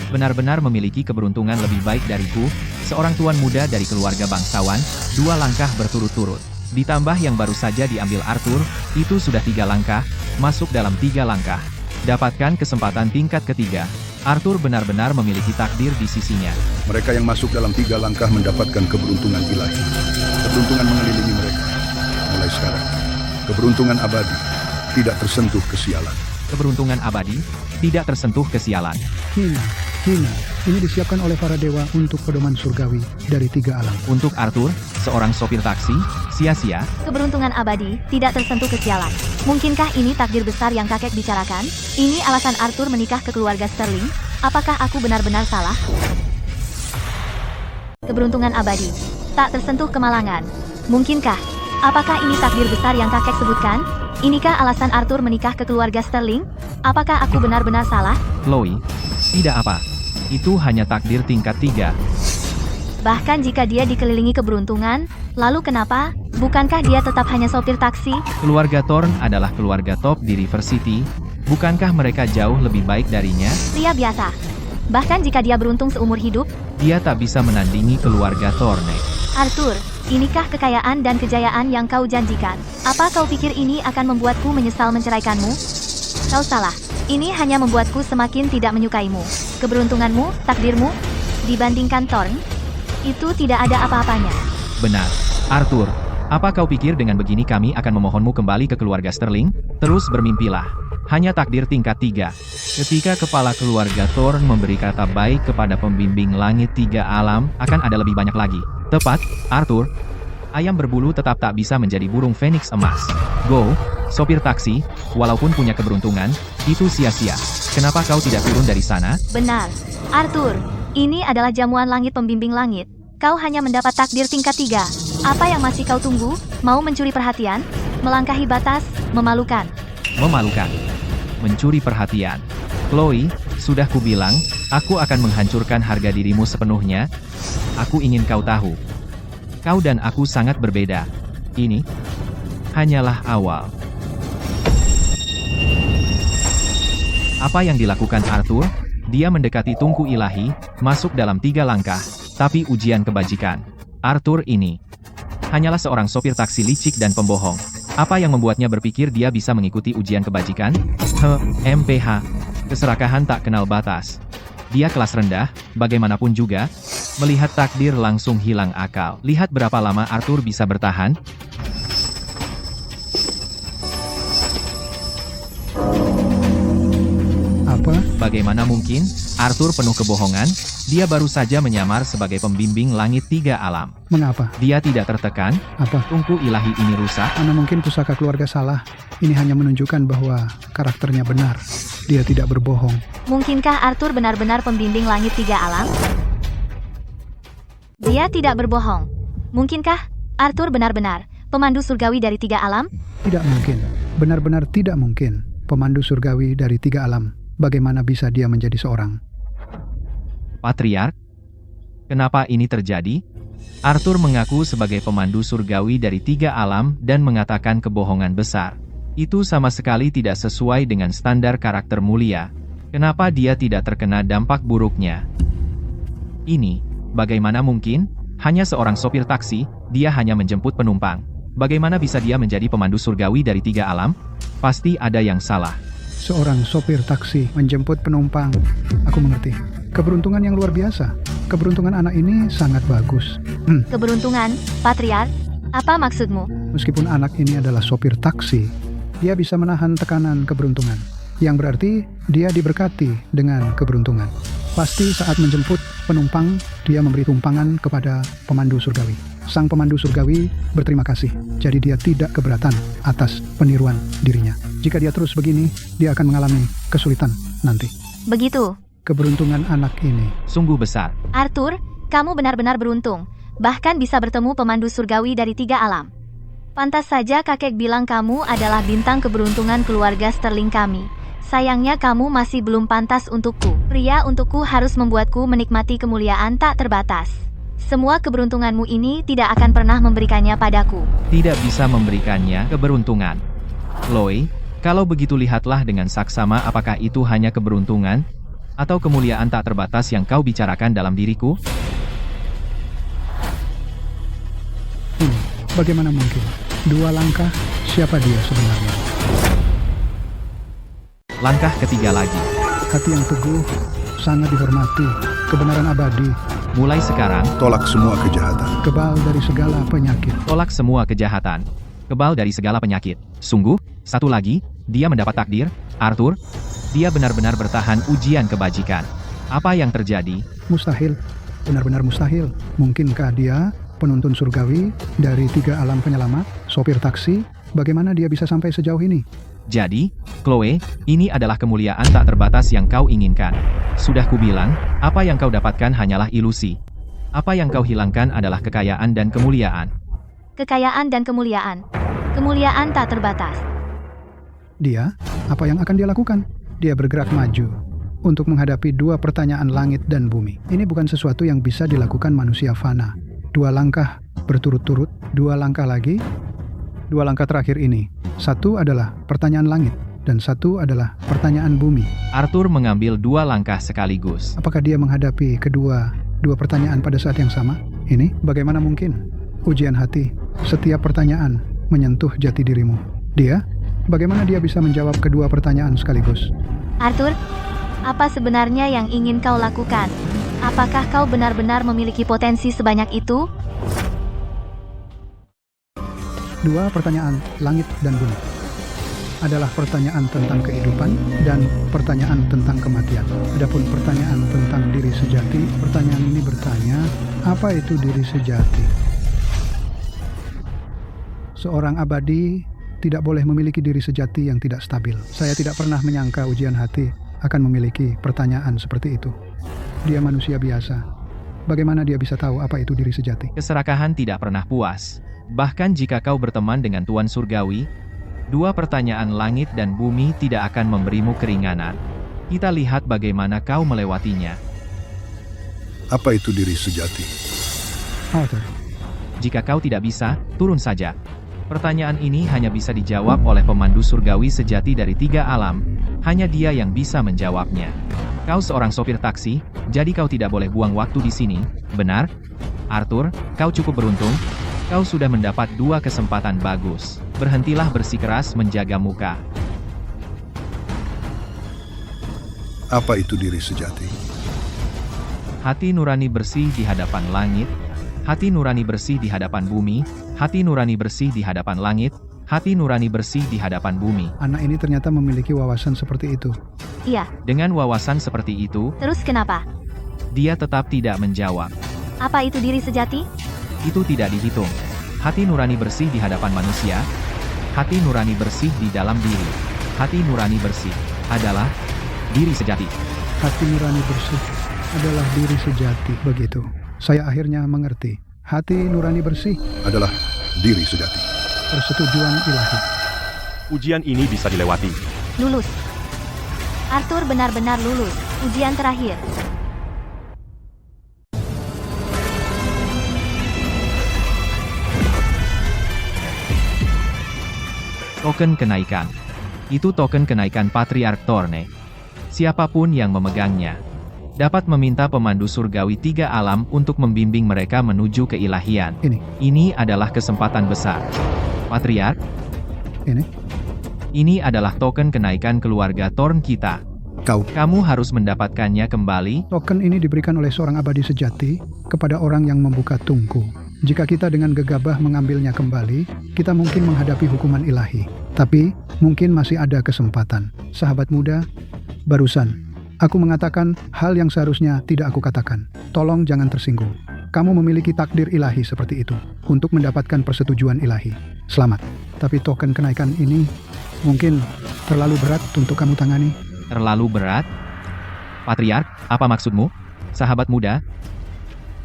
benar-benar memiliki keberuntungan lebih baik dariku, seorang tuan muda dari keluarga bangsawan? 2 langkah berturut-turut. Ditambah yang baru saja diambil Arthur, itu sudah 3 langkah, masuk dalam 3 langkah. Dapatkan kesempatan tingkat ketiga. Arthur benar-benar memiliki takdir di sisinya. Mereka yang masuk dalam 3 langkah mendapatkan keberuntungan ilahi. Keberuntungan mengelilingi mereka. Mulai sekarang, keberuntungan abadi, tidak tersentuh kesialan. Keberuntungan abadi, tidak tersentuh kesialan. Hina. Ini disiapkan oleh para dewa untuk pedoman surgawi dari 3 alam. Untuk Arthur, seorang sopir taksi, sia-sia. Keberuntungan abadi, tidak tersentuh kesialan. Mungkinkah ini takdir besar yang kakek bicarakan? Ini alasan Arthur menikah ke keluarga Sterling? Apakah aku benar-benar salah? Keberuntungan abadi, tak tersentuh kemalangan. Mungkinkah? Apakah ini takdir besar yang kakek sebutkan? Inikah alasan Arthur menikah ke keluarga Sterling? Apakah aku benar-benar salah? Chloe, tidak apa. Itu hanya takdir tingkat 3. Bahkan jika dia dikelilingi keberuntungan, lalu kenapa? Bukankah dia tetap hanya sopir taksi? Keluarga Thorne adalah keluarga top di River City. Bukankah mereka jauh lebih baik darinya? Pria biasa. Bahkan jika dia beruntung seumur hidup, dia tak bisa menandingi keluarga Thorne. Arthur, inikah kekayaan dan kejayaan yang kau janjikan? Apa kau pikir ini akan membuatku menyesal menceraikanmu? Kau salah. Ini hanya membuatku semakin tidak menyukaimu. Keberuntunganmu, takdirmu, dibandingkan Thorne, itu tidak ada apa-apanya. Benar. Arthur, apa kau pikir dengan begini kami akan memohonmu kembali ke keluarga Sterling? Terus bermimpilah. Hanya takdir tingkat 3. Ketika kepala keluarga Thorne memberi kata baik kepada pembimbing langit 3 alam, akan ada lebih banyak lagi. Tepat, Arthur. Ayam berbulu tetap tak bisa menjadi burung Phoenix emas. Go, sopir taksi, walaupun punya keberuntungan, itu sia-sia. Kenapa kau tidak turun dari sana? Benar. Arthur, ini adalah jamuan langit pembimbing langit. Kau hanya mendapat takdir tingkat 3. Apa yang masih kau tunggu? Mau mencuri perhatian? Melangkahi batas? Memalukan. Memalukan. Mencuri perhatian. Chloe, sudah kubilang, aku akan menghancurkan harga dirimu sepenuhnya. Aku ingin kau tahu. Kau dan aku sangat berbeda. Ini hanyalah awal. Apa yang dilakukan Arthur? Dia mendekati tungku ilahi, masuk dalam 3 langkah, tapi ujian kebajikan. Arthur ini hanyalah seorang sopir taksi licik dan pembohong. Apa yang membuatnya berpikir dia bisa mengikuti ujian kebajikan? MPH. Keserakahan tak kenal batas. Dia kelas rendah, bagaimanapun juga. Melihat takdir langsung hilang akal. Lihat berapa lama Arthur bisa bertahan. Apa? Bagaimana mungkin? Arthur penuh kebohongan. Dia baru saja menyamar sebagai pembimbing langit 3 alam. Mengapa? Dia tidak tertekan. Apa? Tungku ilahi ini rusak. Mana mungkin pusaka keluarga salah. Ini hanya menunjukkan bahwa karakternya benar. Dia tidak berbohong. Mungkinkah Arthur benar-benar pembimbing langit 3 alam? Dia tidak berbohong. Mungkinkah Arthur benar-benar pemandu surgawi dari 3 alam? Tidak mungkin. Benar-benar tidak mungkin. Pemandu surgawi dari 3 alam. Bagaimana bisa dia menjadi seorang patriark? Kenapa ini terjadi? Arthur mengaku sebagai pemandu surgawi dari 3 alam dan mengatakan kebohongan besar. Itu sama sekali tidak sesuai dengan standar karakter mulia. Kenapa dia tidak terkena dampak buruknya? Ini, bagaimana mungkin? Hanya seorang sopir taksi, dia hanya menjemput penumpang. Bagaimana bisa dia menjadi pemandu surgawi dari 3 alam? Pasti ada yang salah. Seorang sopir taksi menjemput penumpang. Aku mengerti. Keberuntungan yang luar biasa. Keberuntungan anak ini sangat bagus. Keberuntungan, patriark? Apa maksudmu? Meskipun anak ini adalah sopir taksi, dia bisa menahan tekanan keberuntungan. yang berarti dia diberkati dengan keberuntungan. Pasti saat menjemput penumpang, dia memberi tumpangan kepada pemandu surgawi. Sang pemandu surgawi berterima kasih, jadi dia tidak keberatan atas peniruan dirinya. Jika dia terus begini, dia akan mengalami kesulitan nanti. Begitu. Keberuntungan anak ini Sungguh besar. Arthur, kamu benar-benar beruntung. Bahkan bisa bertemu pemandu surgawi dari 3 alam. Pantas saja kakek bilang kamu adalah bintang keberuntungan keluarga Sterling kami. Sayangnya kamu masih belum pantas untukku. Pria untukku harus membuatku menikmati kemuliaan tak terbatas. Semua keberuntunganmu ini tidak akan pernah memberikannya padaku. Tidak bisa memberikannya keberuntungan. Chloe, kalau begitu lihatlah dengan saksama apakah itu hanya keberuntungan atau kemuliaan tak terbatas yang kau bicarakan dalam diriku? Bagaimana mungkin? 2 langkah, siapa dia sebenarnya? Langkah ketiga lagi. Hati yang teguh, sangat dihormati, kebenaran abadi, Mulai sekarang, Tolak semua kejahatan. kebal dari segala penyakit. tolak semua kejahatan. Kebal dari segala penyakit. Sungguh, satu lagi, dia mendapat takdir, Arthur. Dia benar-benar bertahan ujian kebajikan. Apa yang terjadi? Mustahil, benar-benar mustahil. Mungkinkah dia penuntun surgawi dari 3 alam penyelamat, sopir taksi? Bagaimana dia bisa sampai sejauh ini? Jadi, Chloe, ini adalah kemuliaan tak terbatas yang kau inginkan. Sudah kubilang, apa yang kau dapatkan hanyalah ilusi. Apa yang kau hilangkan adalah kekayaan dan kemuliaan. Kekayaan dan kemuliaan. Kemuliaan tak terbatas. Dia, apa yang akan dia lakukan? Dia bergerak maju untuk menghadapi 2 pertanyaan langit dan bumi. Ini bukan sesuatu yang bisa dilakukan manusia fana. 2 langkah berturut-turut, 2 langkah lagi, 2 langkah terakhir ini. 1 adalah pertanyaan langit, dan 1 adalah pertanyaan bumi. Arthur mengambil 2 langkah sekaligus. Apakah dia menghadapi kedua pertanyaan pada saat yang sama? Ini bagaimana mungkin? Ujian hati, setiap pertanyaan menyentuh jati dirimu. Dia, bagaimana dia bisa menjawab kedua pertanyaan sekaligus? Arthur, apa sebenarnya yang ingin kau lakukan? Apakah kau benar-benar memiliki potensi sebanyak itu? 2 pertanyaan langit dan bumi adalah pertanyaan tentang kehidupan dan pertanyaan tentang kematian. Adapun pertanyaan tentang diri sejati, pertanyaan ini bertanya, apa itu diri sejati? Seorang abadi tidak boleh memiliki diri sejati yang tidak stabil. Saya tidak pernah menyangka ujian hati akan memiliki pertanyaan seperti itu. Dia manusia biasa. Bagaimana dia bisa tahu apa itu diri sejati? Keserakahan tidak pernah puas. Bahkan jika kau berteman dengan Tuan Surgawi, 2 pertanyaan langit dan bumi tidak akan memberimu keringanan. Kita lihat bagaimana kau melewatinya. Apa itu diri sejati? Arthur, Jika kau tidak bisa, turun saja. Pertanyaan ini hanya bisa dijawab oleh pemandu surgawi sejati dari 3 alam. Hanya dia yang bisa menjawabnya. Kau seorang sopir taksi, jadi kau tidak boleh buang waktu di sini, benar? Arthur, kau cukup beruntung. Kau sudah mendapat 2 kesempatan bagus. Berhentilah bersikeras menjaga muka. Apa itu diri sejati? Hati nurani bersih di hadapan langit. Hati nurani bersih di hadapan bumi. Hati nurani bersih di hadapan langit. Hati nurani bersih di hadapan bumi. anak ini ternyata memiliki wawasan seperti itu. Iya, Dengan wawasan seperti itu, terus kenapa? dia tetap tidak menjawab. Apa itu diri sejati? Itu tidak dihitung. Hati nurani bersih di hadapan manusia. Hati nurani bersih di dalam diri. Hati nurani bersih adalah diri sejati. Hati nurani bersih adalah diri sejati. Begitu. Saya akhirnya mengerti. Hati nurani bersih, Adalah diri sejati. persetujuan ilahi. Ujian ini bisa dilewati. Lulus. Arthur benar-benar lulus. Ujian terakhir. Token kenaikan. Itu token kenaikan Patriark Thorne. Siapapun yang memegangnya dapat meminta pemandu surgawi 3 alam untuk membimbing mereka menuju keilahian. Ini adalah kesempatan besar. Patriark, ini adalah token kenaikan keluarga Thorne kita. Kamu harus mendapatkannya kembali. Token ini diberikan oleh seorang abadi sejati kepada orang yang membuka tungku. Jika kita dengan gegabah mengambilnya kembali, kita mungkin menghadapi hukuman ilahi. Tapi, mungkin masih ada kesempatan. Sahabat muda, barusan, aku mengatakan hal yang seharusnya tidak aku katakan. Tolong jangan tersinggung. Kamu memiliki takdir ilahi seperti itu, untuk mendapatkan persetujuan ilahi. Selamat. Tapi token kenaikan ini, mungkin terlalu berat untuk kamu tangani. Terlalu berat? Patriark, apa maksudmu? Sahabat muda,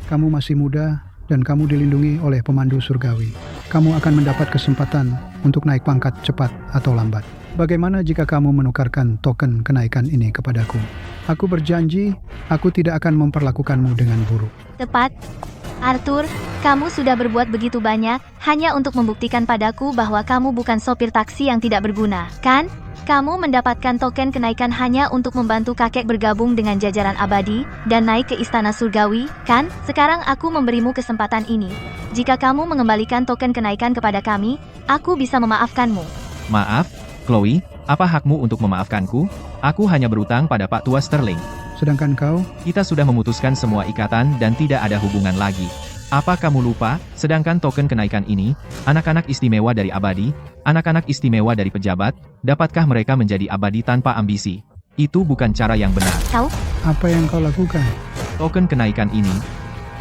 Kamu masih muda, dan kamu dilindungi oleh pemandu surgawi. Kamu akan mendapat kesempatan untuk naik pangkat cepat atau lambat. Bagaimana jika kamu menukarkan token kenaikan ini kepadaku? Aku berjanji, aku tidak akan memperlakukanmu dengan buruk. Tepat. Arthur, kamu sudah berbuat begitu banyak, hanya untuk membuktikan padaku bahwa kamu bukan sopir taksi yang tidak berguna, kan? Kamu mendapatkan token kenaikan hanya untuk membantu kakek bergabung dengan jajaran abadi, dan naik ke istana surgawi, kan? Sekarang aku memberimu kesempatan ini. Jika kamu mengembalikan token kenaikan kepada kami, aku bisa memaafkanmu. maaf, Chloe, apa hakmu untuk memaafkanku? Aku hanya berutang pada Pak Tua Sterling. Sedangkan kau, Kita sudah memutuskan semua ikatan dan tidak ada hubungan lagi. Apa kamu lupa, sedangkan token kenaikan ini, anak-anak istimewa dari abadi, anak-anak istimewa dari pejabat, dapatkah mereka menjadi abadi tanpa ambisi? Itu bukan cara yang benar. Kau? apa yang kau lakukan? Token kenaikan ini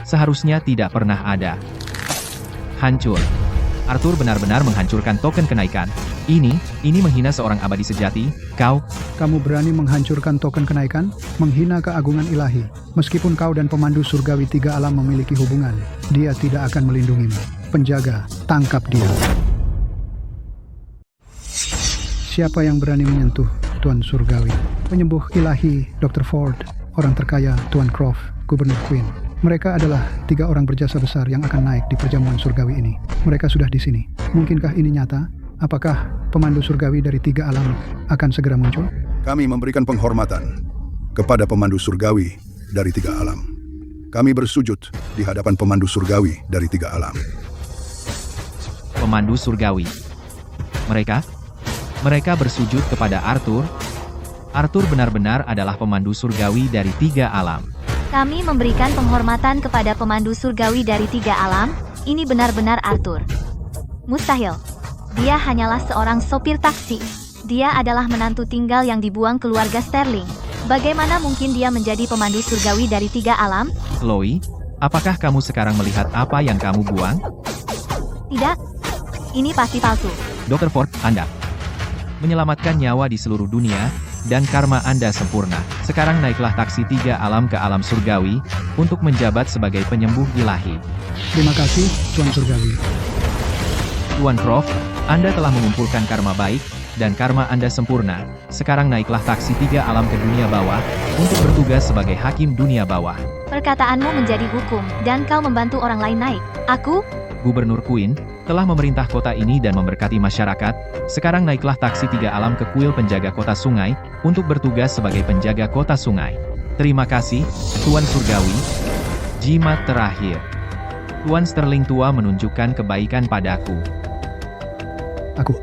seharusnya tidak pernah ada. Hancur. Arthur benar-benar menghancurkan token kenaikan. Ini menghina seorang abadi sejati. Kamu berani menghancurkan token kenaikan? Menghina keagungan ilahi. Meskipun kau dan pemandu surgawi tiga alam memiliki hubungan, dia tidak akan melindungimu. Penjaga, tangkap dia. Siapa yang berani menyentuh Tuan Surgawi? Penyembuh ilahi, Dr. Ford, orang terkaya, Tuan Croft, Gubernur Queen. Mereka adalah 3 orang berjasa besar yang akan naik di perjamuan surgawi ini. Mereka sudah di sini. Mungkinkah ini nyata? Apakah pemandu surgawi dari 3 alam akan segera muncul? Kami memberikan penghormatan kepada pemandu surgawi dari 3 alam. Kami bersujud di hadapan pemandu surgawi dari 3 alam. Pemandu surgawi. Mereka bersujud kepada Arthur. Arthur benar-benar adalah pemandu surgawi dari 3 alam. Kami memberikan penghormatan kepada pemandu surgawi dari 3 alam. Ini benar-benar Arthur. Mustahil. Dia hanyalah seorang sopir taksi. Dia adalah menantu tinggal yang dibuang keluarga Sterling. Bagaimana mungkin dia menjadi pemandu surgawi dari 3 alam? Chloe, apakah kamu sekarang melihat apa yang kamu buang? Tidak. Ini pasti palsu. Dr. Ford, Anda menyelamatkan nyawa di seluruh dunia, dan karma Anda sempurna. Sekarang naiklah taksi 3 alam ke alam surgawi, untuk menjabat sebagai penyembuh ilahi. Terima kasih, Tuan Surgawi. Tuan Croft, Anda telah mengumpulkan karma baik, dan karma Anda sempurna. Sekarang naiklah taksi 3 alam ke dunia bawah, untuk bertugas sebagai hakim dunia bawah. Perkataanmu menjadi hukum, dan kau membantu orang lain naik. Aku? Gubernur Queen, telah memerintah kota ini dan memberkati masyarakat. Sekarang naiklah taksi 3 alam ke kuil penjaga kota sungai, untuk bertugas sebagai penjaga kota sungai. Terima kasih, Tuan Surgawi. Jimat terakhir. Tuan Sterling tua menunjukkan kebaikan padaku. Aku